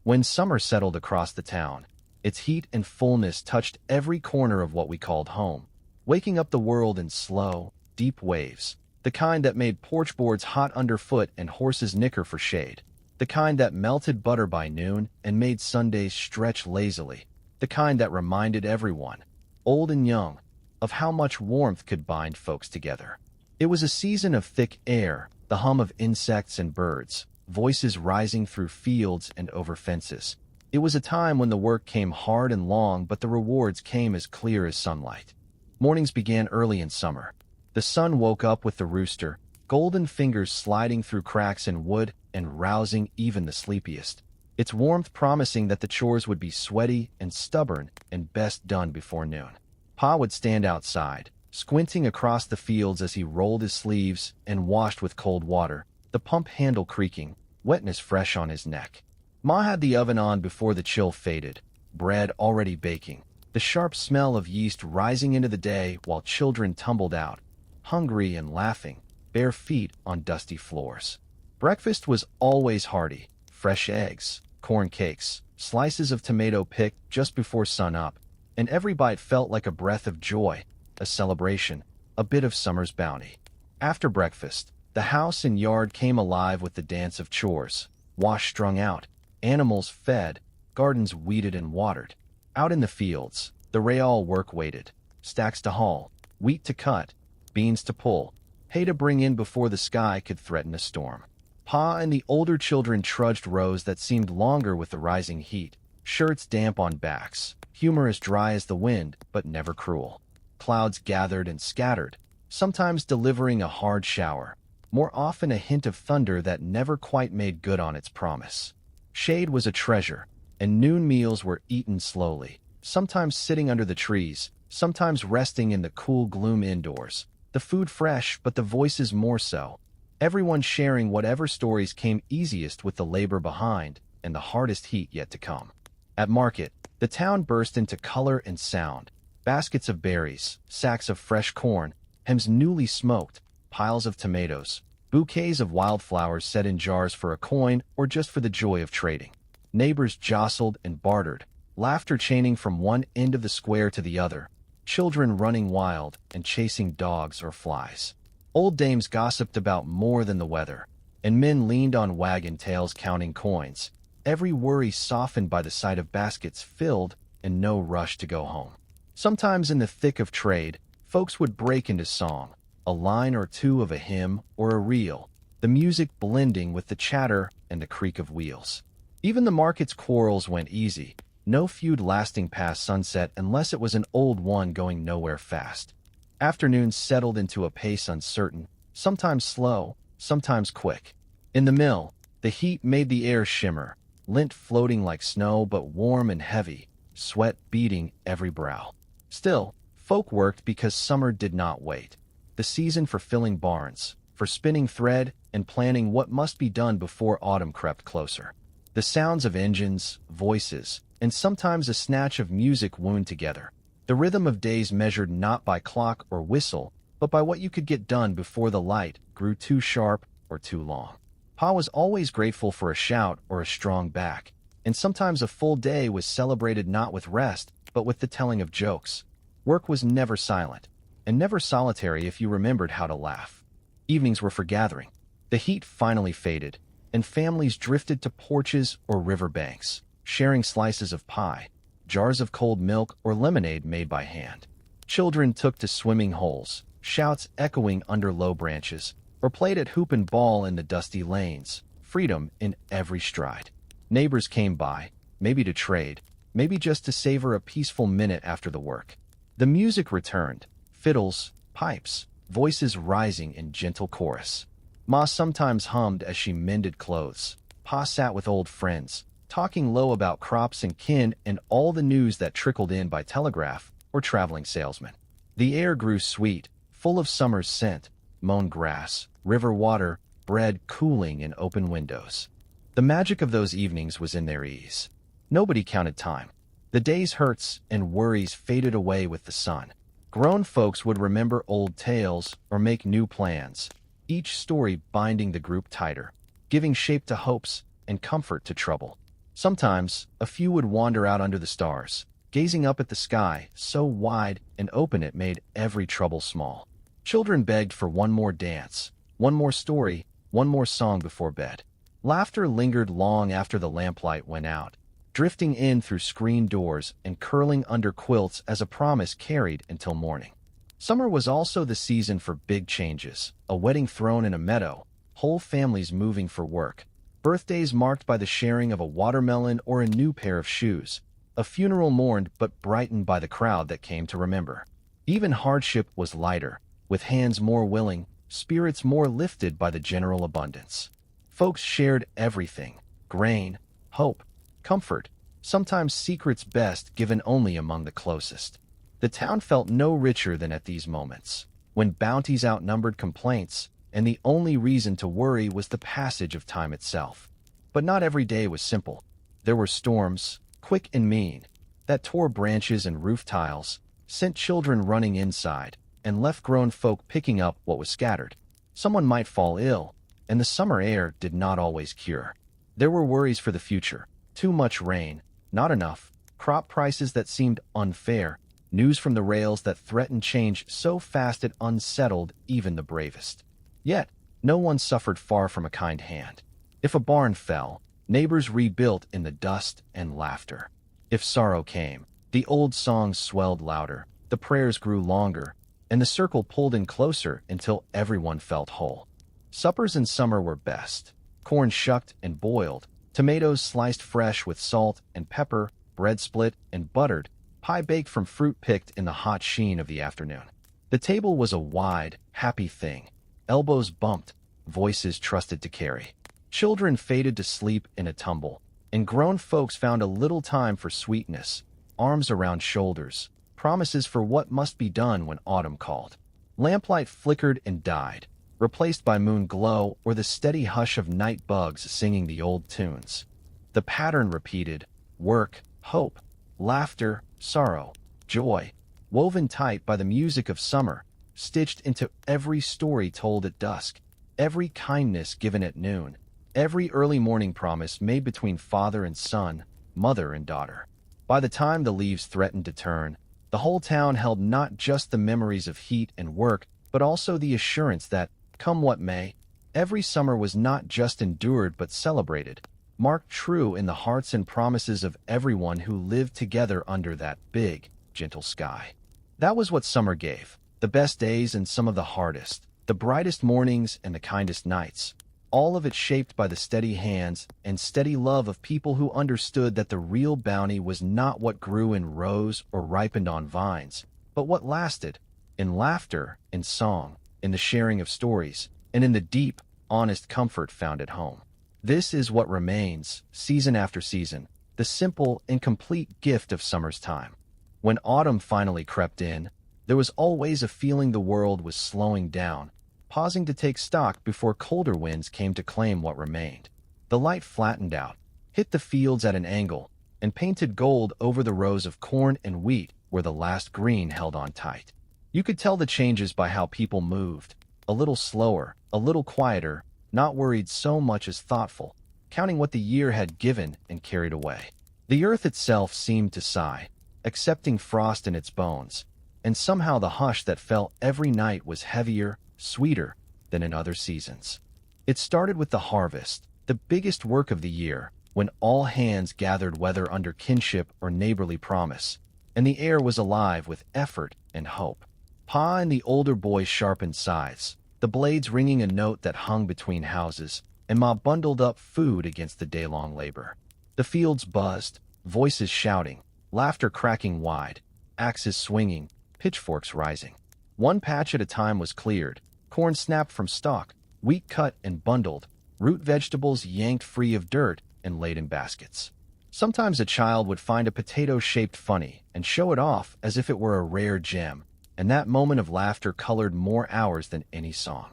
When summer settled across the town, its heat and fullness touched every corner of what we called home, waking up the world in slow, deep waves, the kind that made porch boards hot underfoot and horses nicker for shade, the kind that melted butter by noon and made Sundays stretch lazily, the kind that reminded everyone, old and young, of how much warmth could bind folks together. It was a season of thick air, the hum of insects and birds, voices rising through fields and over fences. It was a time when the work came hard and long, but the rewards came as clear as sunlight. Mornings began early in summer. The sun woke up with the rooster, golden fingers sliding through cracks in wood and rousing even the sleepiest, its warmth promising that the chores would be sweaty and stubborn and best done before noon. Pa would stand outside, squinting across the fields as he rolled his sleeves and washed with cold water, the pump handle creaking, wetness fresh on his neck. Ma had the oven on before the chill faded, bread already baking, the sharp smell of yeast rising into the day while children tumbled out, hungry and laughing, bare feet on dusty floors. Breakfast was always hearty: fresh eggs, corn cakes, slices of tomato picked just before sunup, and every bite felt like a breath of joy, a celebration, a bit of summer's bounty. After breakfast, the house and yard came alive with the dance of chores: wash strung out, animals fed, gardens weeded and watered. Out in the fields, the real work waited: stacks to haul, wheat to cut, beans to pull, hay to bring in before the sky could threaten a storm. Pa and the older children trudged rows that seemed longer with the rising heat, shirts damp on backs, humor as dry as the wind but never cruel. Clouds gathered and scattered, sometimes delivering a hard shower, more often a hint of thunder that never quite made good on its promise. Shade was a treasure, and noon meals were eaten slowly, sometimes sitting under the trees, sometimes resting in the cool gloom indoors. The food fresh, but the voices more so. Everyone sharing whatever stories came easiest with the labor behind and the hardest heat yet to come. At market, the town burst into color and sound. Baskets of berries, sacks of fresh corn, hems newly smoked, piles of tomatoes, bouquets of wildflowers set in jars for a coin or just for the joy of trading. Neighbors jostled and bartered, laughter chaining from one end of the square to the other, children running wild and chasing dogs or flies. Old dames gossiped about more than the weather, and men leaned on wagon tails counting coins, every worry softened by the sight of baskets filled and no rush to go home. Sometimes in the thick of trade, folks would break into song, a line or two of a hymn or a reel, the music blending with the chatter and the creak of wheels. Even the market's quarrels went easy, no feud lasting past sunset unless it was an old one going nowhere fast. Afternoons settled into a pace uncertain, sometimes slow, sometimes quick. In the mill, the heat made the air shimmer, lint floating like snow but warm and heavy, sweat beading every brow. Still, folk worked because summer did not wait. The season for filling barns, for spinning thread and planning what must be done before autumn crept closer. The sounds of engines, voices, and sometimes a snatch of music wound together. The rhythm of days measured not by clock or whistle, but by what you could get done before the light grew too sharp or too long. Pa was always grateful for a shout or a strong back, and sometimes a full day was celebrated not with rest, but with the telling of jokes. Work was never silent, and never solitary if you remembered how to laugh. Evenings were for gathering. The heat finally faded, and families drifted to porches or river banks, sharing slices of pie, jars of cold milk or lemonade made by hand. Children took to swimming holes, shouts echoing under low branches, or played at hoop and ball in the dusty lanes, freedom in every stride. Neighbors came by, maybe to trade, maybe just to savor a peaceful minute after the work. The music returned, fiddles, pipes, voices rising in gentle chorus. Ma sometimes hummed as she mended clothes. Pa sat with old friends, talking low about crops and kin and all the news that trickled in by telegraph or traveling salesman. The air grew sweet, full of summer's scent, mown grass, river water, bread cooling in open windows. The magic of those evenings was in their ease. Nobody counted time. The day's hurts and worries faded away with the sun. Grown folks would remember old tales or make new plans, each story binding the group tighter, giving shape to hopes and comfort to trouble. Sometimes, a few would wander out under the stars, gazing up at the sky so wide and open it made every trouble small. Children begged for one more dance, one more story, one more song before bed. Laughter lingered long after the lamplight went out, drifting in through screen doors and curling under quilts as a promise carried until morning. Summer was also the season for big changes, a wedding thrown in a meadow, whole families moving for work, birthdays marked by the sharing of a watermelon or a new pair of shoes, a funeral mourned but brightened by the crowd that came to remember. Even hardship was lighter, with hands more willing, spirits more lifted by the general abundance. Folks shared everything: grain, hope, comfort, sometimes secrets best given only among the closest. The town felt no richer than at these moments, when bounties outnumbered complaints and the only reason to worry was the passage of time itself. But not every day was simple. There were storms, quick and mean, that tore branches and roof tiles, sent children running inside, and left grown folk picking up what was scattered. Someone might fall ill, and the summer air did not always cure. There were worries for the future. Too much rain, not enough, crop prices that seemed unfair, news from the rails that threatened change so fast it unsettled even the bravest. Yet, no one suffered far from a kind hand. If a barn fell, neighbors rebuilt in the dust and laughter. If sorrow came, the old songs swelled louder, the prayers grew longer, and the circle pulled in closer until everyone felt whole. Suppers in summer were best. Corn shucked and boiled, tomatoes sliced fresh with salt and pepper, bread split and buttered, pie baked from fruit picked in the hot sheen of the afternoon. The table was a wide, happy thing. Elbows bumped, voices trusted to carry. Children faded to sleep in a tumble, and grown folks found a little time for sweetness, arms around shoulders, promises for what must be done when autumn called. Lamplight flickered and died, replaced by moon glow or the steady hush of night bugs singing the old tunes. The pattern repeated: work, hope, laughter, sorrow, joy, woven tight by the music of summer, stitched into every story told at dusk, every kindness given at noon, every early morning promise made between father and son, mother and daughter. By the time the leaves threatened to turn, the whole town held not just the memories of heat and work, but also the assurance that, come what may, every summer was not just endured but celebrated, marked true in the hearts and promises of everyone who lived together under that big, gentle sky. That was what summer gave: the best days and some of the hardest, the brightest mornings and the kindest nights, all of it shaped by the steady hands and steady love of people who understood that the real bounty was not what grew in rows or ripened on vines, but what lasted, in laughter, in song, in the sharing of stories, and in the deep, honest comfort found at home. This is what remains, season after season, the simple and complete gift of summer's time. When autumn finally crept in, there was always a feeling the world was slowing down, pausing to take stock before colder winds came to claim what remained. The light flattened out, hit the fields at an angle, and painted gold over the rows of corn and wheat where the last green held on tight. You could tell the changes by how people moved, a little slower, a little quieter, not worried so much as thoughtful, counting what the year had given and carried away. The earth itself seemed to sigh, accepting frost in its bones, and somehow the hush that fell every night was heavier, sweeter than in other seasons. It started with the harvest, the biggest work of the year, when all hands gathered whether under kinship or neighborly promise, and the air was alive with effort and hope. Pa and the older boys sharpened scythes, the blades ringing a note that hung between houses, and Ma bundled up food against the day-long labor. The fields buzzed, voices shouting, laughter cracking wide, axes swinging, pitchforks rising. One patch at a time was cleared, corn snapped from stalk, wheat cut and bundled, root vegetables yanked free of dirt and laid in baskets. Sometimes a child would find a potato shaped funny and show it off as if it were a rare gem, and that moment of laughter colored more hours than any song.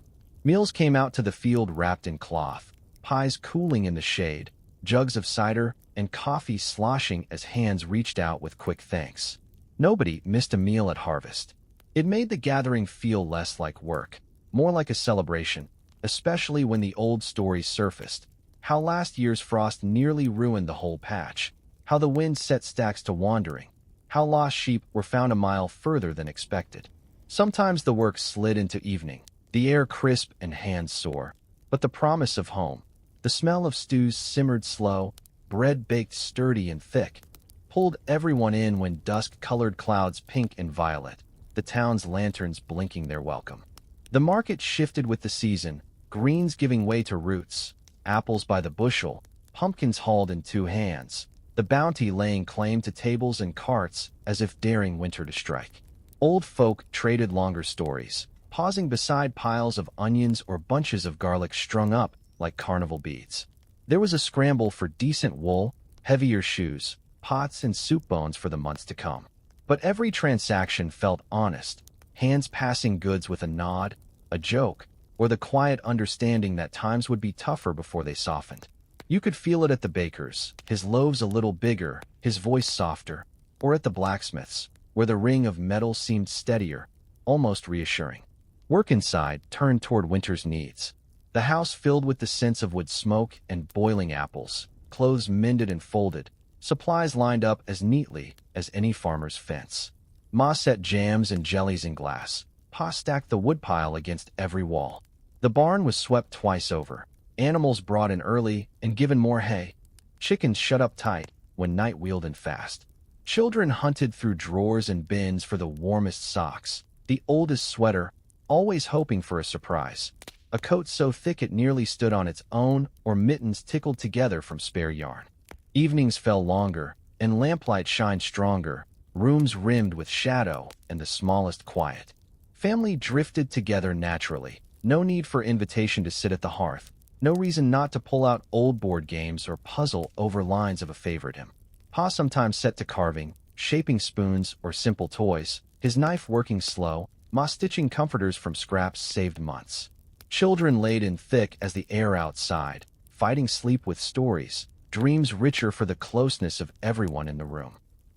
Meals came out to the field wrapped in cloth, pies cooling in the shade, jugs of cider and coffee sloshing as hands reached out with quick thanks. Nobody missed a meal at harvest. It made the gathering feel less like work, more like a celebration, especially when the old stories surfaced. How last year's frost nearly ruined the whole patch, how the wind set stacks to wandering, how lost sheep were found a mile further than expected. Sometimes the work slid into evening, the air crisp and hands sore, but the promise of home, the smell of stews simmered slow, bread baked sturdy and thick, pulled everyone in when dusk-colored clouds pink and violet, the town's lanterns blinking their welcome. The market shifted with the season, greens giving way to roots, apples by the bushel, pumpkins hauled in two hands, the bounty laying claim to tables and carts as if daring winter to strike. Old folk traded longer stories, pausing beside piles of onions or bunches of garlic strung up like carnival beads. There was a scramble for decent wool, heavier shoes, pots and soup bones for the months to come. But every transaction felt honest, hands passing goods with a nod, a joke, or the quiet understanding that times would be tougher before they softened. You could feel it at the baker's, his loaves a little bigger, his voice softer, or at the blacksmith's, where the ring of metal seemed steadier, almost reassuring. Work inside turned toward winter's needs. The house filled with the scents of wood smoke and boiling apples, clothes mended and folded, supplies lined up as neatly as any farmer's fence. Ma set jams and jellies in glass. Pa stacked the woodpile against every wall. The barn was swept twice over. Animals brought in early and given more hay. Chickens shut up tight when night wheeled in fast. Children hunted through drawers and bins for the warmest socks, the oldest sweater, always hoping for a surprise. A coat so thick it nearly stood on its own, or mittens tickled together from spare yarn. Evenings fell longer, and lamplight shined stronger, rooms rimmed with shadow and the smallest quiet. Family drifted together naturally. No need for invitation to sit at the hearth. No reason not to pull out old board games or puzzle over lines of a favorite hymn. Pa sometimes set to carving, shaping spoons or simple toys, his knife working slow, Ma stitching comforters from scraps saved months. Children laid in thick as the air outside, fighting sleep with stories, dreams richer for the closeness of everyone in the room.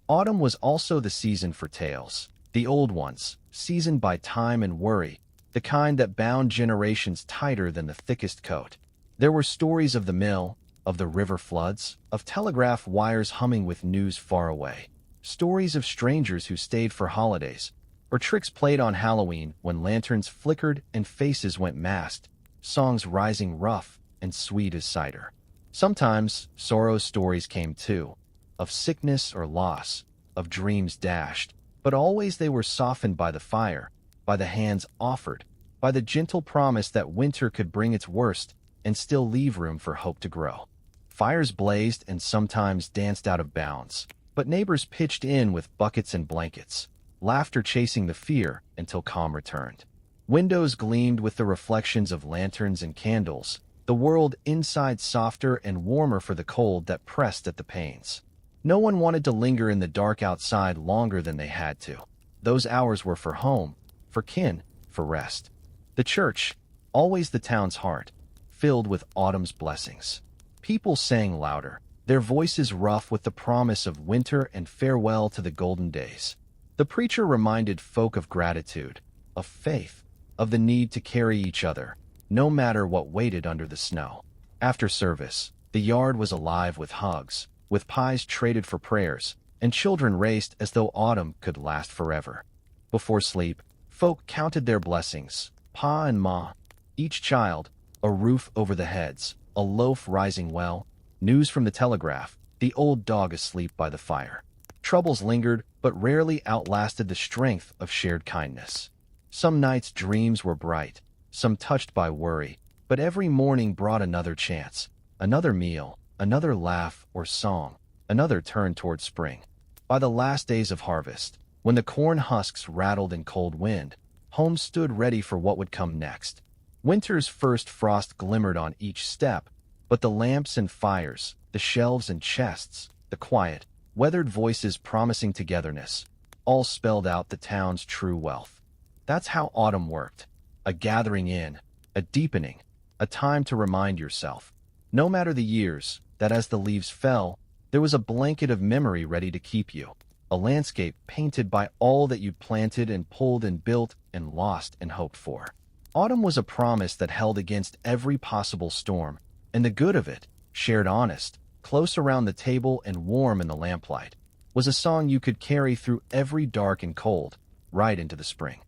Autumn was also the season for tales, the old ones, seasoned by time and worry, the kind that bound generations tighter than the thickest coat. There were stories of the mill, of the river floods, of telegraph wires humming with news far away, stories of strangers who stayed for holidays, or tricks played on Halloween when lanterns flickered and faces went masked, songs rising rough and sweet as cider. Sometimes sorrow stories came too, of sickness or loss, of dreams dashed, but always they were softened by the fire, by the hands offered, by the gentle promise that winter could bring its worst and still leave room for hope to grow. Fires blazed and sometimes danced out of bounds, but neighbors pitched in with buckets and blankets, laughter chasing the fear until calm returned. Windows gleamed with the reflections of lanterns and candles, the world inside softer and warmer for the cold that pressed at the panes. No one wanted to linger in the dark outside longer than they had to. Those hours were for home, for kin, for rest. The church, always the town's heart, filled with autumn's blessings. People sang louder, their voices rough with the promise of winter and farewell to the golden days. The preacher reminded folk of gratitude, of faith, of the need to carry each other, no matter what waited under the snow. After service, the yard was alive with hugs, with pies traded for prayers, and children raced as though autumn could last forever. Before sleep, folk counted their blessings, Pa and Ma, each child, a roof over the heads, a loaf rising well, news from the telegraph, the old dog asleep by the fire. Troubles lingered, but rarely outlasted the strength of shared kindness. Some nights' dreams were bright, some touched by worry, but every morning brought another chance, another meal, another laugh or song, another turn toward spring. By the last days of harvest, when the corn husks rattled in cold wind, homes stood ready for what would come next. Winter's first frost glimmered on each step, but the lamps and fires, the shelves and chests, the quiet, weathered voices promising togetherness, all spelled out the town's true wealth. That's how autumn worked. A gathering in, a deepening, a time to remind yourself, no matter the years, that as the leaves fell, there was a blanket of memory ready to keep you, a landscape painted by all that you'd planted and pulled and built and lost and hoped for. Autumn was a promise that held against every possible storm, and the good of it, shared honest, close around the table and warm in the lamplight, was a song you could carry through every dark and cold, right into the spring.